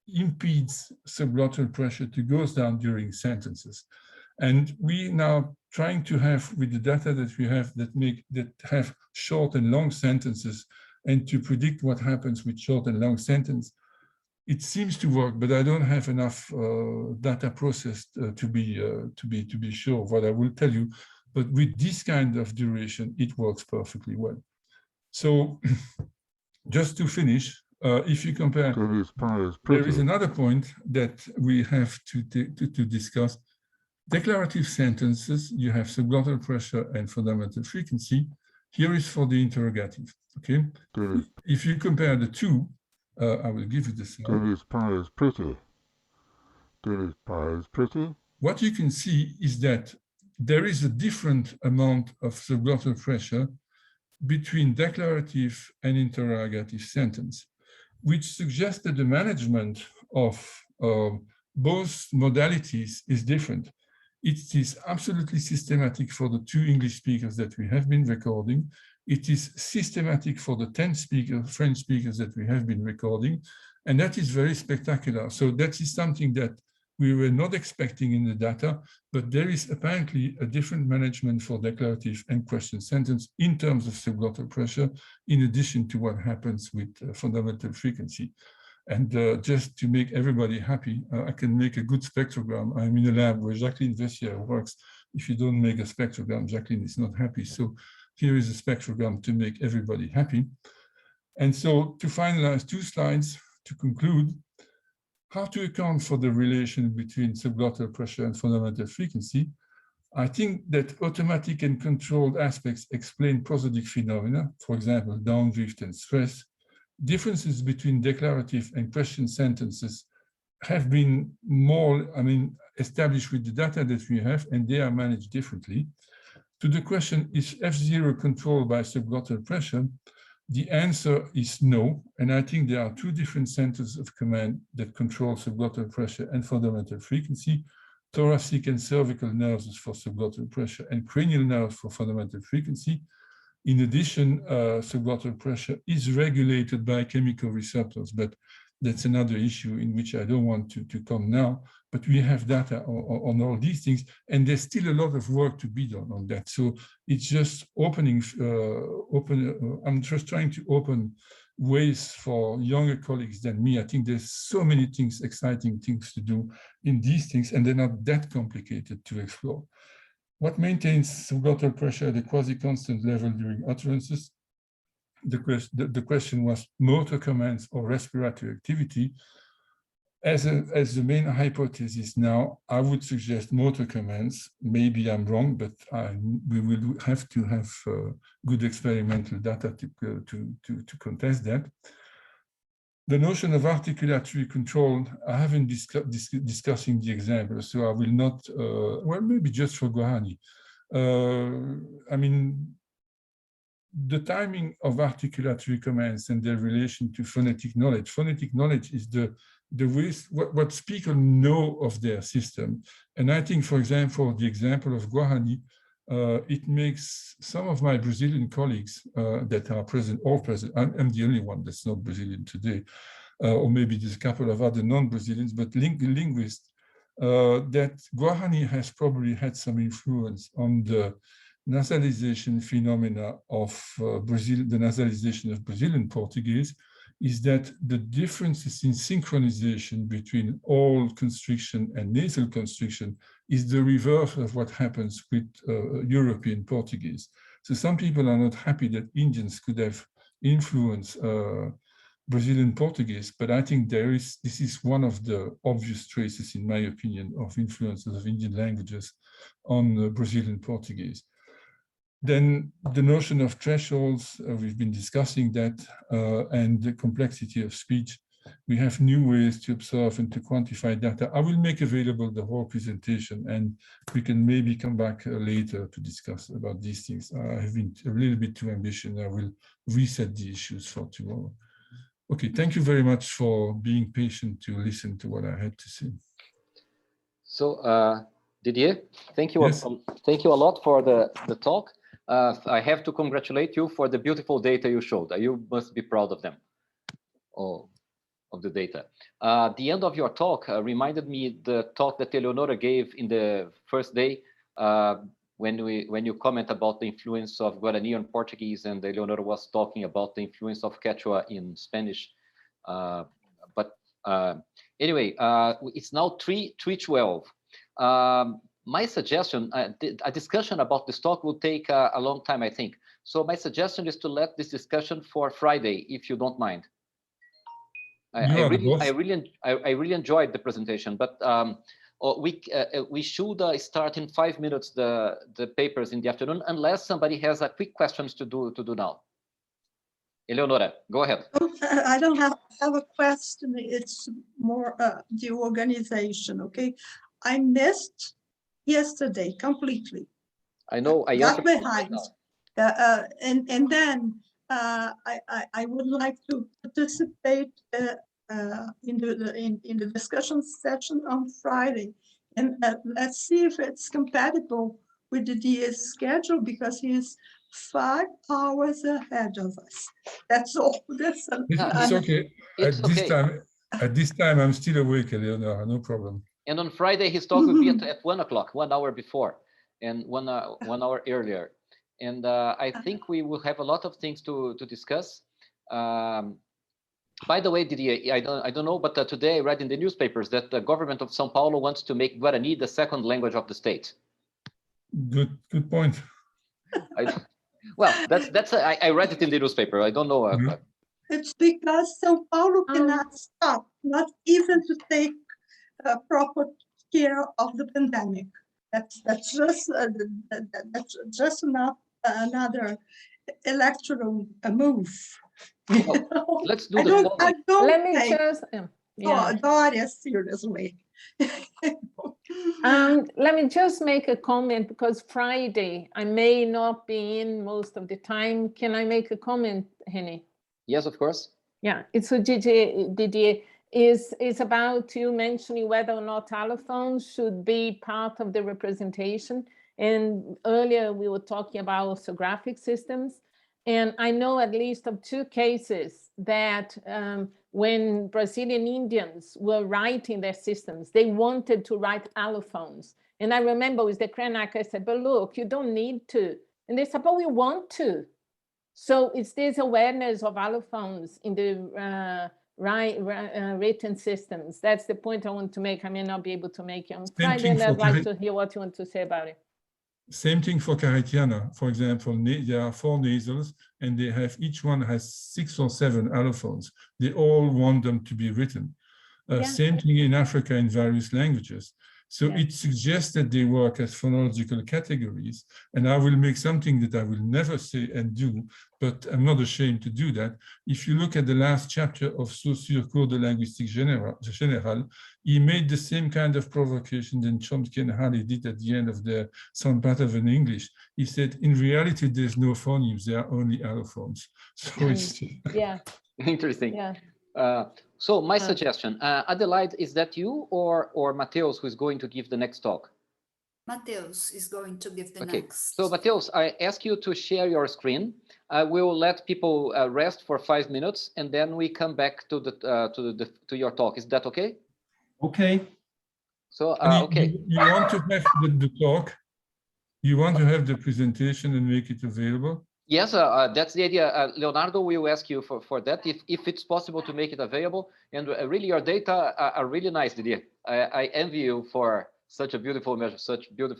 impedes subglottal pressure to go down during sentences. And we now trying to have, with the data that we have, that have short and long sentences, and to predict what happens with short and long sentence. It seems to work, but I don't have enough data processed to be sure of what I will tell you. But with this kind of duration, it works perfectly well. So just to finish, if you compare, there is another point that we have to discuss. Declarative sentences, you have subglottal pressure and fundamental frequency. Here is for the interrogative, okay? If you compare the two, I will give you the slide. Dennis pie is pretty. Dennis pie is pretty. What you can see is that there is a different amount of subglottal pressure between declarative and interrogative sentence, which suggests that the management of both modalities is different. It is absolutely systematic for the 2 English speakers that we have been recording. It is systematic for the 10 French speakers that we have been recording. And that is very spectacular. So that is something that we were not expecting in the data, but there is apparently a different management for declarative and question sentence in terms of subglottal pressure, in addition to what happens with fundamental frequency. And just to make everybody happy, I can make a good spectrogram. I'm in a lab where Jacqueline Vessier works. If you don't make a spectrogram, Jacqueline is not happy. So here is a spectrogram to make everybody happy. And so to finalize 2 slides, to conclude, how to account for the relation between subglottal pressure and fundamental frequency. I think that automatic and controlled aspects explain prosodic phenomena, for example, downdrift and stress. Differences between declarative and question sentences have been more, established with the data that we have, and they are managed differently. To the question, is F0 controlled by subglottal pressure? The answer is no, and I think there are 2 different centers of command that control subglottal pressure and fundamental frequency. Thoracic and cervical nerves for subglottal pressure and cranial nerves for fundamental frequency. In addition, subglottal pressure is regulated by chemical receptors, but that's another issue in which I don't want to come now. But we have data on all these things, and there's still a lot of work to be done on that. So it's just opening, I'm just trying to open ways for younger colleagues than me. I think there's so many things, exciting things to do in these things, and they're not that complicated to explore. What maintains subglottal pressure at a quasi-constant level during utterances? The question was motor commands or respiratory activity. As the main hypothesis now, I would suggest motor commands. Maybe I'm wrong, but we will have to have good experimental data to contest that. The notion of articulatory control, I haven't discussing the example, so I will not, well, maybe just for Guarani. The timing of articulatory commands and their relation to phonetic knowledge. Phonetic knowledge is the way what speakers know of their system. And I think, for example, the example of Guarani, it makes some of my Brazilian colleagues that are present, all present, I'm the only one that's not Brazilian today, or maybe there's a couple of other non-Brazilians, but linguists, that Guarani has probably had some influence on the nasalization phenomena of the nasalization of Brazilian Portuguese, is that the differences in synchronization between oral constriction and nasal constriction is the reverse of what happens with European Portuguese. So some people are not happy that Indians could have influenced Brazilian Portuguese, but I think this is one of the obvious traces, in my opinion, of influences of Indian languages on Brazilian Portuguese. Then the notion of thresholds, we've been discussing that, and the complexity of speech. We have new ways to observe and to quantify data. I will make available the whole presentation, and we can maybe come back later to discuss about these things. I have been a little bit too ambitious. I will reset the issues for tomorrow. Okay, thank you very much for being patient to listen to what I had to say. So, Didier, thank you. Yes. Thank you a lot for the talk. I have to congratulate you for the beautiful data you showed. You must be proud of them. Oh, of the data. The end of your talk reminded me the talk that Eleonora gave in the first day when you comment about the influence of Guarani on Portuguese, and Eleonora was talking about the influence of Quechua in Spanish. Anyway, it's now 3:12. My suggestion, a discussion about this talk will take a long time, I think. So my suggestion is to let this discussion for Friday, if you don't mind. I really enjoyed the presentation, but we should start in 5 minutes the papers in the afternoon, unless somebody has a quick questions to do now. Eleonora, go ahead. I don't have a question. It's more the organization. Okay, I missed yesterday completely. I know. I got behind, and then I would like to participate in the discussion session on Friday, and let's see if it's compatible with the DA's schedule, because he is 5 hours ahead of us. That's all. That's it's okay. At this time, I'm still awake, Eleonora. No problem. And on Friday, his talk will be at 1 o'clock, 1 hour before, and 1 hour earlier. And I think we will have a lot of things to discuss. By the way, Didier, I don't know, but today I read in the newspapers that the government of São Paulo wants to make Guarani the second language of the state. Good point. Well, I read it in the newspaper. I don't know. It's because São Paulo cannot stop, not even to take proper care of the pandemic. That's just another electoral move. Well, let's do the following. Let me just Doria seriously. Let me just make a comment, because Friday I may not be in most of the time. Can I make a comment, Henny? Yes, of course. Yeah, it's so Didier is about you mentioning whether or not allophones should be part of the representation. And earlier we were talking about orthographic systems. And I know at least of 2 cases that when Brazilian Indians were writing their systems, they wanted to write allophones. And I remember with the Krenak, I said, but look, you don't need to. And they said, but we want to. So it's this awareness of allophones in the written systems. That's the point I want to make. I may not be able to make it on Friday, and I'd like to hear what you want to say about it. Same thing for Caritiana. For example, there are 4 nasals, and they have, each one has 6 or 7 allophones. They all want them to be written. Same thing in Africa in various languages. So it suggests that they work as phonological categories. And I will make something that I will never say and do, but I'm not ashamed to do that. If you look at the last chapter of Saussure Cours de Linguistique Générale, he made the same kind of provocation that Chomsky and Halley did at the end of the Sound Pattern in English. He said, in reality, there's no phonemes, there are only allophones. So it's interesting. So my suggestion, Adelaide, is that you or Matheus who is going to give the next talk? Matheus is going to give the next. So Matheus, I ask you to share your screen. We will let people rest for 5 minutes, and then we come back to your talk. Is that okay? Okay. So okay. You want to have the talk? You want to have the presentation and make it available? Yes, that's the idea. Leonardo will ask you for that, if it's possible to make it available. And really, your data are really nice, Didier. I envy you for such beautiful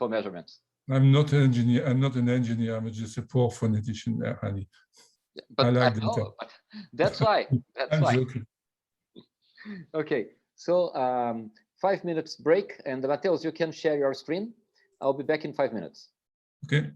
measurements. I'm not an engineer. I'm not an engineer. I'm just a poor phonetician, honey. But I like data. That's why. That's why. Joking. Okay, so 5 minutes break, and Matheus, you can share your screen. I'll be back in 5 minutes. Okay.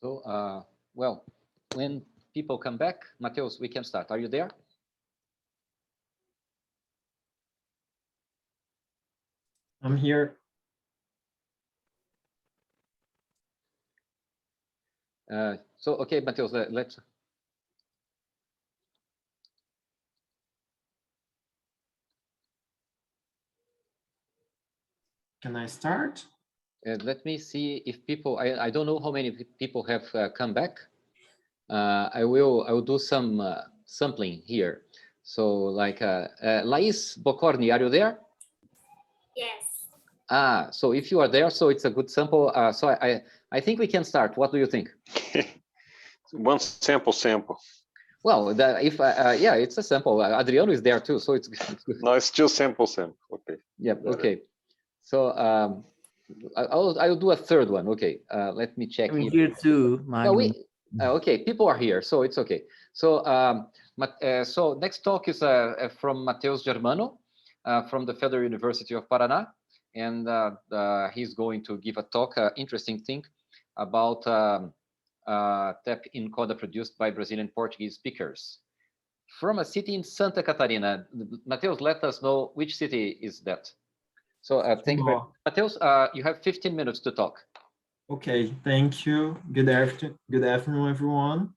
So, well, when people come back, Matheus, we can start. Are you there? I'm here. So, okay, Matheus, let's. Can I start? Let me see if people. I don't know how many people have come back. I will do some sampling here. So, like Laís Bocorni, are you there? Yes. So if you are there, so it's a good sample. So I think we can start. What do you think? One sample. Well, yeah, it's a sample. Adriano is there too, so it's good. No, it's still sample. Okay. Yeah. Okay. So I'll do a third one. Okay. Let me check. I'm here too. No, okay. People are here, so it's okay. So so next talk is from Matheus Germano from the Federal University of Paraná, and he's going to give a talk, interesting thing about tap in coda produced by Brazilian Portuguese speakers from a city in Santa Catarina. Matheus, let us know which city is that. So thank you very much. Matheus, you have 15 minutes to talk. Okay, thank you. Good afternoon, everyone.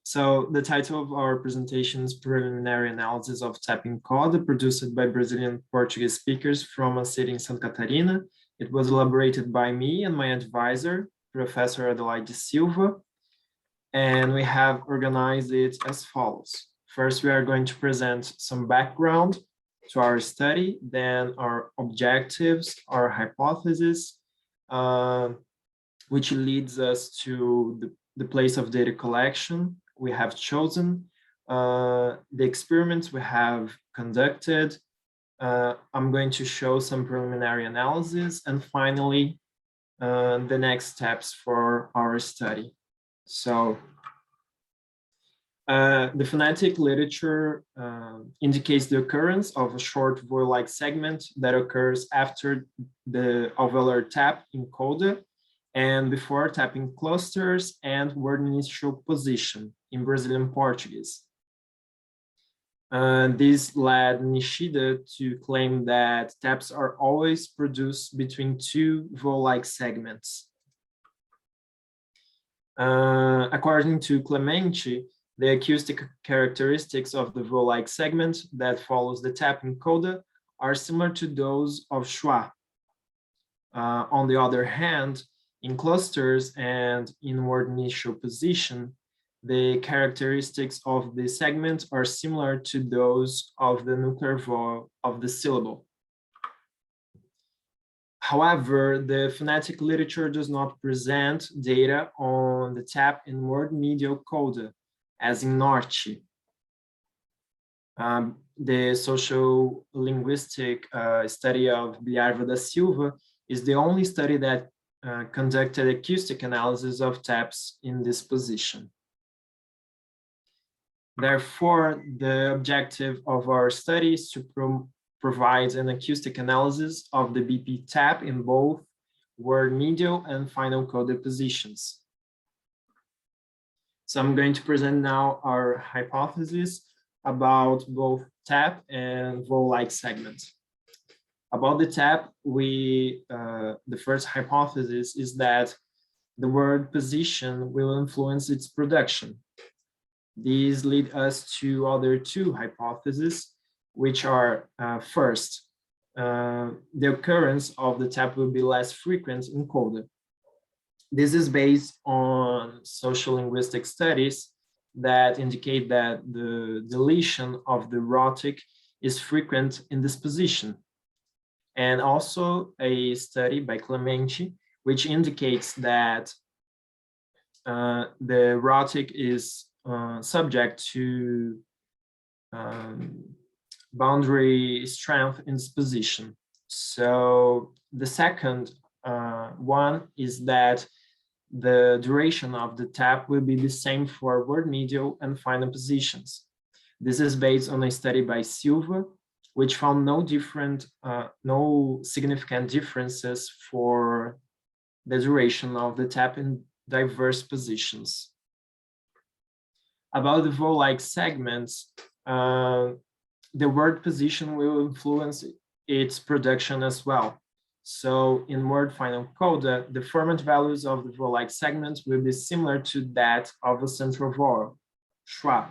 So the title of our presentation is Preliminary Analysis of Tapping Coda produced by Brazilian Portuguese speakers from a city in Santa Catarina. It was elaborated by me and my advisor, Professor Adelaide Silva, and we have organized it as follows. First, we are going to present some background to our study, then our objectives, our hypothesis, which leads us to the place of data collection we have chosen, the experiments we have conducted. I'm going to show some preliminary analysis, and finally, the next steps for our study. So the phonetic literature indicates the occurrence of a short vowel-like segment that occurs after the alveolar tap in coda and before tapping clusters and word initial position in Brazilian Portuguese. This led Nishida to claim that taps are always produced between two vowel-like segments. According to Clemente, the acoustic characteristics of the vowel-like segment that follows the tap in coda are similar to those of schwa. On the other hand, in clusters and in word initial position, the characteristics of the segment are similar to those of the nuclear vowel of the syllable. However, the phonetic literature does not present data on the tap in word medial coda, as in Norte. The social linguistic study of Biarva da Silva is the only study that conducted acoustic analysis of taps in this position. Therefore, the objective of our study is to provide an acoustic analysis of the BP tap in both word medial and final coda positions. So I'm going to present now our hypothesis about both tap and vowel-like segments. About the tap, the first hypothesis is that the word position will influence its production. These lead us to other two hypotheses, which are first, the occurrence of the tap will be less frequent in coda. This is based on social linguistic studies that indicate that the deletion of the rhotic is frequent in this position. And also a study by Clemente, which indicates that the rhotic is subject to boundary strength in this position. So the second one is that the duration of the tap will be the same for word medial and final positions. This is based on a study by Silva, which found no significant differences for the duration of the tap in diverse positions. About the vowel-like segments, the word position will influence its production as well. So in word final coda, the format values of the vowel-like segments will be similar to that of a central vowel, schwa.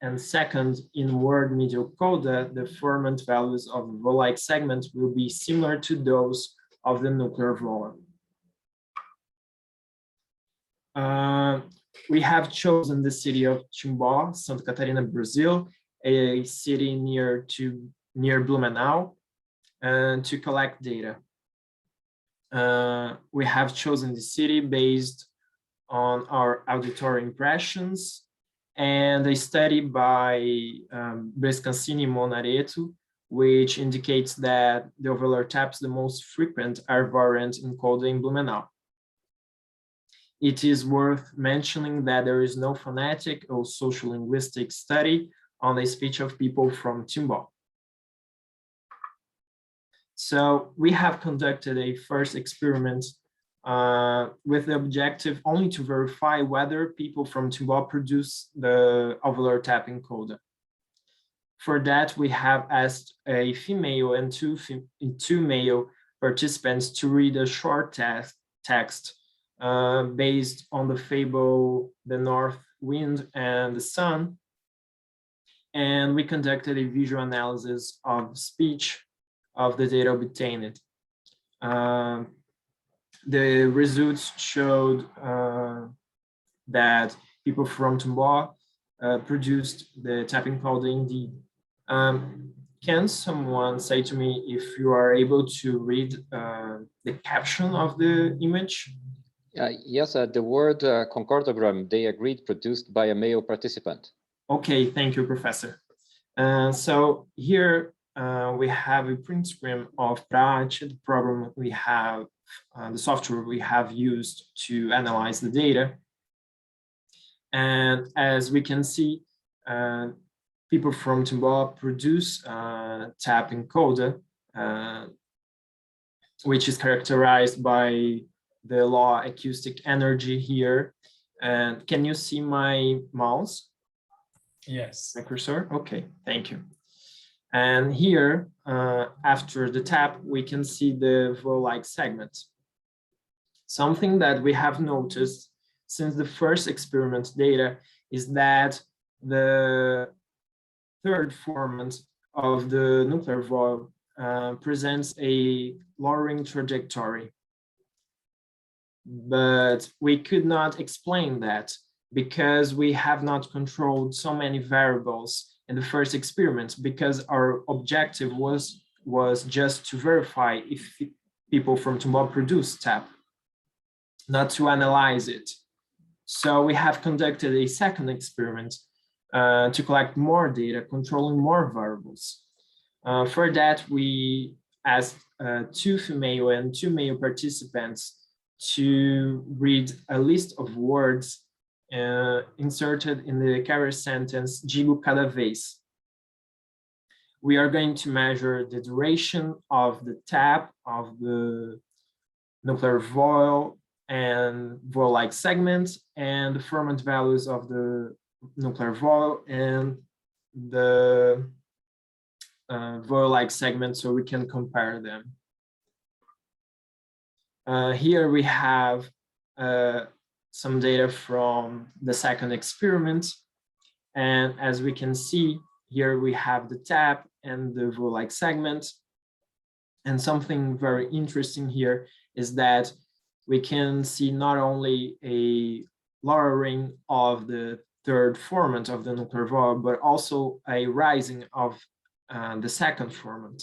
And second, in word medial coda, the format values of the vowel-like segment will be similar to those of the nuclear vowel. We have chosen the city of Timbó, Santa Catarina, Brazil, a city near Blumenau, to collect data. We have chosen the city based on our auditory impressions and a study by Brescancini Monareto, which indicates that the alveolar taps the most frequent are variant in coda in Blumenau. It is worth mentioning that there is no phonetic or social linguistic study on the speech of people from Timbó. So we have conducted a first experiment with the objective only to verify whether people from Timbó produce the alveolar tapping coda. For that, we have asked a female and two male participants to read a short text based on the fable The North Wind and the Sun. And we conducted a visual analysis of speech of the data obtained. The results showed that people from Timbó produced the tapping coda indeed. Can someone say to me if you are able to read the caption of the image? Yes, the word concordogram, they agreed, produced by a male participant. Okay, thank you, Professor. So here we have a print screen of Prate, the program we have, the software we have used to analyze the data. And as we can see, people from Timbó produce tapping coda, which is characterized by the law acoustic energy here. And can you see my mouse? Yes. My cursor? Okay, thank you. And here, after the tap, we can see the vowel-like segment. Something that we have noticed since the first experiment data is that the third format of the nuclear vowel presents a lowering trajectory. But we could not explain that because we have not controlled so many variables in the first experiment, because our objective was just to verify if people from Timbó produce tap, not to analyze it. So we have conducted a second experiment to collect more data, controlling more variables. For that, we asked two female and two male participants to read a list of words inserted in the carrier sentence digo cada vez. We are going to measure the duration of the tap of the nuclear vowel and vowel-like segments and the format values of the nuclear vowel and the vowel-like segment so we can compare them. Here we have some data from the second experiment. And as we can see, here we have the tap and the vowel-like segment. And something very interesting here is that we can see not only a lowering of the third format of the nuclear vowel, but also a rising of the second format.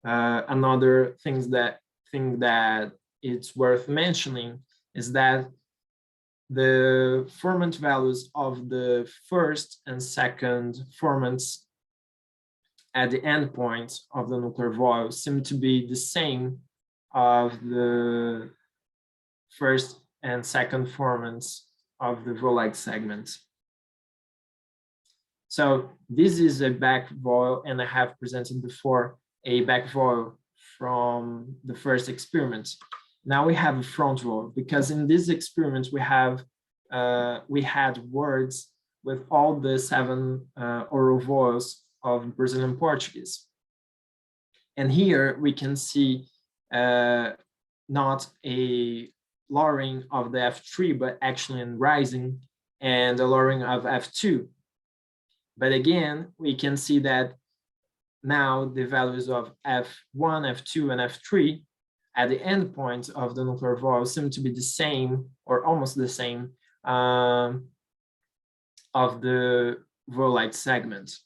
Another thing that it's worth mentioning is that the format values of the first and second formats at the endpoint of the nuclear vowel seem to be the same of the first and second formats of the vowel-like segment. So this is a back vowel, and I have presented before a back vowel from the first experiment. Now we have a front row, because in this experiment we had words with all the 7 oral vowels of Brazilian Portuguese. And here we can see not a lowering of the F3, but actually a rising and a lowering of F2. But again, we can see that now the values of F1, F2, and F3 at the end point of the nuclear vowel seem to be the same or almost the same of the vowelite segment.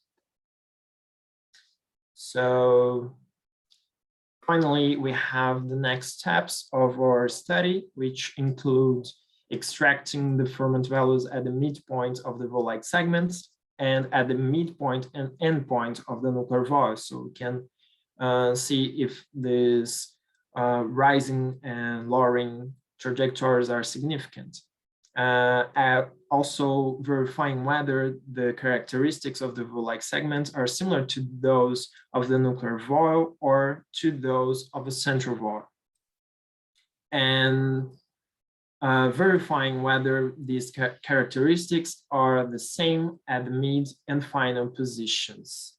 So finally, we have the next steps of our study, which include extracting the ferment values at the midpoint of the vowelite segments and at the midpoint and endpoint of the nuclear vowel. So we can see if these rising and lowering trajectories are significant. Also verifying whether the characteristics of the vowelite segments are similar to those of the nuclear vowel or to those of a central vowel. And verifying whether these characteristics are the same at the mid and final positions.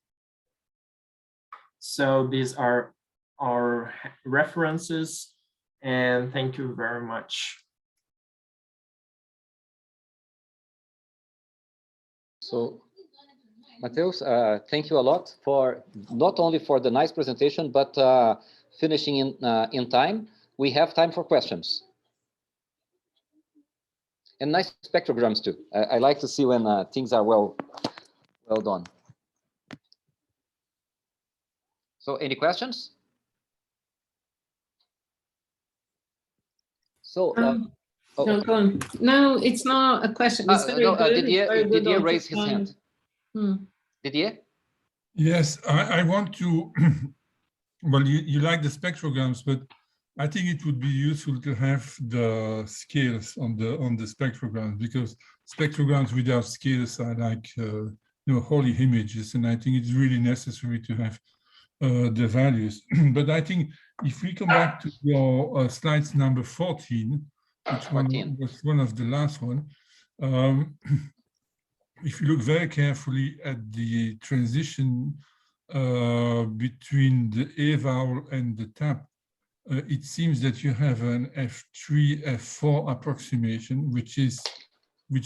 So these are our references, and thank you very much. So, Matheus, thank you a lot for not only for the nice presentation, but finishing in time. We have time for questions. And nice spectrograms too. I like to see when things are well done. So, any questions? So, no, go on. No, it's not a question. It's very no, good. Didier raised his hand. Didier? Yes, I want to, well, you like the spectrograms, but I think it would be useful to have the scales on the spectrograms, because spectrograms without scales are like holy images, and I think it's really necessary to have the values. But I think if we come back to your slides number 14, which was one of the last one, if you look very carefully at the transition between the A vowel and the tap, it seems that you have an F3, F4 approximation, which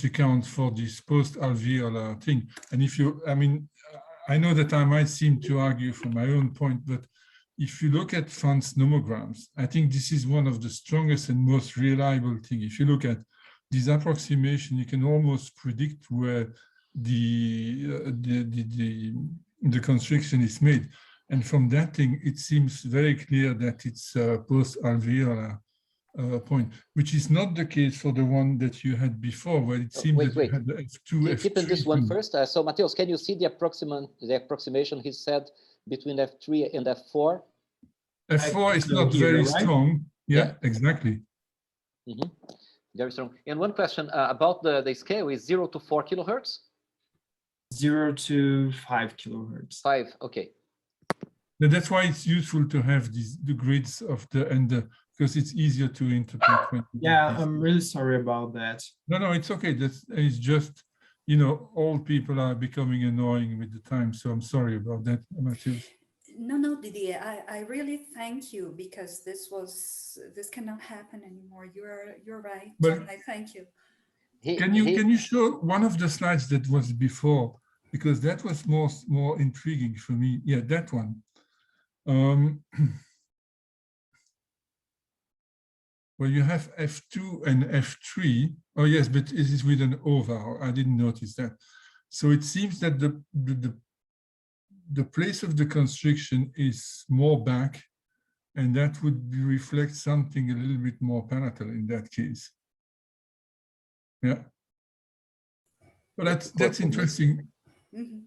accounts for this post-alveolar thing. And if you, I mean, I know that I might seem to argue from my own point, but if you look at Pfann's nomograms, I think this is one of the strongest and most reliable things. If you look at this approximation, you can almost predict where the constriction is made. And from that thing, it seems very clear that it's a post-alveolar point, which is not the case for the one that you had before, where it seemed that you had the F2, F3. Keep in this one first. So, Matheus, can you see the approximation he said between F3 and F4? F4 is not very strong. Yeah, exactly. Mm-hmm. Very strong. And one question about the scale is 0 to 4 kilohertz? 0 to 5 kilohertz. 5, okay. That's why it's useful to have the grids of because it's easier to interpret. Yeah, I'm really sorry about that. No, it's okay. It's just, old people are becoming annoying with the time. So I'm sorry about that, Matheus. No, Didier, I really thank you, because this cannot happen anymore. You're right. But I thank you. Can you show one of the slides that was before, because that was more intriguing for me. Yeah, that one. Well, you have F2 and F3. Oh yes, but it is with an O vowel. I didn't notice that. So it seems that the place of the constriction is more back, and that would reflect something a little bit more palatal in that case. Yeah. But that's interesting. Mm-hmm.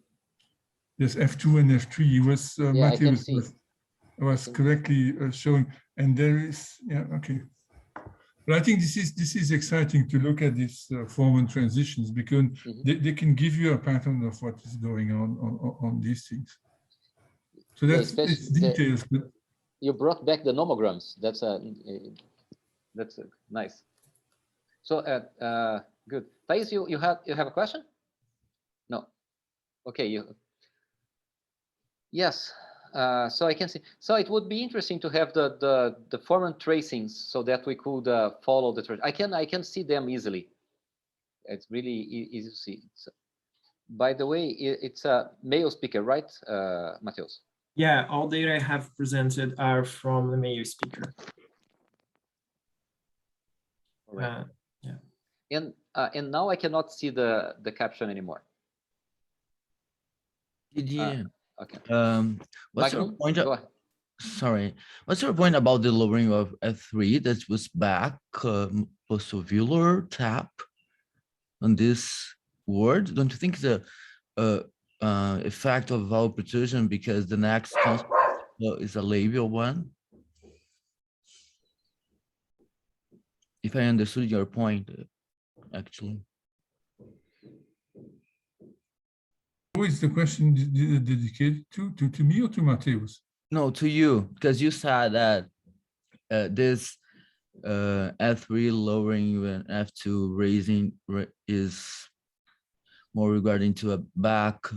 Yes, F2 and F3 was Matheus was correctly showing, and there is okay. But I think this is exciting to look at these form and transitions, because they can give you a pattern of what is going on these things. So that's it's details, but you brought back the nomograms. That's nice. So good. Thais, you have a question? No. Okay. Yes. So I can see. So it would be interesting to have the foreign tracings so that we could follow the trace. I can see them easily. It's really easy to see. By the way, it's a male speaker, right, Matheus? Yeah, all data I have presented are from the male speaker. Right. Yeah. And now I cannot see the caption anymore. Didier, okay. What's your point? Sorry, what's your point about the lowering of F3 that was back post-alveolar tap on this word? Don't you think the effect of vowel protrusion because the next concept is a labial one? If I understood your point, actually. Who is the question dedicated to me or to Matheus? No, to you, because you said that this F3 lowering and F2 raising is more regarding to a back.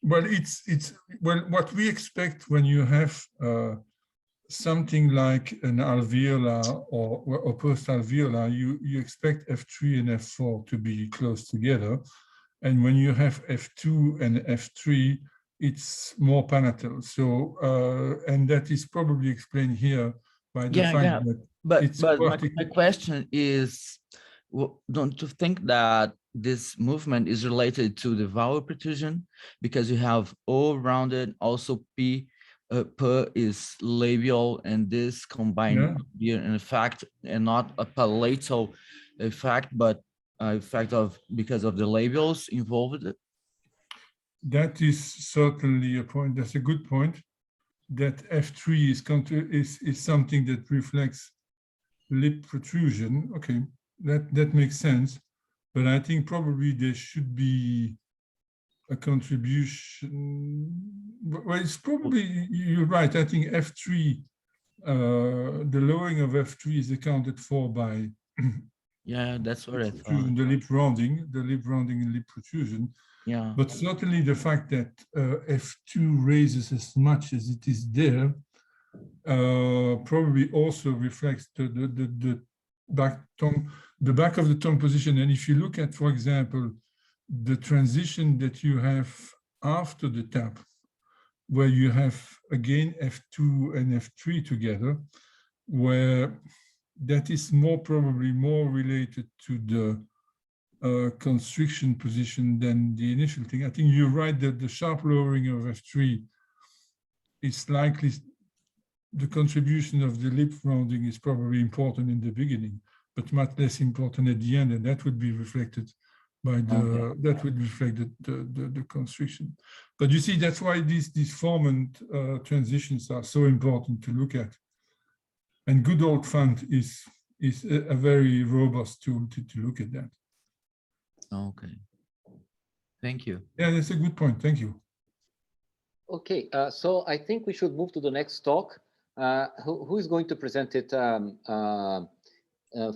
Well, it's what we expect when you have something like an alveolar or post-alveolar, you expect F3 and F4 to be close together. And when you have F2 and F3, it's more palatal. So, and that is probably explained here by the fact that but my question is, don't you think that this movement is related to the vowel protrusion? Because you have O rounded, also P, P is labial, and this combined here in effect, and not a palatal effect, but effect of because of the labials involved. That is certainly a point. That's a good point. That F3 is something that reflects lip protrusion. Okay, that makes sense. But I think probably there should be a contribution. Well, it's probably, you're right. I think F3, the lowering of F3 is accounted for by yeah, that's what I thought. The lip rounding and lip protrusion. Yeah. But certainly the fact that F2 raises as much as it is there probably also reflects the back tongue, the back of the tongue position. And if you look at, for example, the transition that you have after the tap, where you have again F2 and F3 together, where that is probably more related to the constriction position than the initial thing. I think you're right that the sharp lowering of F3 is likely, the contribution of the lip rounding is probably important in the beginning, but much less important at the end, and that would be reflected by that would reflect the constriction. But you see, that's why these formant transitions are so important to look at. And good old font is a very robust tool to look at that. Okay. Thank you. Yeah, that's a good point. Thank you. Okay, so I think we should move to the next talk. Who is going to present it?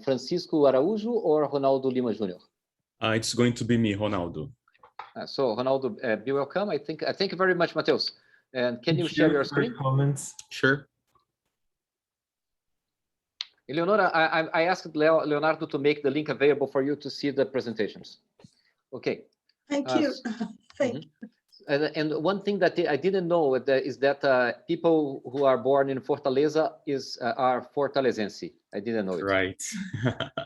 Francisco Araújo or Ronaldo Lima Jr.? It's going to be me, Ronaldo. So Ronaldo, be welcome. Thank you very much, Matheus. And can you share your screen? Comments? Sure. Eleonora, I asked Leonardo to make the link available for you to see the presentations. Okay. Thank you. Thank you. And one thing that I didn't know is that people who are born in Fortaleza are Fortalezense. I didn't know it. Right.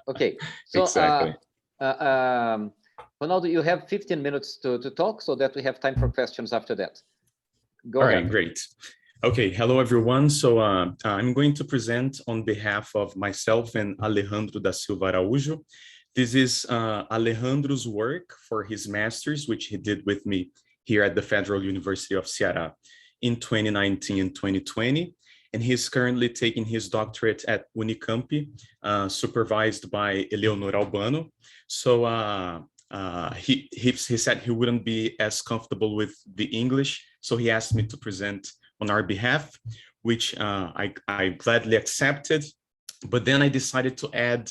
Okay. So, exactly. Ronaldo, you have 15 minutes to talk so that we have time for questions after that. Go All ahead. right, great. Okay, hello everyone. So I'm going to present on behalf of myself and Alejandro da Silva Araújo. This is Alejandro's work for his master's, which he did with me here at the Federal University of Ceará in 2019 and 2020. And he's currently taking his doctorate at Unicamp, supervised by Eleonora Albano. So he said he wouldn't be as comfortable with the English, so he asked me to present on our behalf. which I gladly accepted. But then I decided to add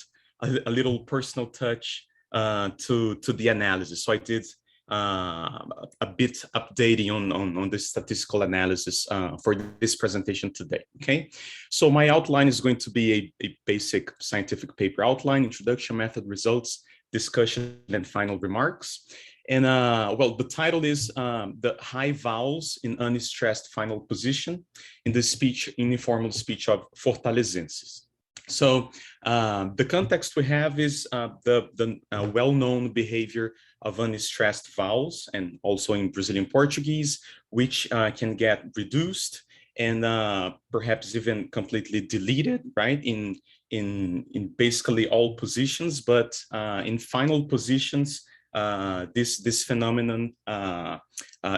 a little personal touch to the analysis. So I did a bit updating on the statistical analysis for this presentation today, okay? So my outline is going to be a basic scientific paper outline, introduction, method, results, discussion, and final remarks. And well, the title is The High Vowels in Unstressed Final Position in the Speech, in Informal Speech of Fortalezenses. So the context we have is the well-known behavior of unstressed vowels, and also in Brazilian Portuguese, which can get reduced and perhaps even completely deleted, right? In basically all positions, but in final positions, this phenomenon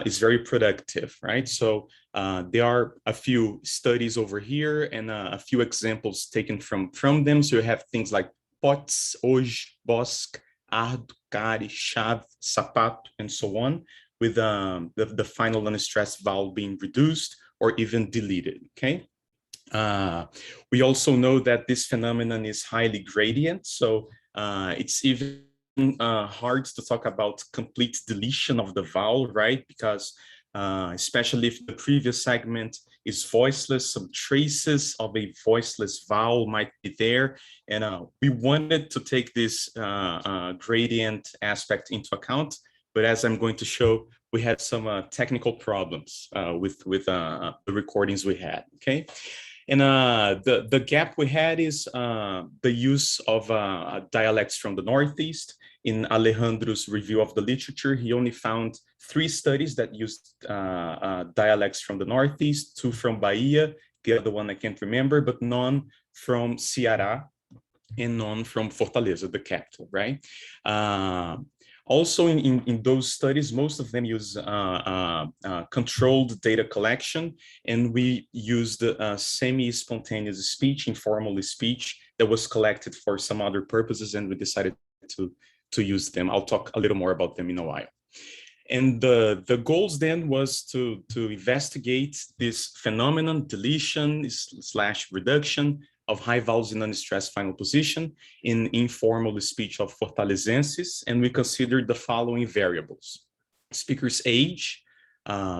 is very productive, right? So there are a few studies over here and a few examples taken from them. So you have things like potes, hoje, bosque, ardo, cari, chave, sapato, and so on, with the final unstressed vowel being reduced or even deleted, okay? We also know that this phenomenon is highly gradient, so it's even hard to talk about complete deletion of the vowel, right? Because especially if the previous segment is voiceless, some traces of a voiceless vowel might be there. And we wanted to take this gradient aspect into account, but as I'm going to show, we had some technical problems with the recordings we had, okay? And the gap we had is the use of dialects from the Northeast. In Alejandro's review of the literature, he only found 3 studies that used dialects from the Northeast, 2 from Bahia, the other one I can't remember, but none from Ceará and none from Fortaleza, the capital, right? Also, in those studies, most of them use controlled data collection, and we used semi-spontaneous speech, informal speech that was collected for some other purposes, and we decided to use them. I'll talk a little more about them in a while. And the goals then was to investigate this phenomenon, deletion / reduction of high vowels in unstressed final position in informal speech of Fortalezenses, and we considered the following variables: speaker's age,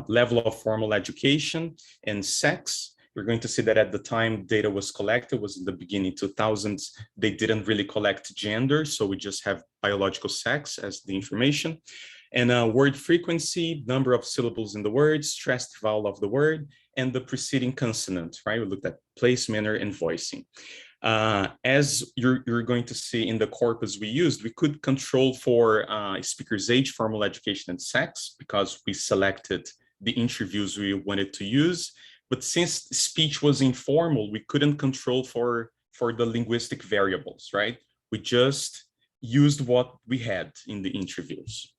level of formal education, and sex. We're going to see that at the time data was collected, was in the beginning 2000s, they didn't really collect gender, so we just have biological sex as the information. And word frequency, number of syllables in the word, stressed vowel of the word, and the preceding consonant, right? We looked at place, manner, and voicing. As you're going to see in the corpus we used, we could control for speaker's age, formal education, and sex, because we selected the interviews we wanted to use. But since speech was informal, we couldn't control for the linguistic variables, right? We just used what we had in the interviews.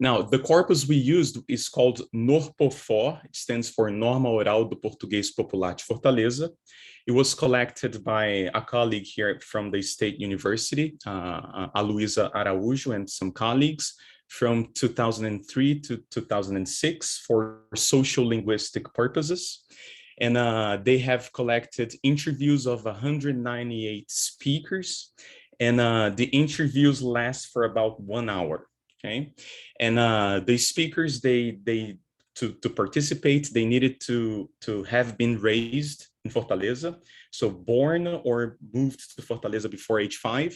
Now, the corpus we used is called NORPOFOR. It stands for Norma Oral do Português Popular de Fortaleza. It was collected by a colleague here from the State University, Aloísa Araújo, and some colleagues from 2003 to 2006 for social linguistic purposes. And they have collected interviews of 198 speakers. And the interviews last for about 1 hour. Okay, and the speakers, to participate, they needed to have been raised in Fortaleza, so born or moved to Fortaleza before age 5.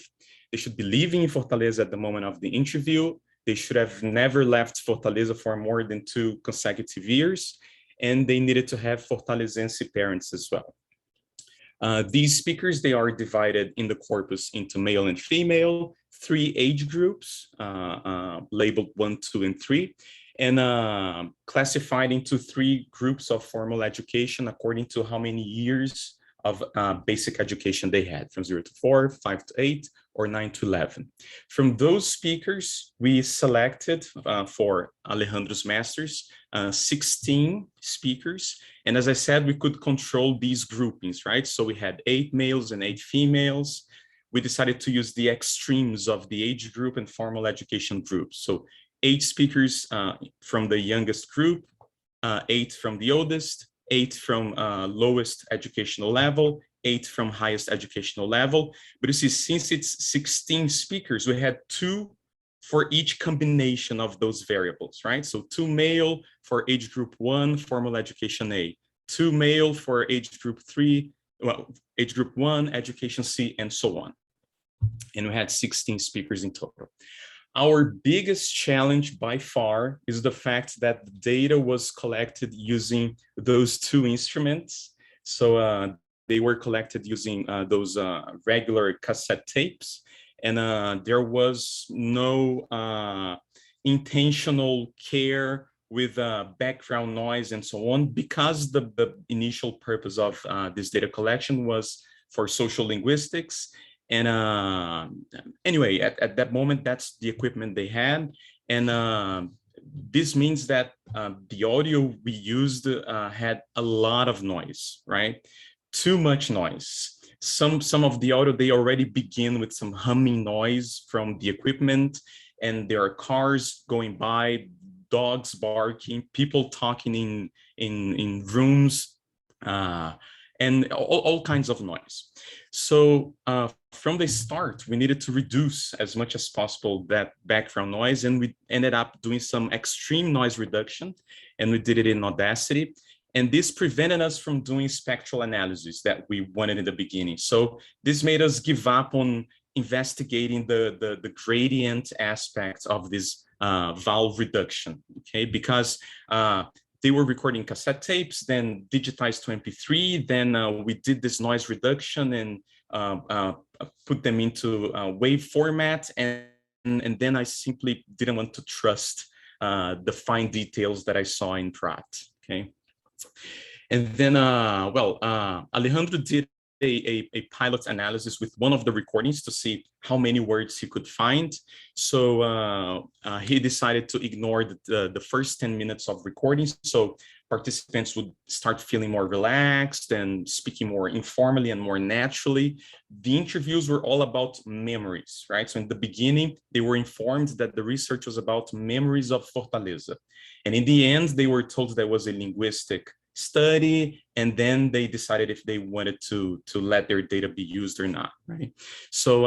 They should be living in Fortaleza at the moment of the interview. They should have never left Fortaleza for more than 2 consecutive years, and they needed to have Fortalezense parents as well. These speakers, they are divided in the corpus into male and female, 3 age groups, labeled 1, 2, and 3, and classified into 3 groups of formal education according to how many years of basic education they had, from 0 to 4, 5 to 8, or 9 to 11. From those speakers, we selected for Alejandro's masters, 16 speakers. And as I said, we could control these groupings, right? So we had 8 males and 8 females. We decided to use the extremes of the age group and formal education groups. So 8 speakers from the youngest group, 8 from the oldest, 8 from lowest educational level, 8 from highest educational level. But you see, since it's 16 speakers, we had 2 for each combination of those variables, right? So 2 male for age group 1, formal education A, 2 male for age group 3, well, age group 1, education C, and so on. And we had 16 speakers in total. Our biggest challenge by far is the fact that the data was collected using those 2 instruments. So they were collected using those regular cassette tapes, and there was no intentional care with background noise and so on, because the initial purpose of this data collection was for social linguistics. And anyway, at that moment, that's the equipment they had. And this means that the audio we used had a lot of noise, right? Too much noise. Some of the audio, they already begin with some humming noise from the equipment, and there are cars going by, dogs barking, people talking in rooms, and all kinds of noise. So from the start, we needed to reduce as much as possible that background noise, and we ended up doing some extreme noise reduction, and we did it in Audacity. And this prevented us from doing spectral analysis that we wanted in the beginning. So this made us give up on investigating the gradient aspect of this vowel reduction, okay? Because they were recording cassette tapes, then digitized to MP3, then we did this noise reduction and put them into wave format, and then I simply didn't want to trust the fine details that I saw in Pratt, okay? And then, Alejandro did a pilot analysis with one of the recordings to see how many words he could find. So he decided to ignore the first 10 minutes of recordings. So participants would start feeling more relaxed and speaking more informally and more naturally. The interviews were all about memories, right? So in the beginning, they were informed that the research was about memories of Fortaleza. And in the end, they were told there was a linguistic study, and then they decided if they wanted to let their data be used or not, right? So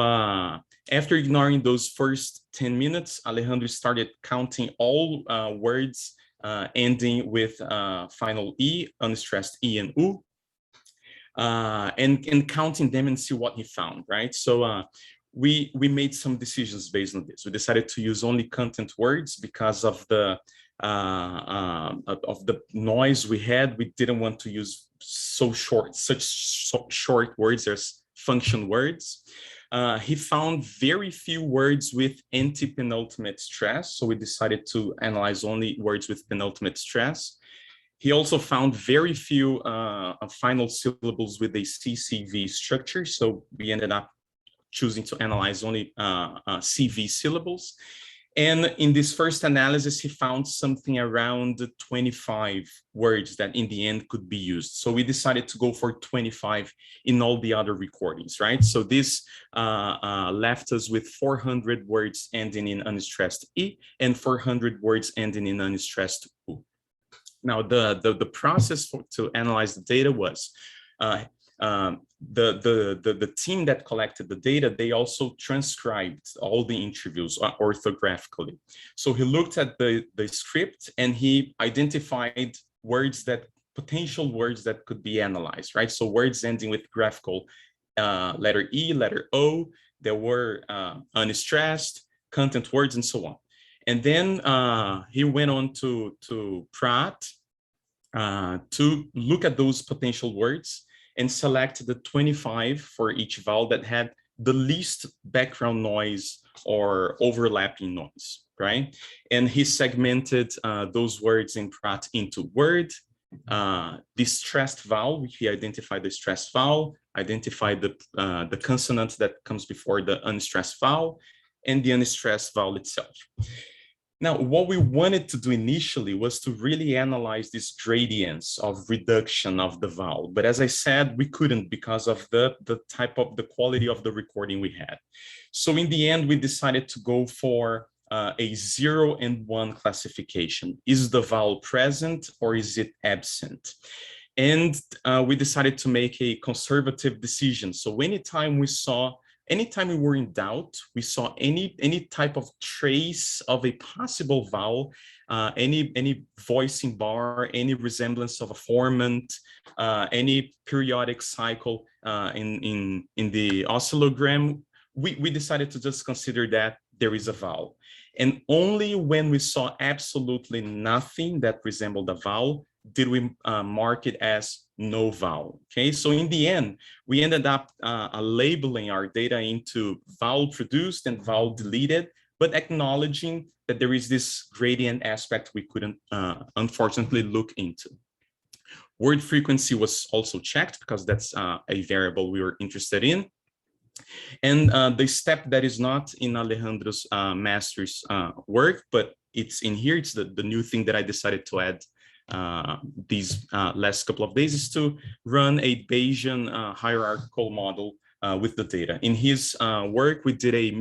after ignoring those first 10 minutes, Alejandro started counting all words ending with final E, unstressed E and U, and counting them and see what he found, right? So we made some decisions based on this. We decided to use only content words because of the noise we had. We didn't want to use such short words as function words. He found very few words with anti-penultimate stress, so we decided to analyze only words with penultimate stress. He also found very few final syllables with a CCV structure, so we ended up choosing to analyze only CV syllables. And in this first analysis, he found something around 25 words that in the end could be used. So we decided to go for 25 in all the other recordings, right? So this left us with 400 words ending in unstressed E and 400 words ending in unstressed U. Now, the process to analyze the data was the team that collected the data, they also transcribed all the interviews orthographically. So he looked at the script and he identified potential words that could be analyzed, right? So words ending with graphical letter E, letter O, there were unstressed, content words, and so on. And then he went on to Pratt to look at those potential words and select the 25 for each vowel that had the least background noise or overlapping noise, right? And he segmented those words in Pratt into word, distressed vowel, which he identified the stressed vowel, identified the consonant that comes before the unstressed vowel, and the unstressed vowel itself. Now, what we wanted to do initially was to really analyze these gradients of reduction of the vowel. But as I said, we couldn't because of the quality of the recording we had. So in the end, we decided to go for a 0 and 1 classification. Is the vowel present or is it absent? And we decided to make a conservative decision. So anytime we were in doubt, we saw any type of trace of a possible vowel, any voicing bar, any resemblance of a formant, any periodic cycle in the oscillogram, we decided to just consider that there is a vowel. And only when we saw absolutely nothing that resembled a vowel did we mark it as no vowel. Okay, so in the end, we ended up labeling our data into vowel produced and vowel deleted, but acknowledging that there is this gradient aspect we couldn't unfortunately look into. Word frequency was also checked because that's a variable we were interested in. And the step that is not in Alejandro's master's work, but it's in here, it's the new thing that I decided to add these last couple of days, is to run a Bayesian hierarchical model with the data. In his work, we did a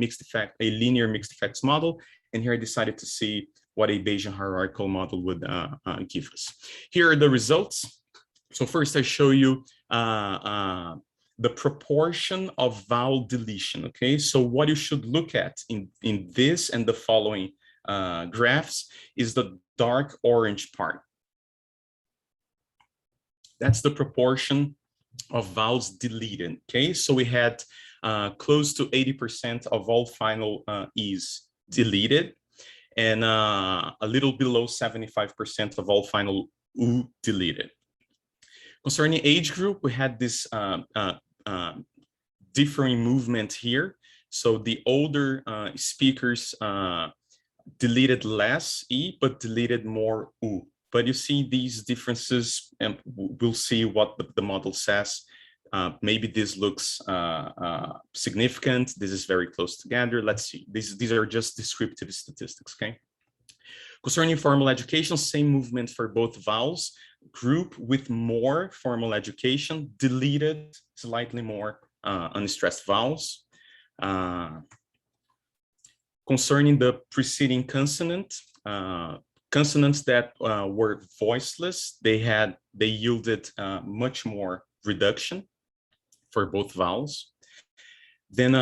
linear mixed effects model, and here I decided to see what a Bayesian hierarchical model would give us. Here are the results. So first I show you the proportion of vowel deletion, okay? So what you should look at in this and the following graphs is the dark orange part. That's the proportion of vowels deleted, okay? So we had close to 80% of all final E's deleted, and a little below 75% of all final U deleted. Concerning age group, we had this differing movement here. So the older speakers deleted less E, but deleted more U. But you see these differences, and we'll see what the model says. Maybe this looks significant. This is very close together. Let's see. These are just descriptive statistics, okay? Concerning formal education, same movement for both vowels. Group with more formal education deleted slightly more unstressed vowels. Concerning the preceding consonant, consonants that were voiceless, they yielded much more reduction for both vowels. Then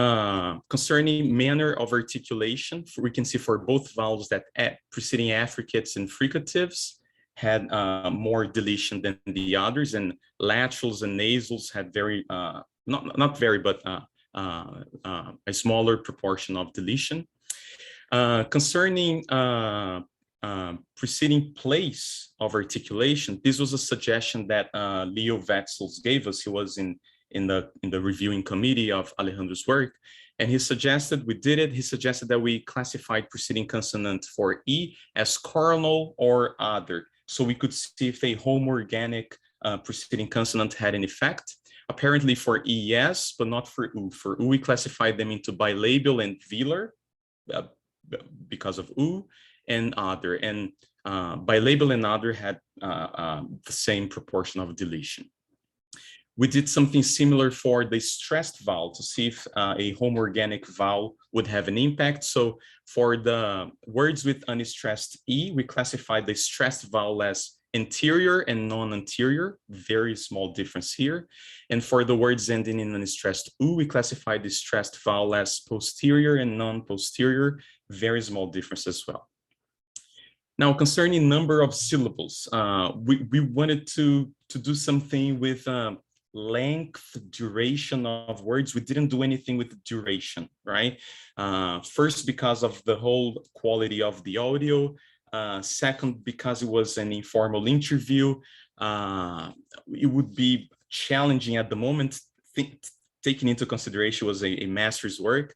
concerning manner of articulation, we can see for both vowels that preceding affricates and fricatives had more deletion than the others, and laterals and nasals had very, not very, but a smaller proportion of deletion. Concerning preceding place of articulation, this was a suggestion that Leo Wetzels gave us. He was in the reviewing committee of Alejandro's work, and he suggested he suggested that we classified preceding consonant for E as coronal or other, so we could see if a homoorganic preceding consonant had an effect. Apparently for E, yes, but not for U. For U, we classified them into bilabial and velar because of U, and other. And bilabial and other had the same proportion of deletion. We did something similar for the stressed vowel to see if a homoorganic vowel would have an impact. So for the words with unstressed E, we classified the stressed vowel as anterior and non-anterior, very small difference here. And for the words ending in unstressed U, we classified the stressed vowel as posterior and non-posterior, very small difference as well. Now, concerning number of syllables, we wanted to do something with length, duration of words. We didn't do anything with duration, right? First, because of the whole quality of the audio. Second, because it was an informal interview, it would be challenging at the moment, taking into consideration was a master's work.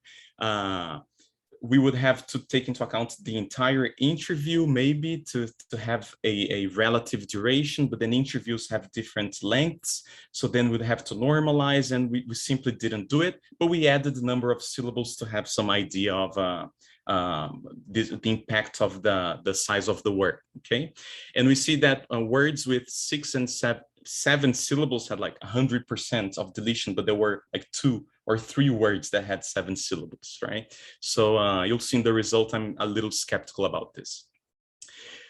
We would have to take into account the entire interview, maybe to have a relative duration, but then interviews have different lengths. So then we'd have to normalize, and we simply didn't do it, but we added the number of syllables to have some idea of the impact of the size of the word, okay? And we see that words with 6 and 7 syllables had like 100% of deletion, but there were like 2 or 3 words that had 7 syllables, right? So you'll see in the result, I'm a little skeptical about this.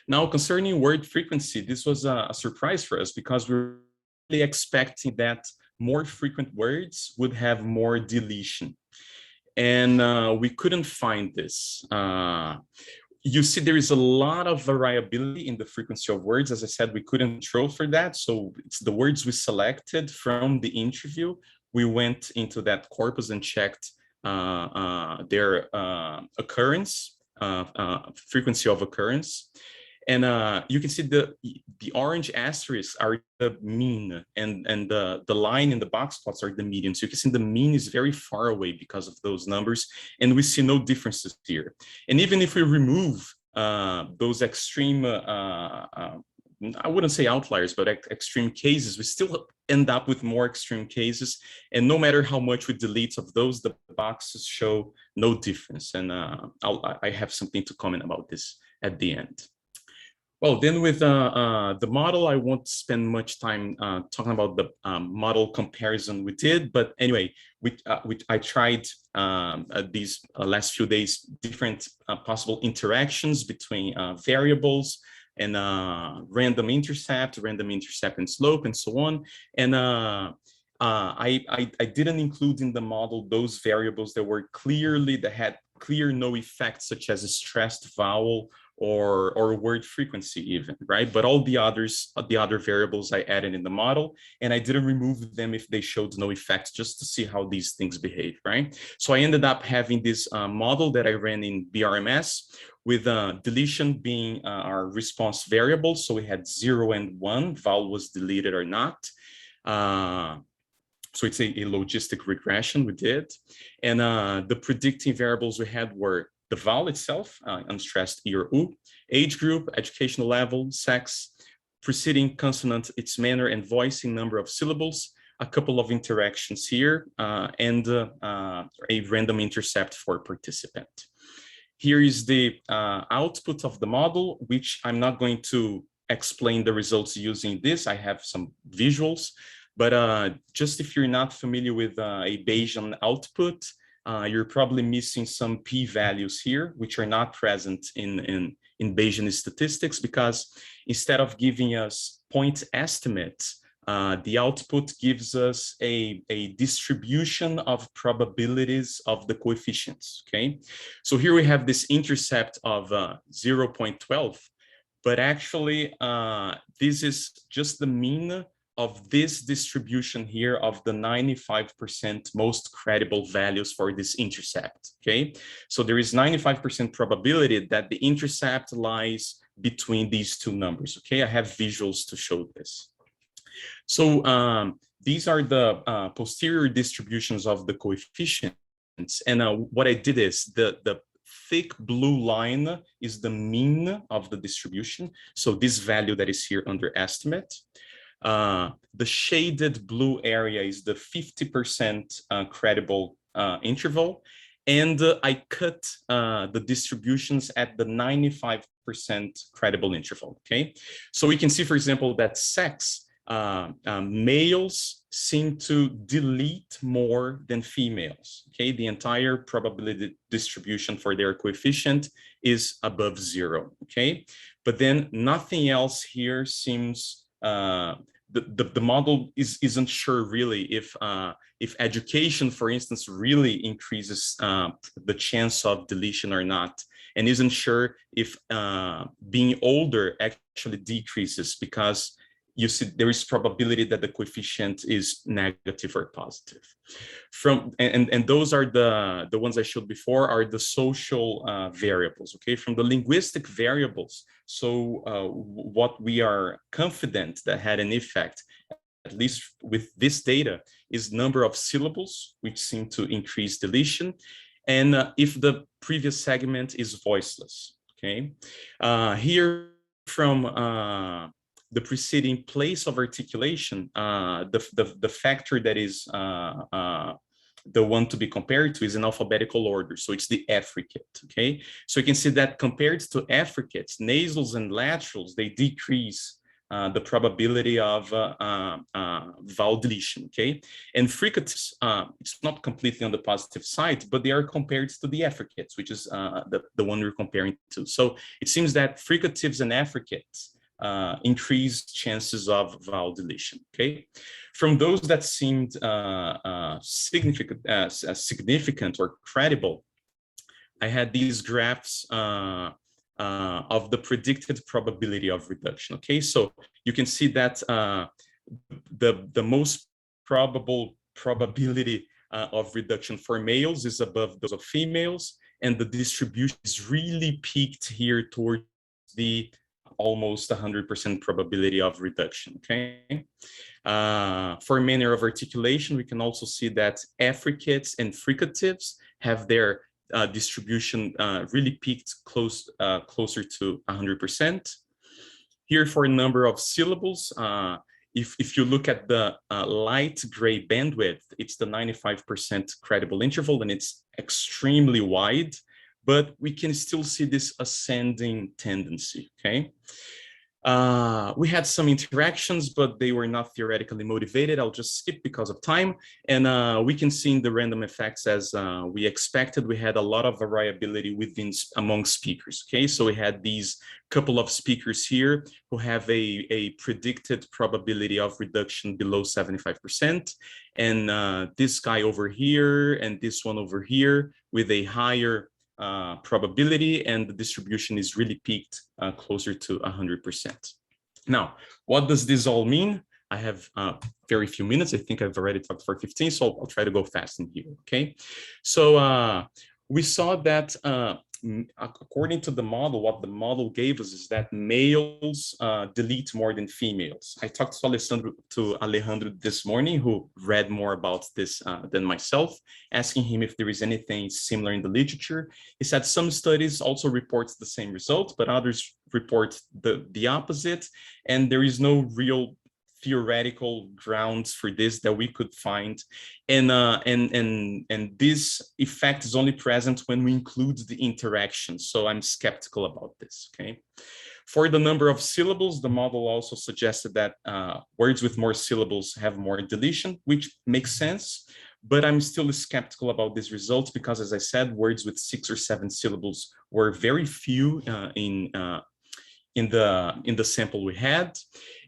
Now, concerning word frequency, this was a surprise for us because we expecting that more frequent words would have more deletion. And we couldn't find this. You see, there is a lot of variability in the frequency of words. As I said, we couldn't control for that. So it's the words we selected from the interview. We went into that corpus and checked their occurrence, frequency of occurrence. And you can see the orange asterisks are the mean, and the line in the box plots are the median. So you can see the mean is very far away because of those numbers, and we see no differences here. And even if we remove those extreme, I wouldn't say outliers, but extreme cases, we still end up with more extreme cases. And no matter how much we delete of those, the boxes show no difference. And I have something to comment about this at the end. Well, then with the model, I won't spend much time talking about the model comparison we did. But anyway, I tried these last few days different possible interactions between variables and random intercept and slope, and so on. And I didn't include in the model those variables that were that had clear no effects, such as a stressed vowel or word frequency even, right? But all the other variables I added in the model, and I didn't remove them if they showed no effects, just to see how these things behave, right? So I ended up having this model that I ran in BRMS with deletion being our response variable. So we had 0 and 1, vowel was deleted or not. So it's a logistic regression we did. And the predicting variables we had were the vowel itself, unstressed E or U, age group, educational level, sex, preceding consonant, its manner and voicing number of syllables, a couple of interactions here, and a random intercept for participant. Here is the output of the model, which I'm not going to explain the results using this. I have some visuals, but just if you're not familiar with a Bayesian output, you're probably missing some p-values here, which are not present in Bayesian statistics, because instead of giving us point estimates, the output gives us a distribution of probabilities of the coefficients, okay? So here we have this intercept of 0.12, but actually this is just the mean of this distribution here of the 95% most credible values for this intercept, okay? So there is 95% probability that the intercept lies between these two numbers, okay? I have visuals to show this. So these are the posterior distributions of the coefficients. And what I did is the thick blue line is the mean of the distribution. So this value that is here under estimate. The shaded blue area is the 50% credible interval. And I cut the distributions at the 95% credible interval, okay? So we can see, for example, that sex, males seem to delete more than females, okay? The entire probability distribution for their coefficient is above 0, okay? But then nothing else here seems, the model isn't sure really if education, for instance, really increases the chance of deletion or not, and isn't sure if being older actually decreases, because you see there is probability that the coefficient is negative or positive. And those are the ones I showed before are the social variables, okay? From the linguistic variables, so what we are confident that had an effect, at least with this data, is number of syllables, which seem to increase deletion, and if the previous segment is voiceless, okay? Here from the preceding place of articulation, the factor that is the one to be compared to is in alphabetical order. So it's the affricate, okay? So you can see that compared to affricates, nasals and laterals, they decrease the probability of vowel deletion, okay? And fricatives, it's not completely on the positive side, but they are compared to the affricates, which is the one we're comparing to. So it seems that fricatives and affricates increased chances of vowel deletion. Okay, from those that seemed significant or credible, I had these graphs of the predicted probability of reduction. Okay, so you can see that the most probable probability of reduction for males is above those of females, and the distribution is really peaked here towards the almost 100% probability of reduction. Okay, for manner of articulation, we can also see that affricates and fricatives have their distribution really peaked closer to 100%. Here for a number of syllables, if you look at the light gray bandwidth, it's the 95% credible interval, and it's extremely wide, but we can still see this ascending tendency, okay? We had some interactions, but they were not theoretically motivated. I'll just skip because of time. And we can see in the random effects, as we expected, we had a lot of variability among speakers. Okay, so we had these couple of speakers here who have a predicted probability of reduction below 75%. And this guy over here and this one over here with a higher probability, and the distribution is really peaked closer to 100%. Now, what does this all mean? I have very few minutes. I think I've already talked for 15, so I'll try to go fast in here, okay? So we saw that according to the model, what the model gave us is that males delete more than females. I talked to Alejandro this morning, who read more about this than myself, asking him if there is anything similar in the literature. He said some studies also report the same result, but others report the opposite, and there is no real theoretical grounds for this that we could find, and this effect is only present when we include the interaction. So I'm skeptical about this. Okay, for the number of syllables, the model also suggested that words with more syllables have more deletion, which makes sense, but I'm still skeptical about these results because, as I said, words with 6 or 7 syllables were very few in the sample we had,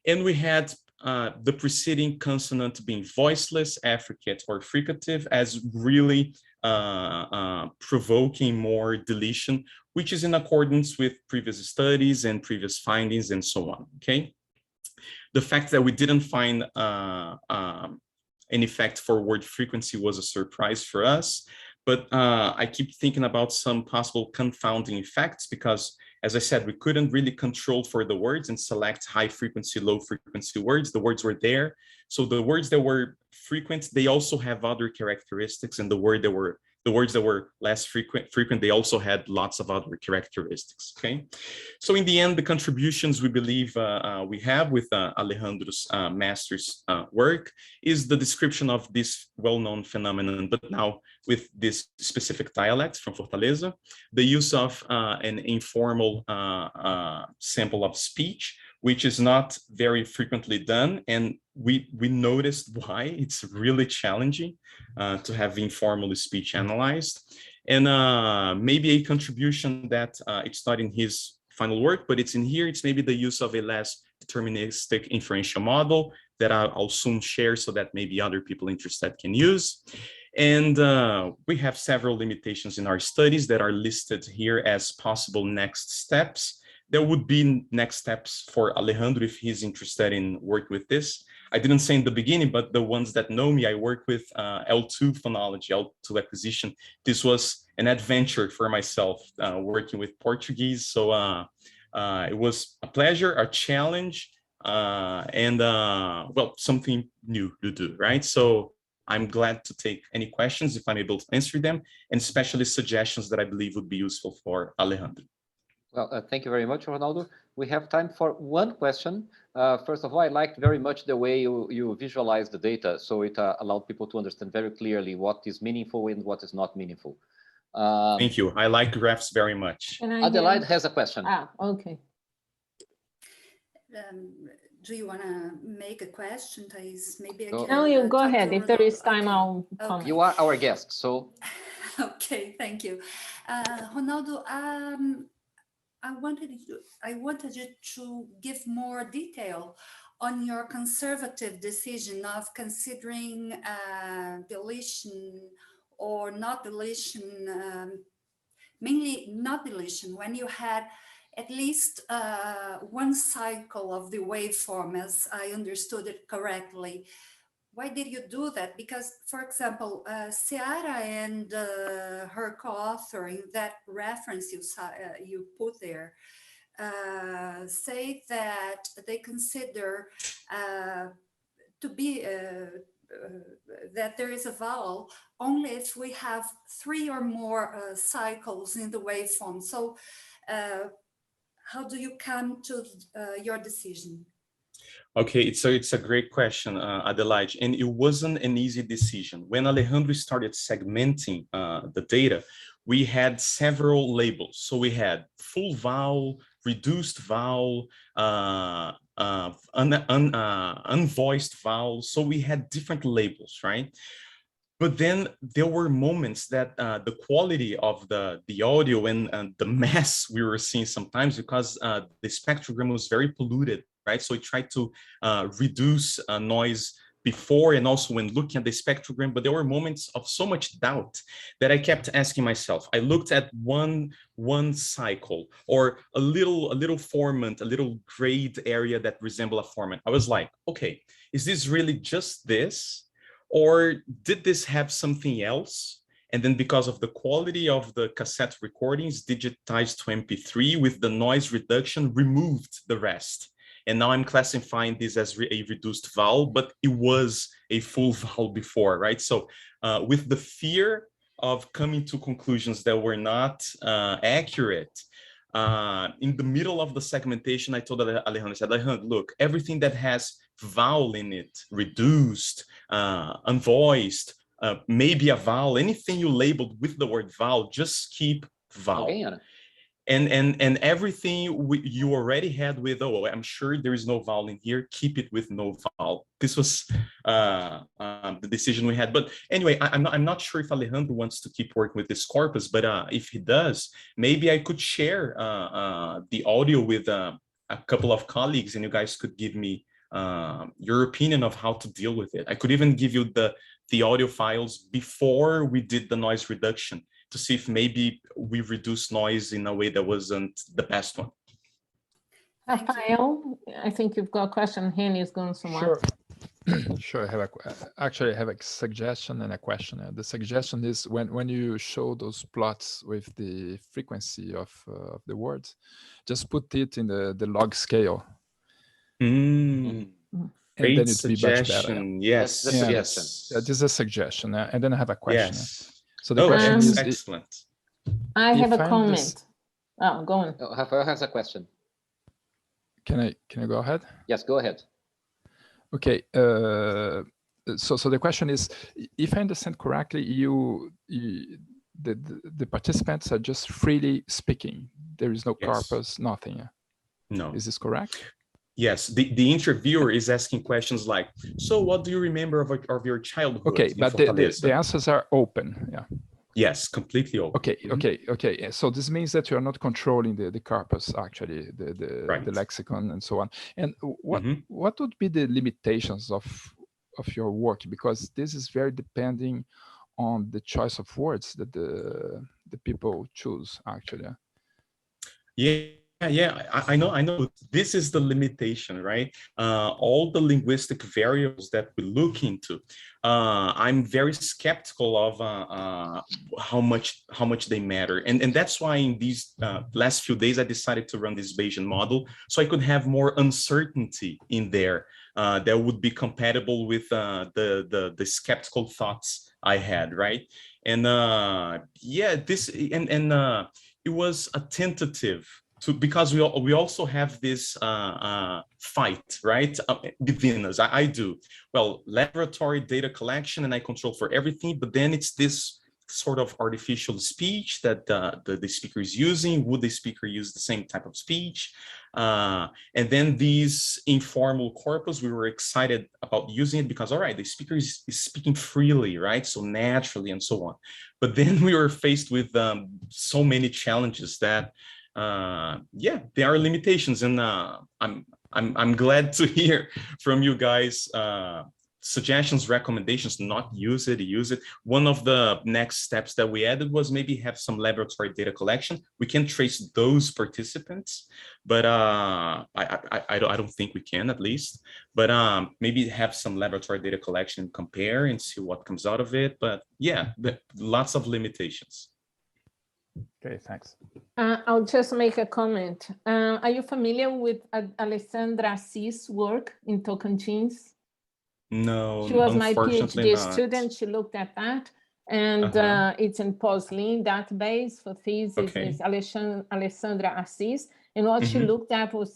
and we had the preceding consonant being voiceless, affricate, or fricative as really provoking more deletion, which is in accordance with previous studies and previous findings and so on, okay? The fact that we didn't find an effect for word frequency was a surprise for us, but I keep thinking about some possible confounding effects because, as I said, we couldn't really control for the words and select high frequency, low frequency words. The words were there. So the words that were frequent, they also have other characteristics, and the words that were less frequent, they also had lots of other characteristics, okay? So in the end, the contributions we believe we have with Alejandro's master's work is the description of this well-known phenomenon, but now with this specific dialect from Fortaleza, the use of an informal sample of speech, which is not very frequently done. And we noticed why it's really challenging to have informal speech analyzed. And maybe a contribution that it's not in his final work, but it's in here, it's maybe the use of a less deterministic inferential model that I'll soon share so that maybe other people interested can use. And we have several limitations in our studies that are listed here as possible next steps. There would be next steps for Alejandro if he's interested in work with this. I didn't say in the beginning, but the ones that know me, I work with L2 phonology, L2 acquisition. This was an adventure for myself working with Portuguese. So it was a pleasure, a challenge, and well, something new to do, right? So I'm glad to take any questions if I'm able to answer them, and especially suggestions that I believe would be useful for Alejandro. Well, thank you very much, Ronaldo. We have time for one question. First of all, I liked very much the way you visualize the data. So it allowed people to understand very clearly what is meaningful and what is not meaningful. Thank you. I like graphs very much. Adelaide has a question. Okay. Do you want to make a question, Thais? Maybe I can. No, you go ahead. If there is time, I'll comment. You are our guest, so. Okay, thank you. Ronaldo, I wanted you to give more detail on your conservative decision of considering deletion or not deletion, mainly not deletion, when you had at least one cycle of the waveform, as I understood it correctly. Why did you do that? Because, for example, Ciara and her co-author in that reference you put there say that they consider to be that there is a vowel only if we have 3 or more cycles in the waveform. So how do you come to your decision? Okay, it's a great question, Adelaide, and it wasn't an easy decision. When Alejandro started segmenting the data, we had several labels. So we had full vowel, reduced vowel, unvoiced vowel. So we had different labels, right? But then there were moments that the quality of the audio and the mess we were seeing sometimes, because the spectrogram was very polluted, right? So we tried to reduce noise before and also when looking at the spectrogram, but there were moments of so much doubt that I kept asking myself. I looked at one cycle or a little formant, a little grayed area that resembled a formant. I was like, okay, is this really just this? Or did this have something else? And then because of the quality of the cassette recordings digitized to MP3 with the noise reduction, removed the rest. And now I'm classifying this as a reduced vowel, but it was a full vowel before, right? So with the fear of coming to conclusions that were not accurate, in the middle of the segmentation, I told Alejandro, I said, Alejandro, look, everything that has vowel in it, reduced, unvoiced, maybe a vowel, anything you labeled with the word vowel, just keep vowel. Okay. And everything you already had with, oh, I'm sure there is no vowel in here, keep it with no vowel. This was the decision we had. But anyway, I'm not sure if Alejandro wants to keep working with this corpus, but if he does, maybe I could share the audio with a couple of colleagues and you guys could give me your opinion of how to deal with it. I could even give you the audio files before we did the noise reduction to see if maybe we reduce noise in a way that wasn't the best one. Rafael, I think you've got a question. Henny is going somewhere. Sure. Sure. Actually, I have a suggestion and a question. The suggestion is when you show those plots with the frequency of the words, just put it in the log scale. And then it'd be much better. Yes, yes. That is a suggestion. And then I have a question. Yes. So the question is excellent. I have a comment. Oh, go on. Oh, Rafael has a question. Can I go ahead? Yes, go ahead. Okay. So the question is, if I understand correctly, the participants are just freely speaking. There is no corpus, nothing. No. Is this correct? Yes, the interviewer is asking questions like, so what do you remember of your childhood? Okay, but the answers are open, yeah. Yes, completely open. Okay. So this means that you are not controlling the corpus, actually, the lexicon and so on. And what would be the limitations of your work? Because this is very depending on the choice of words that the people choose, actually. Yeah, I know. This is the limitation, right? All the linguistic variables that we look into, I'm very skeptical of how much they matter, and that's why in these last few days I decided to run this Bayesian model so I could have more uncertainty in there that would be compatible with the skeptical thoughts I had, right? And it was a tentative. Because we also have this fight, right, within us. I do. Well, laboratory data collection and I control for everything, but then it's this sort of artificial speech that the speaker is using. Would the speaker use the same type of speech? And then these informal corpus, we were excited about using it because, all right, the speaker is speaking freely, right? So naturally and so on. But then we were faced with so many challenges that yeah, there are limitations, and I'm glad to hear from you guys suggestions, recommendations, not use it, use it. One of the next steps that we added was maybe have some laboratory data collection. We can trace those participants, but I don't think we can, at least. But maybe have some laboratory data collection, compare and see what comes out of it. But yeah, lots of limitations. Okay, thanks. I'll just make a comment. Are you familiar with Alessandra Assis' work in Tocantins? No, she was my unfortunately PhD not. student. She looked at that, and it's in POSLIN database for thesis. Okay. It's Alessandra Assis, and what she looked at was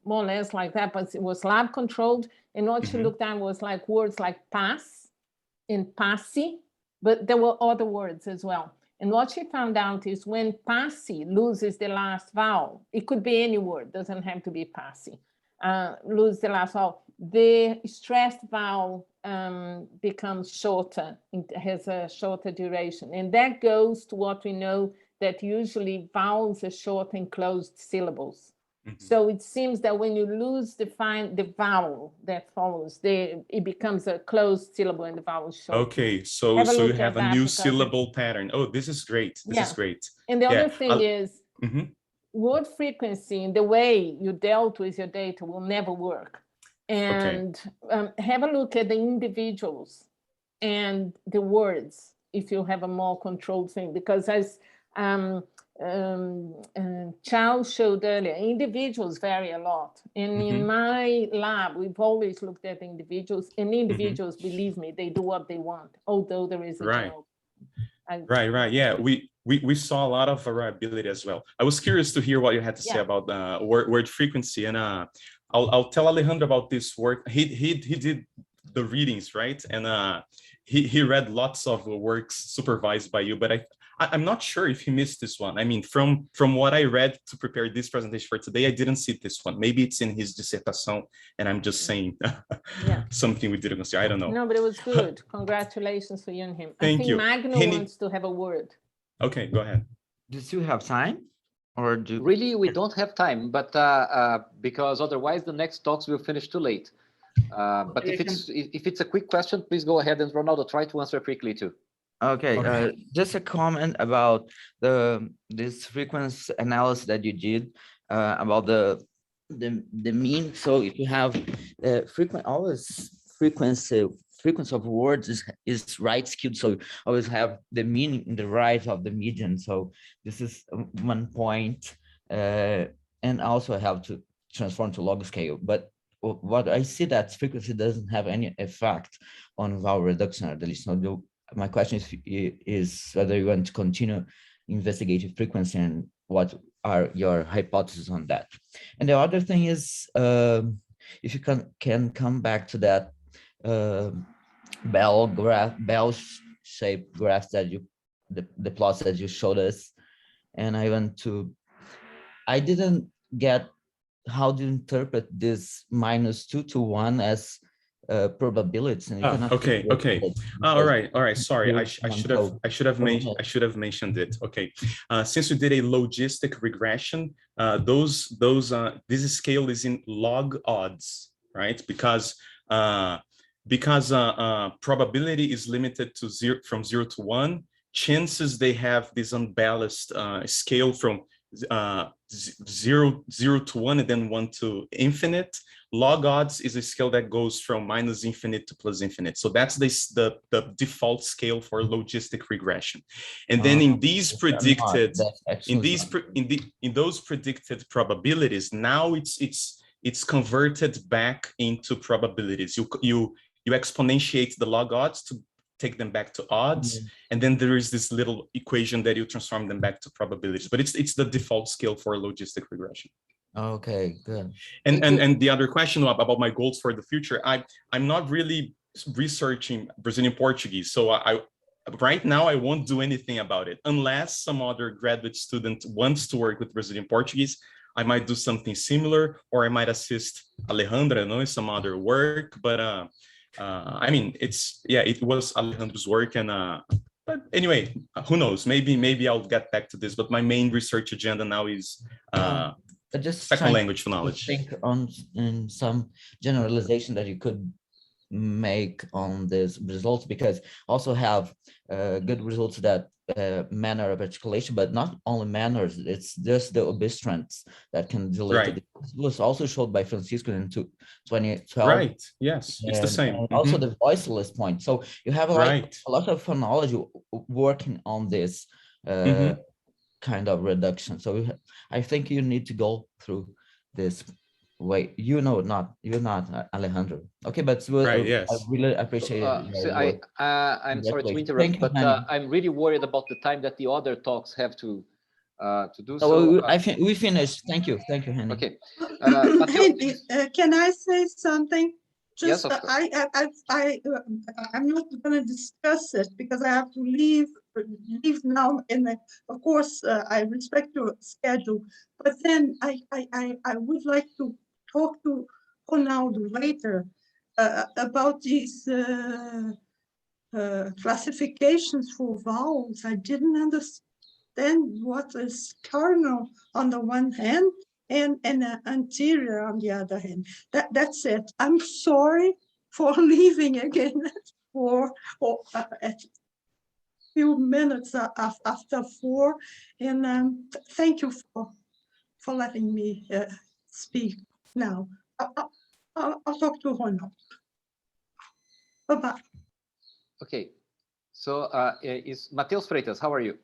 more or less like that, but it was lab controlled. And what she looked at was like words like pass and passy, but there were other words as well. And what she found out is when passy loses the last vowel, it could be any word, doesn't have to be passy, lose the last vowel, the stressed vowel becomes shorter, it has a shorter duration. And that goes to what we know, that usually vowels are short and closed syllables. So it seems that when you lose the vowel that follows, it becomes a closed syllable and the vowel is short. Okay, so you have a new syllable pattern. Oh, this is great. This is great. And the other thing is, word frequency and the way you dealt with your data will never work. And have a look at the individuals and the words if you have a more controlled thing, because as Chao showed earlier, individuals vary a lot. And in my lab, we've always looked at individuals, and individuals, believe me, they do what they want, although there is a general. Right. Yeah, we saw a lot of variability as well. I was curious to hear what you had to say about word frequency, and I'll tell Alejandro about this work. He did the readings, right? And he read lots of works supervised by you, but I'm not sure if he missed this one. I mean, from what I read to prepare this presentation for today, I didn't see this one. Maybe it's in his dissertation, and I'm just saying something we didn't consider. I don't know. No, but it was good. Congratulations for you and him. Thank you. I think Magno wants to have a word. Okay, go ahead. Do you still have time? Or do really, we don't have time, but because otherwise the next talks will finish too late. But if it's a quick question, please go ahead, and Ronaldo, try to answer quickly too. Okay, just a comment about this frequency analysis that you did about the mean. So if you have frequency of words is right skewed, so you always have the mean in the right of the median. So this is one point, and also I have to transform to log scale. But what I see, that frequency doesn't have any effect on vowel reduction, at least. So my question is whether you want to continue investigating frequency, and what are your hypotheses on that. And the other thing is, if you can come back to that bell-shaped graph that the plots that you showed us, and I didn't get how to interpret this -2 to 1 as probabilities. Okay. All right. Sorry, I should have mentioned it. Okay, since we did a logistic regression, this scale is in log odds, right? Because probability is limited to from 0 to 1. Chances, they have this unbalanced scale from 0 to 1 and then 1 to infinite. Log odds is a scale that goes from -infinite to +infinite. So that's the default scale for logistic regression. And then in these predicted, in those predicted probabilities, now it's converted back into probabilities. You exponentiate the log odds to take them back to odds, and then there is this little equation that you transform them back to probabilities. But it's the default scale for logistic regression. Okay, good. And the other question about my goals for the future, I'm not really researching Brazilian Portuguese, so right now I won't do anything about it unless some other graduate student wants to work with Brazilian Portuguese. I might do something similar, or I might assist Alejandra in some other work. But I mean, it was Alejandro's work, and but anyway, who knows? Maybe I'll get back to this. But my main research agenda now is just second language phonology. Think on in some generalization that you could make on these results, because also have good results that manner of articulation, but not only manners, it's just the obstruents that can delete it. This was also showed by Francisco in 2012. Right, yes, it's the same. And also the voiceless point. So you have like a lot of phonology working on this kind of reduction. So I think you need to go through this way. You're not Alejandro. Okay, but yes. I really appreciate it. I'm sorry to interrupt, but I'm really worried about the time that the other talks have to do. So I think we finished. Thank you, Henrique. Okay. Henrique, can I say something? Yes, Just of course. I'm not going to discuss it because I have to leave now, and of course I respect your schedule. But then I would like to talk to Ronaldo later about these classifications for vowels. I didn't understand what is cardinal on the one hand and anterior on the other hand. That's it. I'm sorry for leaving again at few minutes after 4, and thank you for letting me speak now. I'll talk to Ronald. Bye-bye. Okay, so is Matheus Freitas, how are you?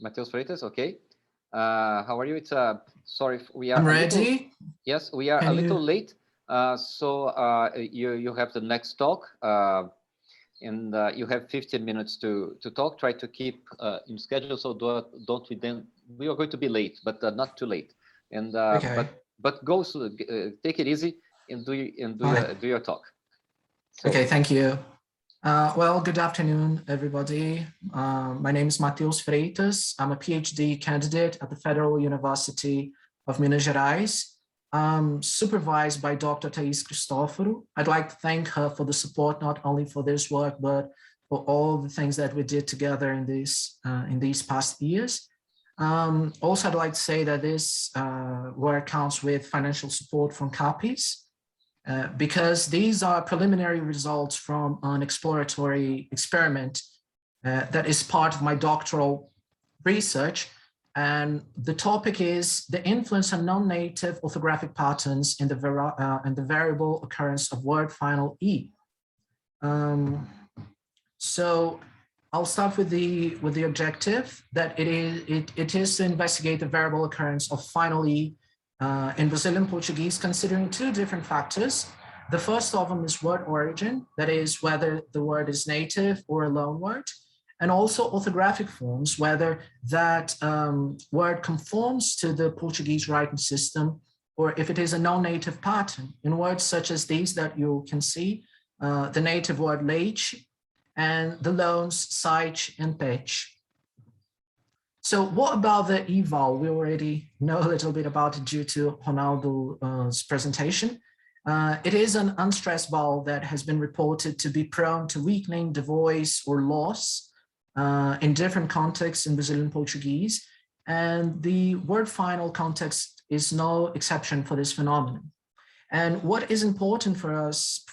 Matheus Freitas, okay. How are you? It's sorry, we are. I'm ready. Yes, we are a little late. So you have the next talk, and you have 15 minutes to talk. Try to keep in schedule, so don't we are going to be late, but not too late. And but go take it easy and do your talk. So, okay, thank you. Well, good afternoon, everybody. My name is Matheus Freitas. I'm a PhD candidate at the Federal University of Minas Gerais, supervised by Dr. Thais Cristoforo. I'd like to thank her for the support, not only for this work, but for all the things that we did together in these past years. Also, I'd like to say that this work counts with financial support from CAPES, because these are preliminary results from an exploratory experiment that is part of my doctoral research. And the topic is the influence of non-native orthographic patterns in the variable occurrence of word final E. So I'll start with the objective that it is to investigate the variable occurrence of final E in Brazilian Portuguese, considering two different factors. The first of them is word origin, that is whether the word is native or a loan word, and also orthographic forms, whether that word conforms to the Portuguese writing system, or if it is a non-native pattern. In words such as these that you can see, the native word leite and the loans site and peixe. So what about the eval? We already know a little bit about it due to Ronaldo's presentation. It is an unstressed vowel that has been reported to be prone to weakening the voice or loss in different contexts in Brazilian Portuguese. And the word final context is no exception for this phenomenon. And what is important for us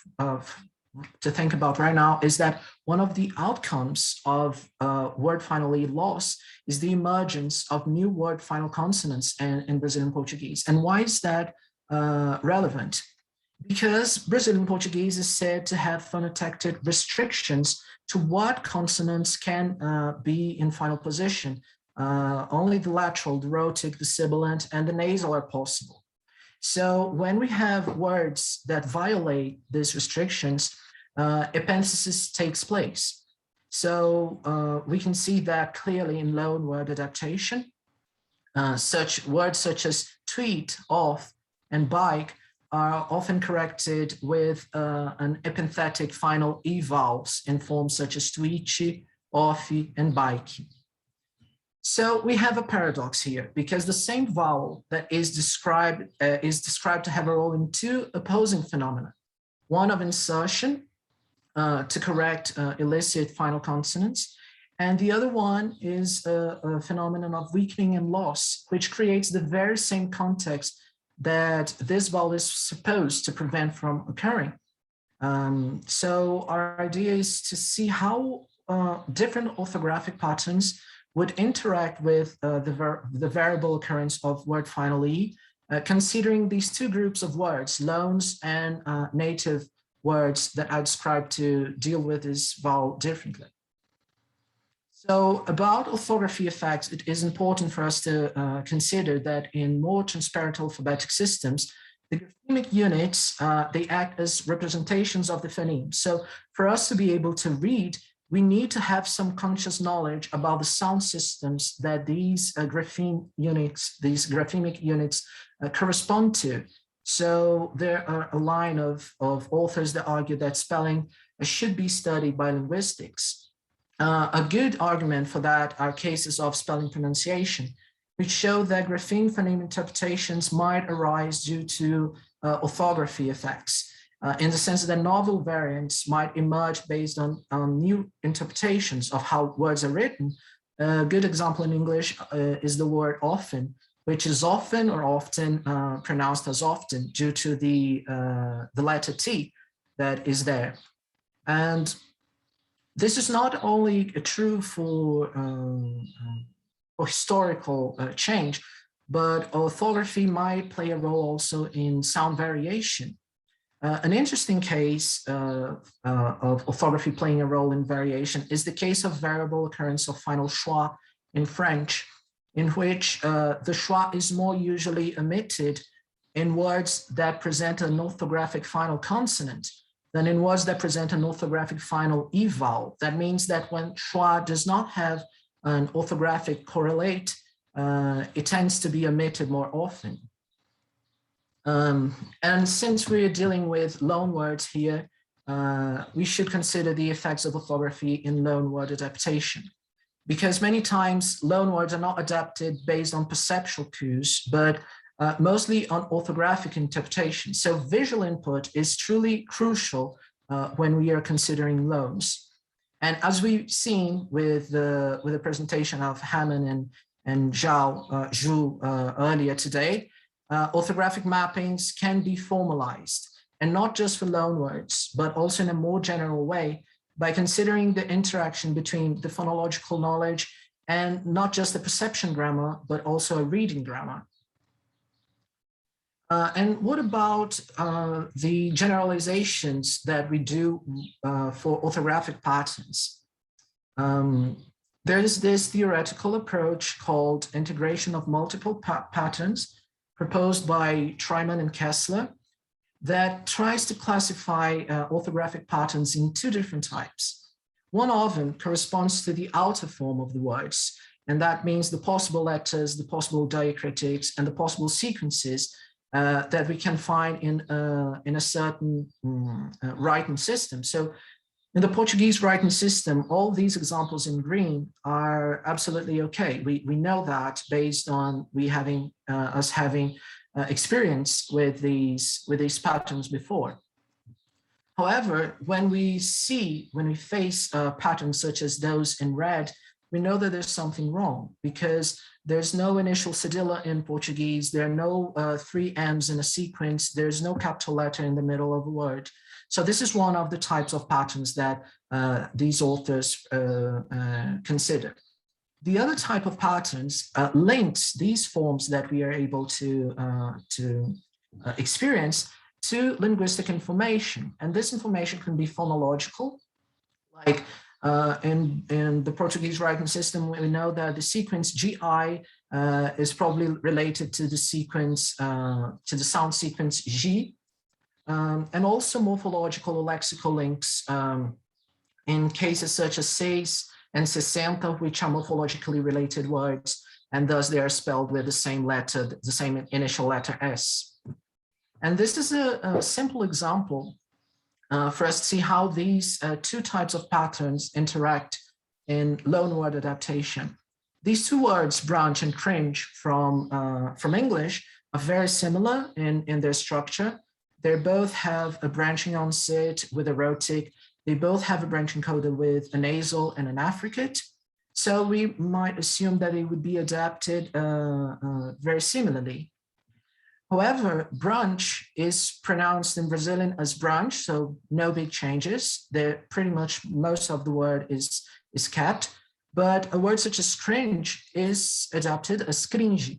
to think about right now is that one of the outcomes of word final E loss is the emergence of new word final consonants in Brazilian Portuguese. And why is that relevant? Because Brazilian Portuguese is said to have phonotectic restrictions to what consonants can be in final position. Only the lateral, the rhotic, the sibilant, and the nasal are possible. So when we have words that violate these restrictions, epenthesis takes place. So we can see that clearly in loan word adaptation. Such words such as tweet, off, and bike are often corrected with an epenthetic final E vowels in forms such as tweechi, offi, and bike. So we have a paradox here, because the same vowel that is described to have a role in two opposing phenomena. One of insertion to correct illicit final consonants, And the other one is a phenomenon of weakening and loss, which creates the very same context that this vowel is supposed to prevent from occurring. So our idea is to see how different orthographic patterns would interact with the variable occurrence of word final E, considering these two groups of words, loans and native words that I described to deal with this vowel differently. So about orthography effects, it is important for us to consider that in more transparent alphabetic systems, the graphemic units, they act as representations of the phoneme. So for us to be able to read, we need to have some conscious knowledge about the sound systems that these grapheme units, these graphemic units correspond to. So there are a line of authors that argue that spelling should be studied by linguistics. A good argument for that are cases of spelling pronunciation, which show that grapheme phoneme interpretations might arise due to orthography effects, in the sense that novel variants might emerge based on new interpretations of how words are written. A good example in English is the word often, which is often or often pronounced as often due to the letter T that is there. And this is not only true for historical change, but orthography might play a role also in sound variation. An interesting case of orthography playing a role in variation is the case of variable occurrence of final schwa in French, in which the schwa is more usually omitted in words that present an orthographic final consonant than in words that present an orthographic final E vowel. That means that when schwa does not have an orthographic correlate, it tends to be omitted more often. And since we're dealing with loan words here, we should consider the effects of orthography in loan word adaptation, because many times loan words are not adapted based on perceptual cues, but mostly on orthographic interpretation. So visual input is truly crucial when we are considering loans. And as we've seen with the presentation of Hamann and Zhou earlier today, orthographic mappings can be formalized, and not just for loan words, but also in a more general way by considering the interaction between the phonological knowledge and not just the perception grammar, but also a reading grammar. And what about the generalizations that we do for orthographic patterns? There is this theoretical approach called integration of multiple patterns proposed by Treiman and Kessler that tries to classify orthographic patterns in two different types. One of them corresponds to the outer form of the words, and that means the possible letters, the possible diacritics, and the possible sequences that we can find in a certain writing system. So in the Portuguese writing system, all these examples in green are absolutely okay. We know that based on us having experience with these patterns before. However, when we face patterns such as those in red, we know that there's something wrong, because there's no initial cedilla in Portuguese. There are no three M's in a sequence. There's no capital letter in the middle of a word. So this is one of the types of patterns that these authors consider. The other type of patterns links these forms that we are able to experience to linguistic information. And this information can be phonological, like in the Portuguese writing system, we know that the sequence GI is probably related to the sequence, to the sound sequence G, and also morphological or lexical links in cases such as seis and 60, which are morphologically related words, and thus they are spelled with the same letter, the same initial letter S. And this is a simple example for us to see how these two types of patterns interact in loanword adaptation. These two words, branch and cringe, from English are very similar in their structure. They both have a branching onset with a rhotic. They both have a branching coda with a nasal and an affricate. So we might assume that it would be adapted very similarly. However, brunch is pronounced in Brazilian as brunch, so no big changes. There pretty much most of the word is kept, but a word such as cringe is adapted as cringe,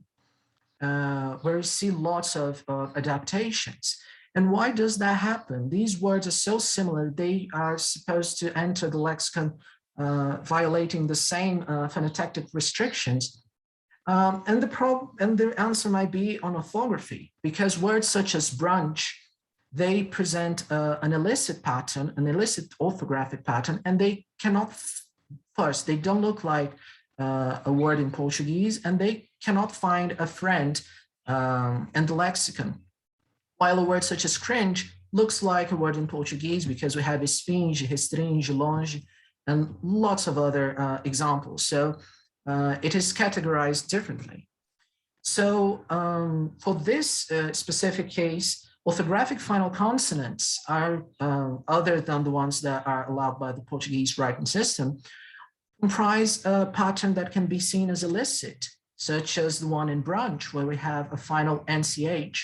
where we see lots of adaptations. And why does that happen? These words are so similar, they are supposed to enter the lexicon violating the same phonetic restrictions. And the answer might be on orthography, because words such as brunch, they present an illicit pattern, an illicit orthographic pattern, and they cannot, first, they don't look like a word in Portuguese, and they cannot find a friend in the lexicon. While a word such as cringe looks like a word in Portuguese, because we have esfinge, restringe, longe, and lots of other examples. So it is categorized differently. So for this specific case, orthographic final consonants are, other than the ones that are allowed by the Portuguese writing system, comprise a pattern that can be seen as illicit, such as the one in brunch, where we have a final NCH.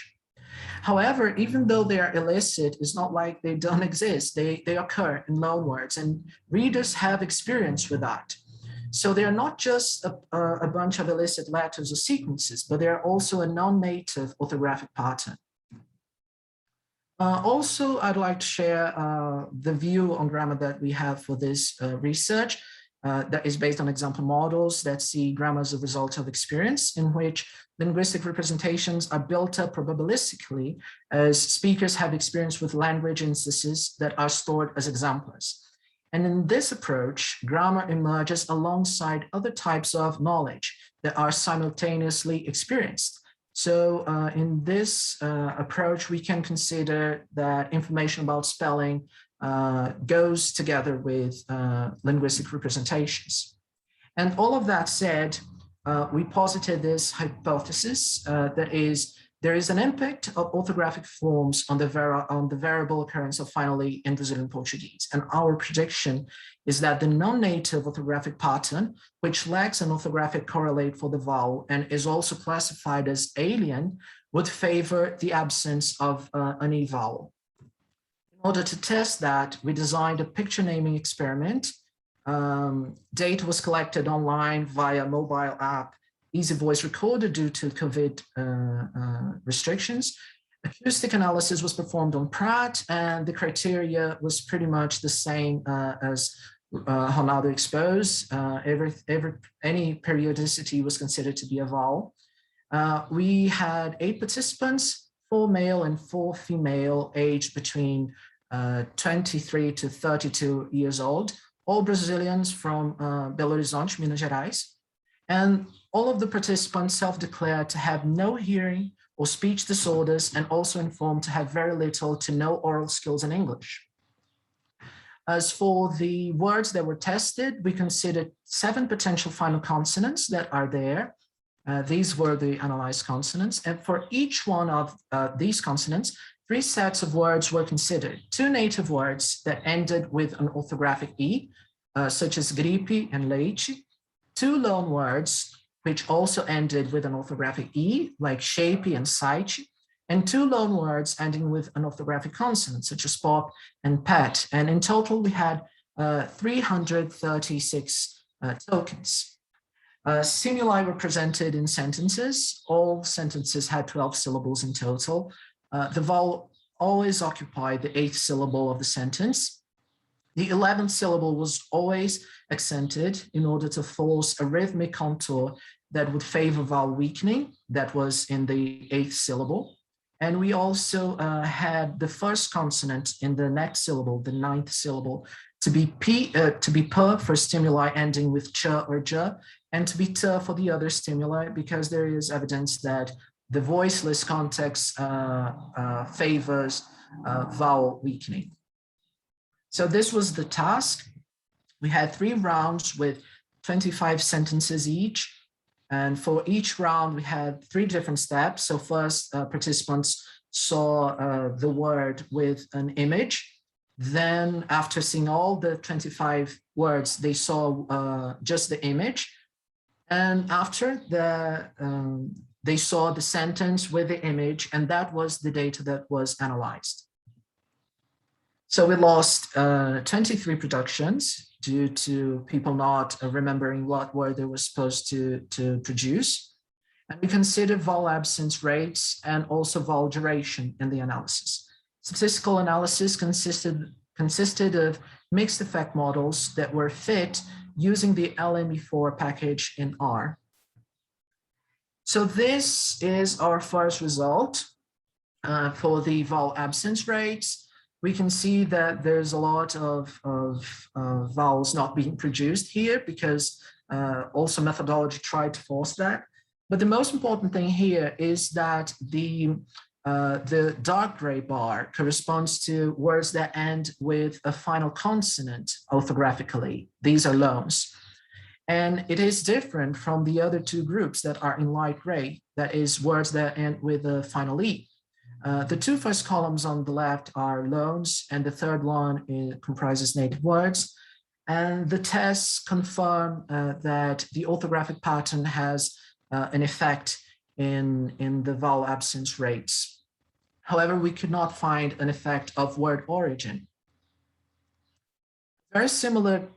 However, even though they are illicit, it's not like they don't exist. They occur in loanwords, and readers have experience with that. So they are not just a bunch of illicit letters or sequences, but they are also a non-native orthographic pattern. Also, I'd like to share the view on grammar that we have for this research that is based on example models that see grammar as a result of experience, in which linguistic representations are built up probabilistically as speakers have experience with language instances that are stored as exemplars. And in this approach, grammar emerges alongside other types of knowledge that are simultaneously experienced. So in this approach, we can consider that information about spelling goes together with linguistic representations. And all of that said, we posited this hypothesis that is, there is an impact of orthographic forms on the variable occurrence of finally in Brazilian Portuguese. And our prediction is that the non-native orthographic pattern, which lacks an orthographic correlate for the vowel and is also classified as alien, would favor the absence of an E vowel. In order to test that, we designed a picture naming experiment. Data was collected online via mobile app, Easy Voice Recorder due to COVID restrictions. Acoustic analysis was performed on Pratt, and the criteria was pretty much the same as Ronaldo exposed. Any periodicity was considered to be a vowel. We had 8 participants, 4 male and 4 female, aged between 23 to 32 years old, all Brazilians from Belo Horizonte, Minas Gerais. And all of the participants self-declared to have no hearing or speech disorders, and also informed to have very little to no oral skills in English. As for the words that were tested, we considered 7 potential final consonants that are there. These were the analyzed consonants. And for each one of these consonants, 3 sets of words were considered. 2 native words that ended with an orthographic E, such as gripe and leite. 2 loan words, which also ended with an orthographic E, like shape and site, and 2 loan words ending with an orthographic consonant, such as pop and pet. And in total, we had 336 tokens. Stimuli were presented in sentences. All sentences had 12 syllables in total. The vowel always occupied the 8th syllable of the sentence. The 11th syllable was always accented in order to force a rhythmic contour that would favor vowel weakening, that was in the 8th syllable. And we also had the first consonant in the next syllable, the 9th syllable, to be p for stimuli ending with ch or j, and to be t for the other stimuli, because there is evidence that the voiceless context favors vowel weakening. So this was the task. We had 3 rounds with 25 sentences each. And for each round, we had 3 different steps. So first, participants saw the word with an image. Then after seeing all the 25 words, they saw just the image. And after they saw the sentence with the image, and that was the data that was analyzed. So we lost 23 productions due to people not remembering what word they were supposed to produce. And we considered vowel absence rates and also vowel duration in the analysis. Statistical analysis consisted of mixed effect models that were fit using the LME4 package in R. So this is our first result for the vowel absence rates. We can see that there's a lot of vowels not being produced here because also methodology tried to force that. But the most important thing here is that the dark gray bar corresponds to words that end with a final consonant orthographically. These are loans. And it is different from the other two groups that are in light gray, that is words that end with a final E. The two first columns on the left are loans, and the third one comprises native words. And the tests confirm that the orthographic pattern has an effect in the vowel absence rates. However, we could not find an effect of word origin. Very similar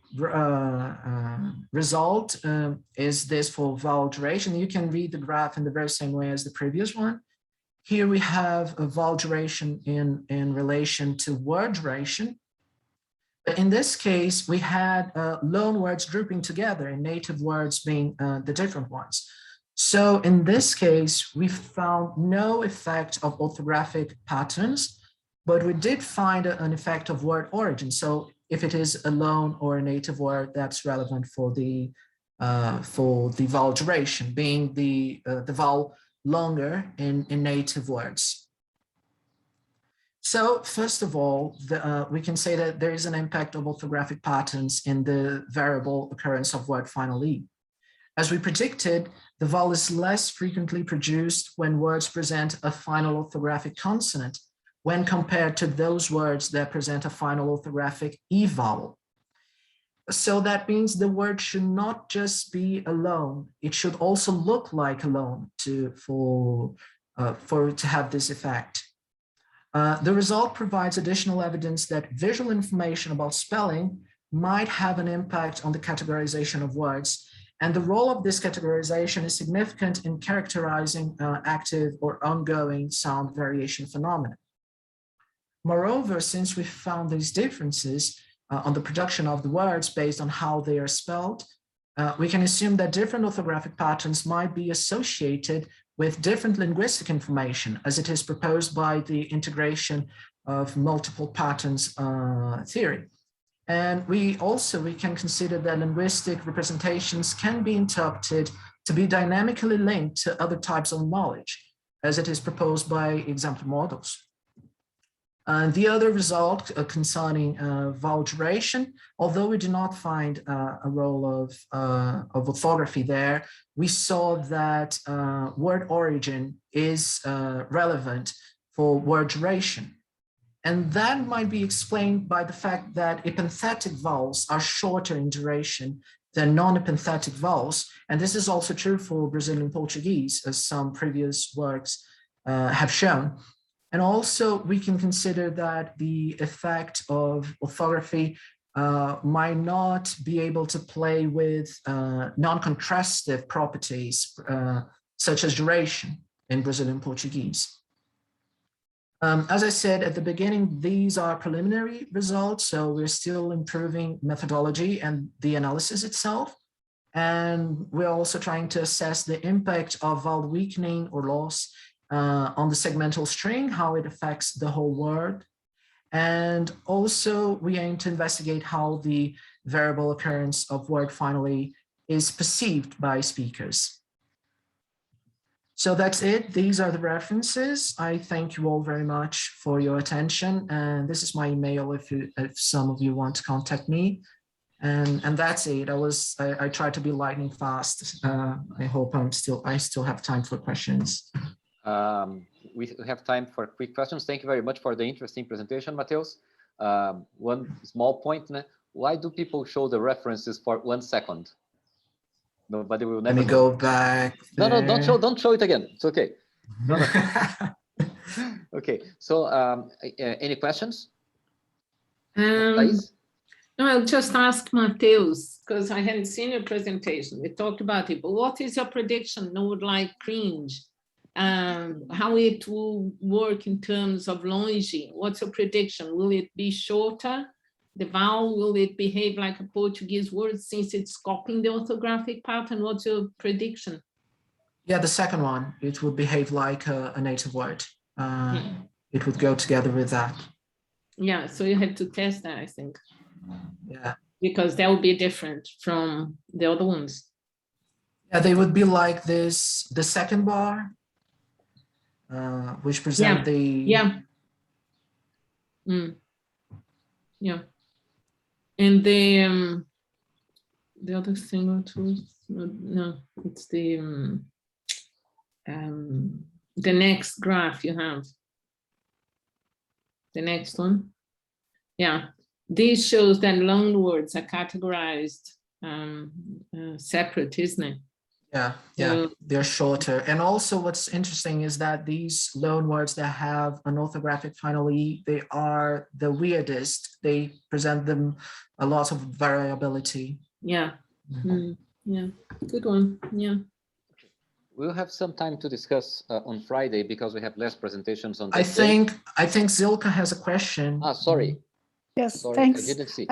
result is this for vowel duration. You can read the graph in the very same way as the previous one. Here we have a vowel duration in relation to word duration. But in this case, we had loan words grouping together and native words being the different ones. So in this case, we found no effect of orthographic patterns, but we did find an effect of word origin. So if it is a loan or a native word, that's relevant for the vowel duration, being the vowel longer in native words. So first of all, we can say that there is an impact of orthographic patterns in the variable occurrence of word final E. As we predicted, the vowel is less frequently produced when words present a final orthographic consonant when compared to those words that present a final orthographic E vowel. So that means the word should not just be a loan, it should also look like a loan for it to have this effect. The result provides additional evidence that visual information about spelling might have an impact on the categorization of words, and the role of this categorization is significant in characterizing active or ongoing sound variation phenomena. Moreover, since we found these differences on the production of the words based on how they are spelled, we can assume that different orthographic patterns might be associated with different linguistic information, as it is proposed by the integration of multiple patterns theory. And we can consider that linguistic representations can be interpreted to be dynamically linked to other types of knowledge, as it is proposed by example models. The other result concerning vowel duration, although we do not find a role of orthography there, we saw that word origin is relevant for word duration. And that might be explained by the fact that epenthetic vowels are shorter in duration than non-epenthetic vowels. And this is also true for Brazilian Portuguese, as some previous works have shown. And also we can consider that the effect of orthography might not be able to play with non-contrastive properties, such as duration in Brazilian Portuguese. As I said at the beginning, these are preliminary results, so we're still improving methodology and the analysis itself. And we're also trying to assess the impact of vowel weakening or loss on the segmental string, how it affects the whole word. And also we aim to investigate how the variable occurrence of word finally is perceived by speakers. So that's it. These are the references. I thank you all very much for your attention. And this is my email if some of you want to contact me. And that's it. I tried to be lightning fast. I hope I still have time for questions. We have time for quick questions. Thank you very much for the interesting presentation, Matheus. one small point. Why do people show the references for 1 second? Nobody will never Let me know. go back. No, don't show it again. It's okay. No. Okay, so any questions? No, I'll just ask Matheus, because I hadn't seen your presentation. We talked about it, but what is your prediction? Node like cringe, how it will work in terms of longing? What's your prediction? Will it be shorter? The vowel, will it behave like a Portuguese word since it's copying the orthographic pattern? What's your prediction? Yeah, the second one, it would behave like a native word. It would go together with that. Yeah, so you have to test that, I think. Yeah. Because that would be different from the other ones. Yeah, they would be like this, the second bar, which present the... Yeah. Yeah. And the other thing or two, no, it's the next graph you have. The next one. Yeah. This shows that loan words are categorized separate, isn't it? Yeah, they're shorter. And also what's interesting is that these loan words that have an orthographic final E, they are the weirdest. They present them a lot of variability. Yeah, yeah, good one, yeah. We'll have some time to discuss on Friday because we have less presentations on that I think Silke has a question. Sorry. Yes, sorry, thanks. I didn't see.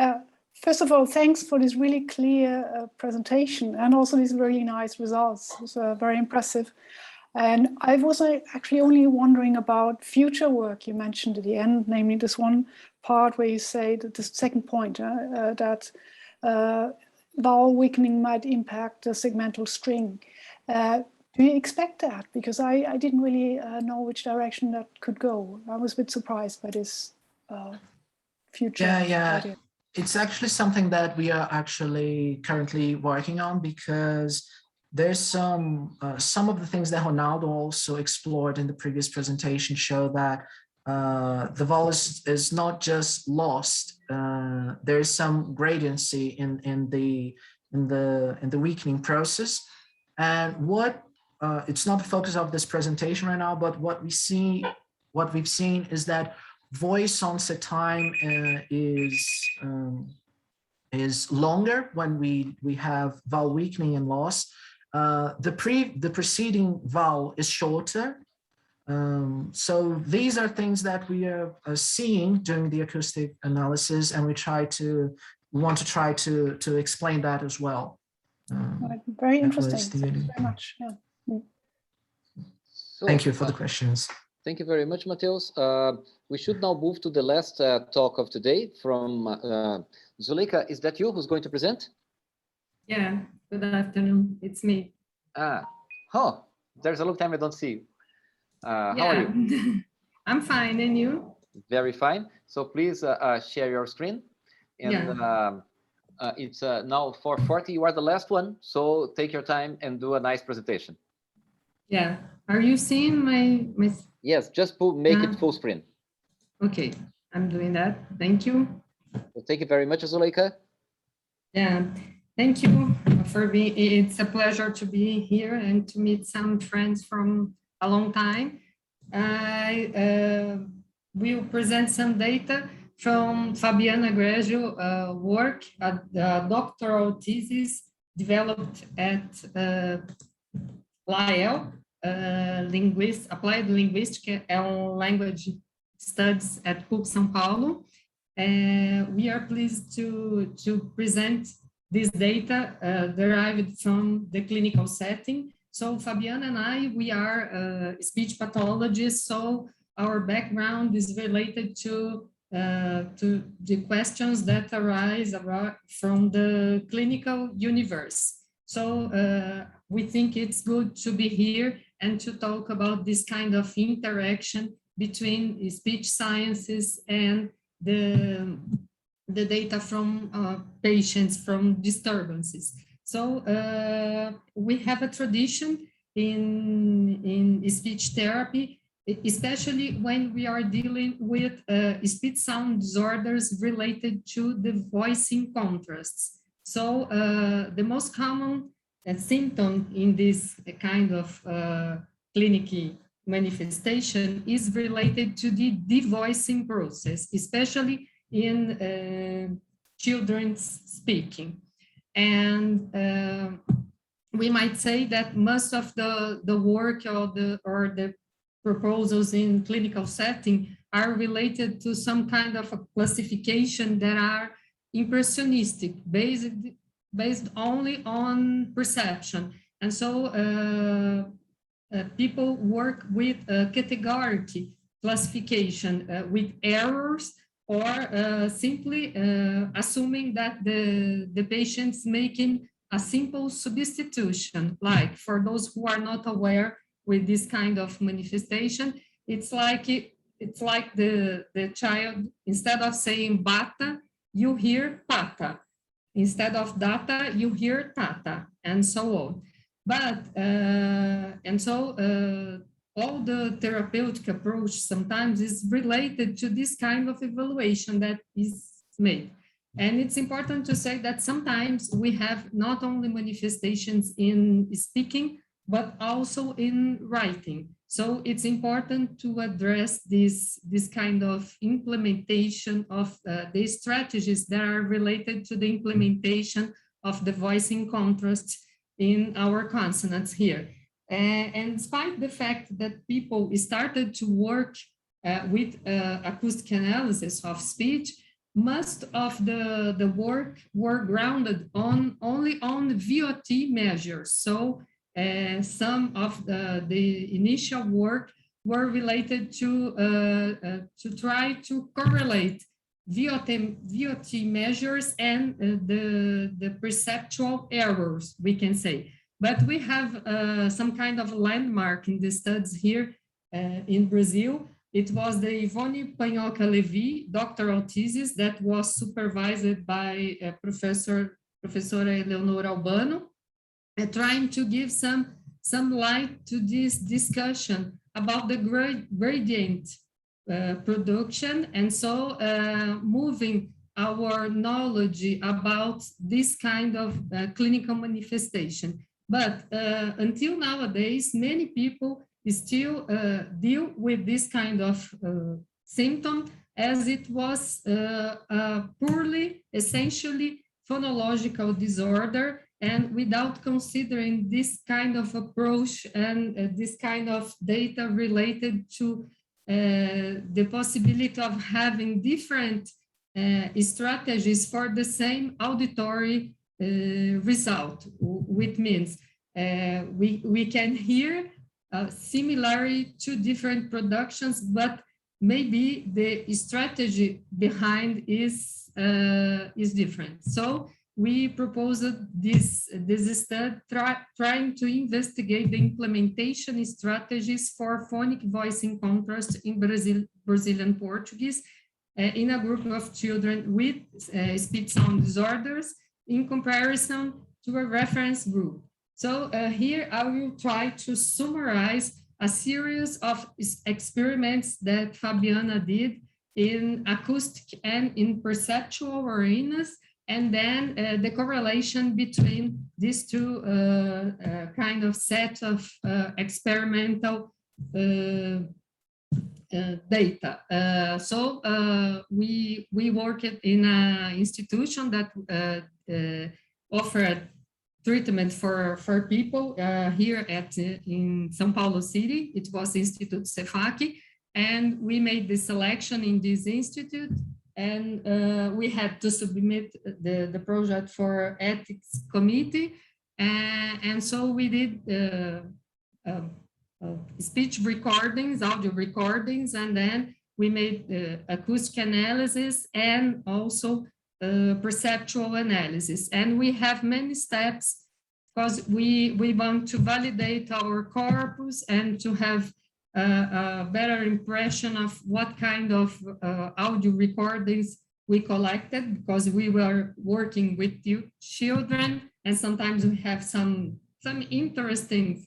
First of all, thanks for this really clear presentation and also these really nice results. It was very impressive. And I was actually only wondering about future work you mentioned at the end, namely this one part where you say that the second point, that vowel weakening might impact the segmental string. Do you expect that? Because I didn't really know which direction that could go. I was a bit surprised by this future idea. It's actually something that we are actually currently working on, because there's some of the things that Ronaldo also explored in the previous presentation show that the vowel is not just lost. There is some gradiency in the weakening process, and what it's not the focus of this presentation right now, but what we've seen is that voice onset time is longer when we have vowel weakening and loss. The preceding vowel is shorter. So these are things that we are seeing during the acoustic analysis, and we want to try to explain that as well. Very interesting. Thank you very much. Yeah. So, thank you for the questions. Thank you very much, Matheus. We should now move to the last talk of today from Zuleika. Is that you who's going to present? Yeah, good afternoon. It's me. There's a long time I don't see you. How are you? I'm fine, and you? Very fine. So please share your screen. And it's now 4:40. You are the last one, so take your time and do a nice presentation. Yeah. Are you seeing my... Yes, just make it full screen. Okay, I'm doing that. Thank you. Well, thank you very much, Zuleika. Yeah, thank you for being. It's a pleasure to be here and to meet some friends from a long time. I will present some data from Fabiana Greggio work, a doctoral thesis developed at LAEL, Applied Linguistics and Language Studies at PUC São Paulo. We are pleased to present this data derived from the clinical setting. So Fabiana and I, we are speech pathologists, so our background is related to the questions that arise from the clinical universe. So we think it's good to be here and to talk about this kind of interaction between speech sciences and the data from patients from disturbances. So we have a tradition in speech therapy especially when we are dealing with speech sound disorders related to the voicing contrasts. So the most common symptom in this kind of clinical manifestation is related to the devoicing process, especially in children's speaking. And we might say that most of the work or the proposals in clinical setting are related to some kind of a classification that are impressionistic, based only on perception. And so people work with categorical classification with errors, or simply assuming that the patient's making a simple substitution. Like for those who are not aware with this kind of manifestation, it's like the child, instead of saying bata, you hear pata. Instead of data, you hear tata, and so on. But, all the therapeutic approach sometimes is related to this kind of evaluation that is made. And it's important to say that sometimes we have not only manifestations in speaking, but also in writing. So it's important to address this kind of implementation of the strategies that are related to the implementation of the voicing contrast in our consonants here. And despite the fact that people started to work with acoustic analysis of speech, most of the work were grounded only on VOT measures. So some of the initial work were related to try to correlate VOT measures and the perceptual errors, we can say. But we have some kind of landmark in the studies here in Brazil. It was the Ivone Panhoca-Levi doctoral thesis that was supervised by Professor Eleonora Albano, trying to give some light to this discussion about the gradient production, and so moving our knowledge about this kind of clinical manifestation. But until nowadays, many people still deal with this kind of symptom as it was a purely, essentially phonological disorder, and without considering this kind of approach and this kind of data related to the possibility of having different strategies for the same auditory result, which means we can hear similarly to different productions, but maybe the strategy behind is different. So we proposed this study trying to investigate the implementation strategies for phonic voicing contrast in Brazilian Portuguese in a group of children with speech sound disorders in comparison to a reference group. So here I will try to summarize a series of experiments that Fabiana did in acoustic and in perceptual arenas, and then the correlation between these two kind of set of experimental data. So we worked in an institution that offered treatment for people here in São Paulo City. It was Institute CEFALA, and we made the selection in this institute, and we had to submit the project for ethics committee, and so we did speech recordings, audio recordings, and then we made acoustic analysis and also perceptual analysis. And we have many steps because we want to validate our corpus and to have a better impression of what kind of audio recordings we collected, because we were working with children, and sometimes we have some interesting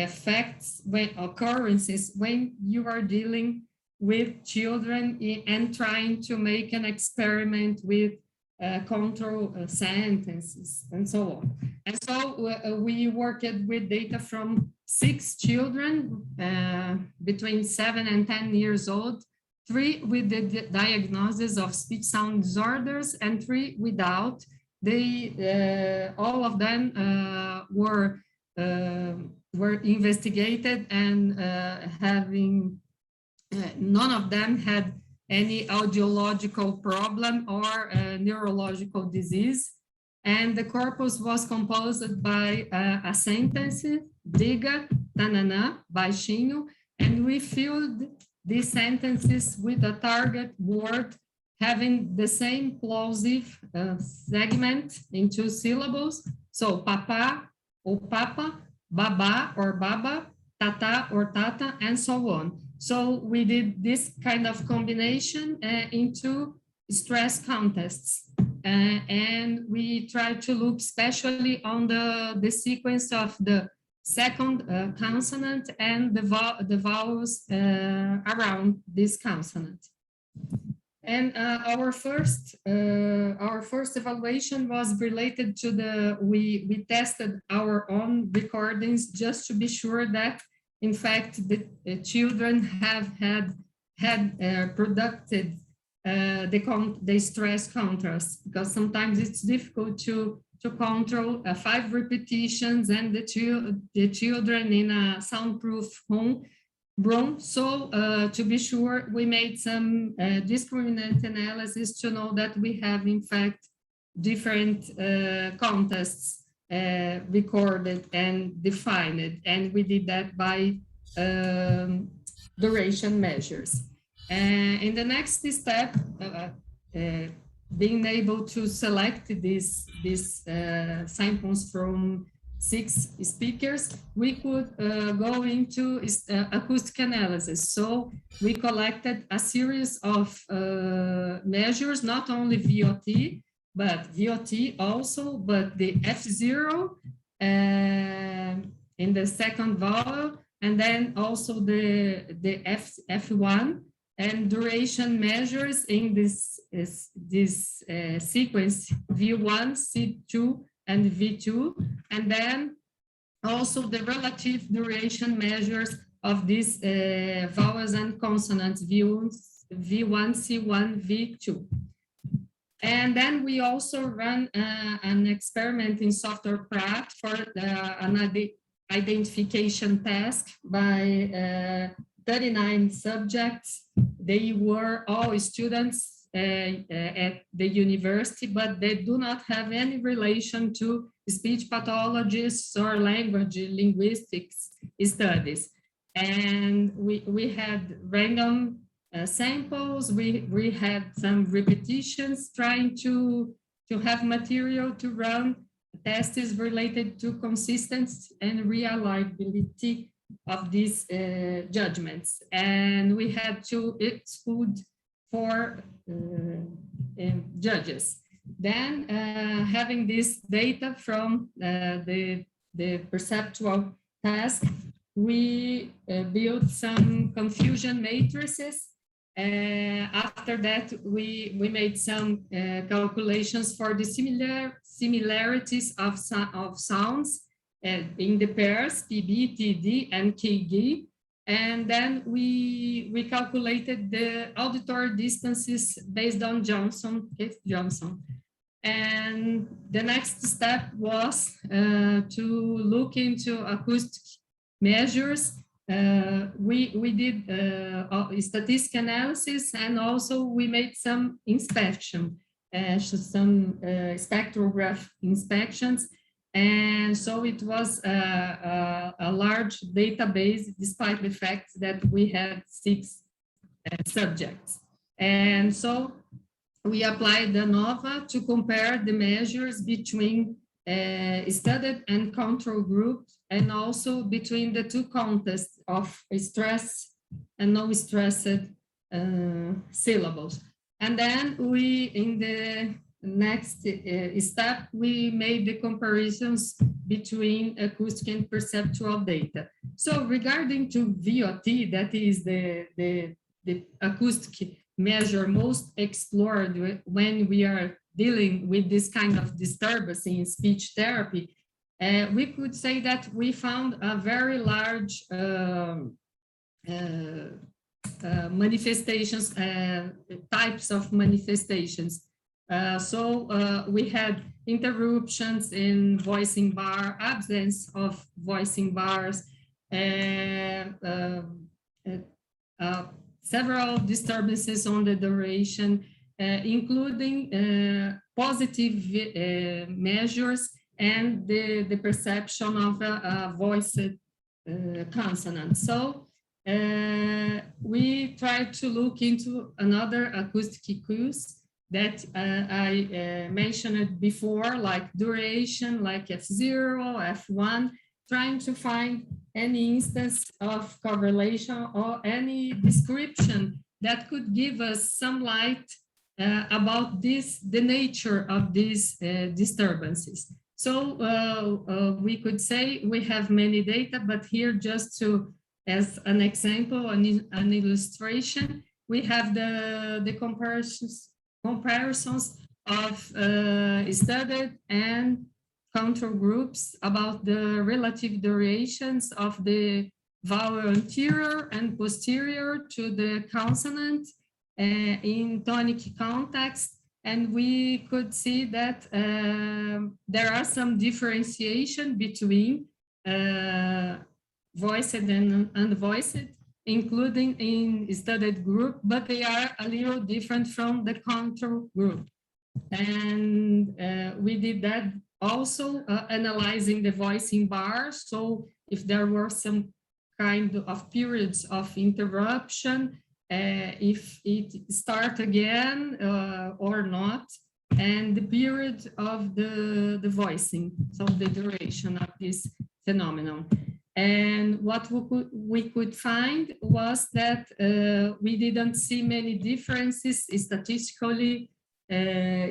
facts, when occurrences, when you are dealing with children and trying to make an experiment with control sentences and so on. And so we worked with data from 6 children between 7 and 10 years old, 3 with the diagnosis of speech sound disorders and 3 without. They all of them were investigated, and having none of them had any audiological problem or neurological disease. And the corpus was composed by a sentence, diga, tanana, baixinho, and we filled these sentences with a target word having the same plosive segment in 2 syllables. So papa or papa, baba or baba, tata or tata, and so on. So we did this kind of combination into stress contests. And we tried to look especially on the sequence of the second consonant and the vowels around this consonant. And our first evaluation was related to we tested our own recordings just to be sure that, in fact, the children have had produced the stress contrast, because sometimes it's difficult to control 5 repetitions and the children in a soundproof room. So to be sure, we made some discriminant analysis to know that we have, in fact, different contests recorded and defined, and we did that by duration measures. In the next step, being able to select these samples from 6 speakers, we could go into acoustic analysis. So we collected a series of measures, not only VOT, but VOT also, but the F0 in the second vowel, and then also the F1, and duration measures in this sequence V1, C2, and V2, and then also the relative duration measures of these vowels and consonants V1, C1, V2. And then we also ran an experiment in software Pratt for an identification task by 39 subjects. They were all students at the university, but they do not have any relation to speech pathologists or linguistics studies. And we had random samples, we had some repetitions, trying to have material to run tests related to consistency and reliability of these judgments. And we had to exclude 4 judges. Then having this data from the perceptual task, we built some confusion matrices. After that, we made some calculations for the similarities of sounds in the pairs PB, TD, and KG. And then we calculated the auditory distances based on Johnson. And the next step was to look into acoustic measures. We did statistical analysis, and also we made some inspection, some spectrograph inspections. And so it was a large database, despite the fact that we had 6 subjects. And so we applied the ANOVA to compare the measures between studied and control groups, and also between the 2 contests of stress and no-stressed syllables. And then we, in the next step, we made the comparisons between acoustic and perceptual data. So regarding to VOT, that is the acoustic measure most explored when we are dealing with this kind of disturbance in speech therapy, we could say that we found a very large manifestations, types of manifestations. So we had interruptions in voicing bar, absence of voicing bars, several disturbances on the duration, including positive measures and the perception of a voiced consonant. So we tried to look into another acoustic cues that I mentioned before, like duration, like F0, F1, trying to find any instance of correlation or any description that could give us some light about the nature of these disturbances. So we could say we have many data, but here just to, as an example, an illustration, we have the comparisons of studied and control groups about the relative durations of the vowel anterior and posterior to the consonant in tonic context. And we could see that there are some differentiation between voiced and unvoiced, including in studied group, but they are a little different from the control group. And we did that also analyzing the voicing bars. So if there were some kind of periods of interruption, if it start again or not, and the period of the voicing, so the duration of this phenomenon. And what we could find was that we didn't see many differences statistically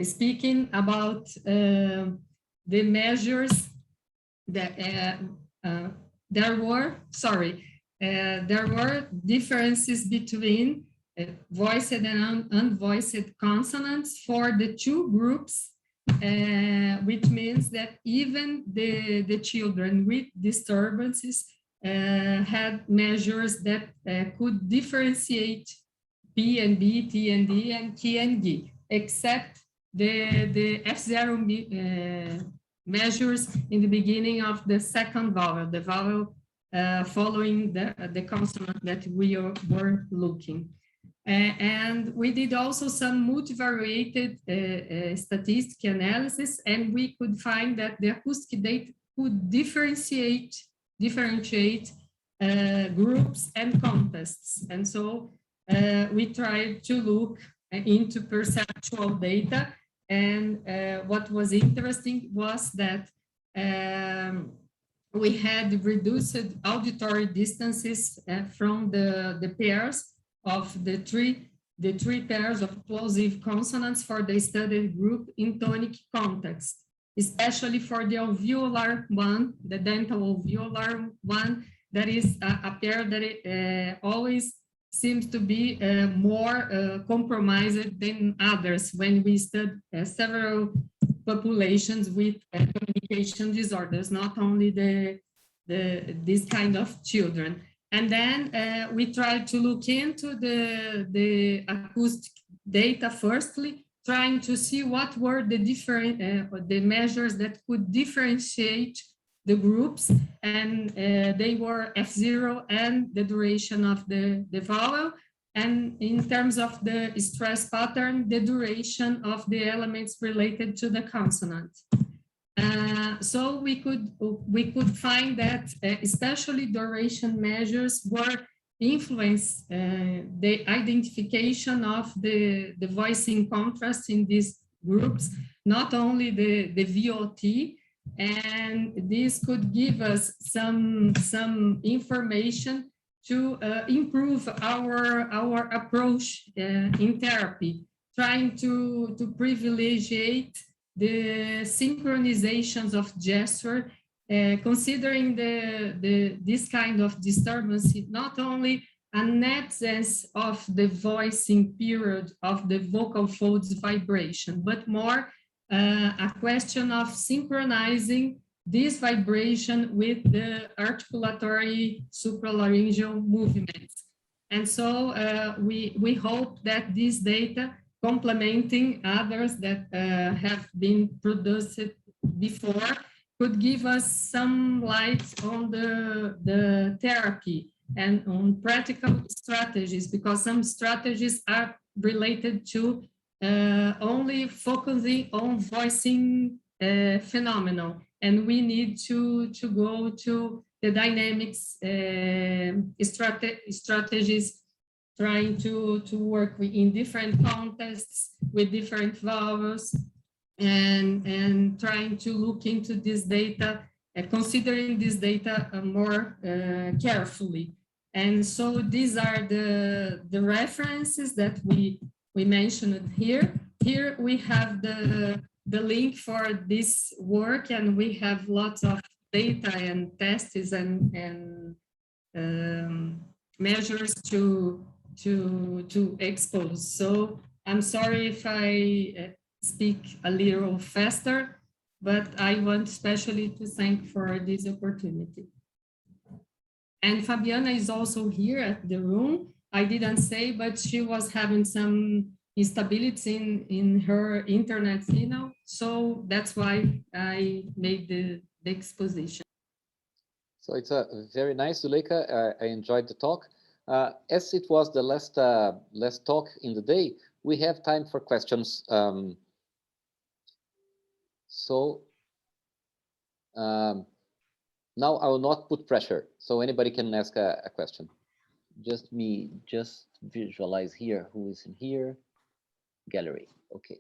speaking about the measures that there were differences between voiced and unvoiced consonants for the two groups, which means that even the children with disturbances had measures that could differentiate P and B, T and D, and K and G, except the F0 measures in the beginning of the second vowel, the vowel following the consonant that we were looking. And we did also some multivariated statistic analysis, and we could find that the acoustic data could differentiate groups and contexts. And so we tried to look into perceptual data, and what was interesting was that we had reduced auditory distances from the pairs of the three pairs of plosive consonants for the studied group in tonic context, especially for the alveolar one, the dental alveolar one, that is a pair that always seems to be more compromised than others when we study several populations with communication disorders, not only this kind of children. And then we tried to look into the acoustic data firstly, trying to see what were the different the measures that could differentiate the groups, and they were F0 and the duration of the vowel, and in terms of the stress pattern, the duration of the elements related to the consonant. So we could find that especially duration measures were influence the identification of the voicing contrast in these groups, not only the VOT, and this could give us some information to improve our approach in therapy, trying to privilegiate the synchronizations of gesture considering this kind of disturbance, not only an absence of the voicing period of the vocal folds vibration, but more a question of synchronizing this vibration with the articulatory supralaryngeal movements. And so we hope that this data, complementing others that have been produced before, could give us some light on the therapy and on practical strategies, because some strategies are related to only focusing on voicing phenomenon, and we need to go to the dynamics strategies, trying to work in different contexts with different vowels, and trying to look into this data, considering this data more carefully. And so these are the references that we mentioned here. Here we have the link for this work, and we have lots of data and tests and measures to expose. So I'm sorry if I speak a little faster, but I want especially to thank for this opportunity. And Fabiana is also here at the room. I didn't say, but she was having some instability in her internet signal. So that's why I made the exposition. So it's very nice, Zuleika. I enjoyed the talk. As it was the last talk in the day, we have time for questions. Now I will not put pressure, so anybody can ask a question. Just visualize here who is in here. Gallery, okay.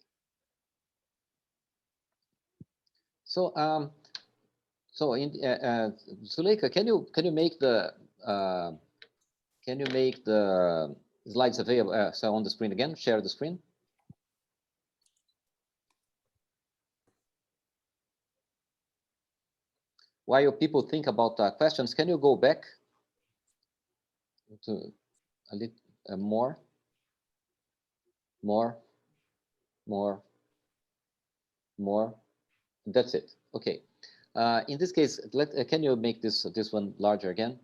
So Zuleika, can you make the slides available so on the screen again? Share the screen. While people think about questions, can you go back to a little more? That's it. Okay. In this case, can you make this one larger again?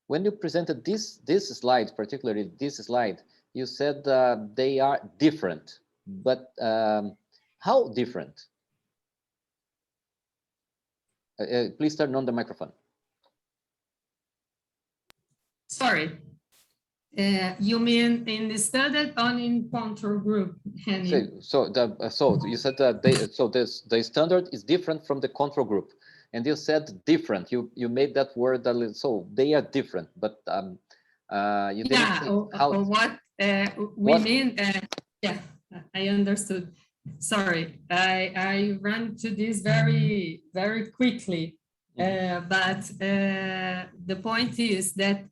When you presented this slide, particularly this slide, you said they are different, but how different? Please turn on the microphone. Sorry. You mean in the study or in control group, Henry? So you said that the standard is different from the control group, and you said different. You made that word a little, so they are different, but you didn't say how. What we mean. Yeah, I understood. Sorry, I ran to this very quickly. But the point is that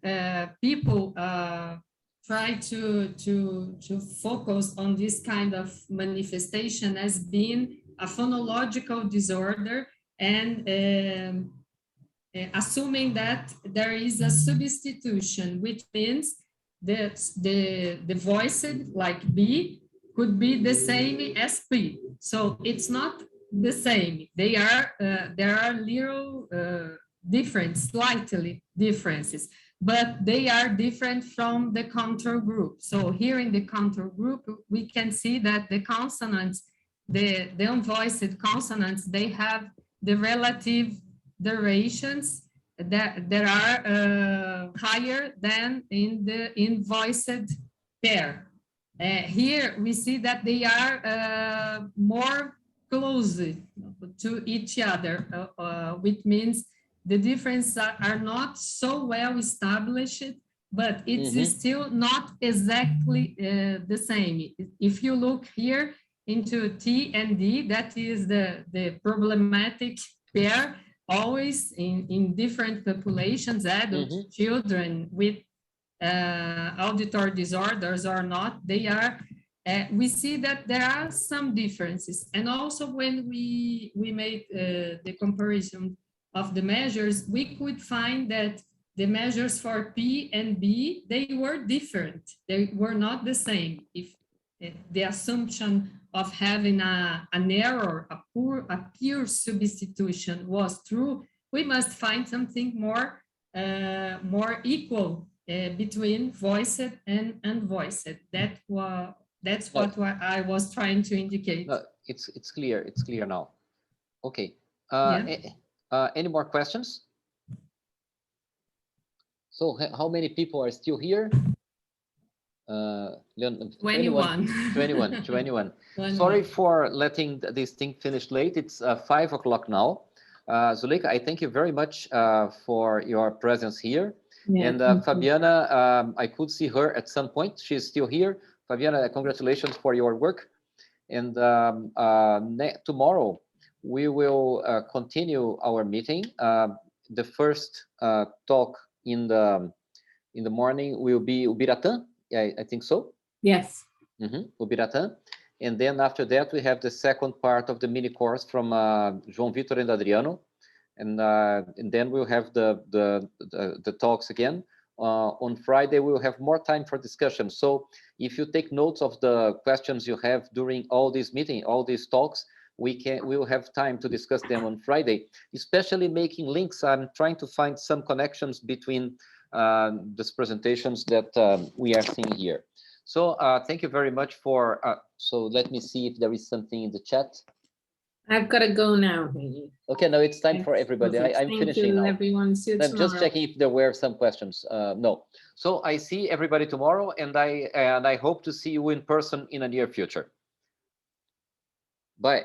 people try to focus on this kind of manifestation as being a phonological disorder, and assuming that there is a substitution, which means that the voiced, like B, could be the same as P. So it's not the same. They are there are little slightly differences, but they are different from the contour group. So here in the contour group, we can see that the consonants, the unvoiced consonants, they have the relative durations that are higher than in the invoiced pair. Here we see that they are more close to each other, which means the differences are not so well established, but it's still not exactly the same. If you look here into T and D, that is the problematic pair, always in different populations, adults, children with auditory disorders or not, they are we see that there are some differences. And also when we made the comparison of the measures, we could find that the measures for P and B, they were different. They were not the same. If the assumption of having an error, a pure substitution was true, we must find something more equal between voiced and unvoiced. That's what I was trying to indicate. No, it's clear. It's clear now. Okay. Yeah. Any more questions? So how many people are still here? 21. 21. Sorry for letting this thing finish late. It's 5 o'clock now. Zuleika, I thank you very much for your presence here. Yeah, and Fabiana, I could see her at some point. She's still here. Fabiana, congratulations for your work. And tomorrow we will continue our meeting. The first talk in the morning will be Ubiratã. Yeah, I think so. Yes. Ubiratã. And then after that, we have the second part of the mini course from João Vitor and Adriano. And then we'll have the talks again. On Friday, we will have more time for discussion. So if you take notes of the questions you have during all these meetings, all these talks, we will have time to discuss them on Friday, especially making links. I'm trying to find some connections between these presentations that we are seeing here. So thank you very much for, so let me see if there is something in the chat. I've got to go now. Okay, now it's time for everybody. I'm finishing now. Everyone. See you I'm tomorrow. just checking if there were some questions. No. So I see everybody tomorrow, and I hope to see you in person in the near future. Bye.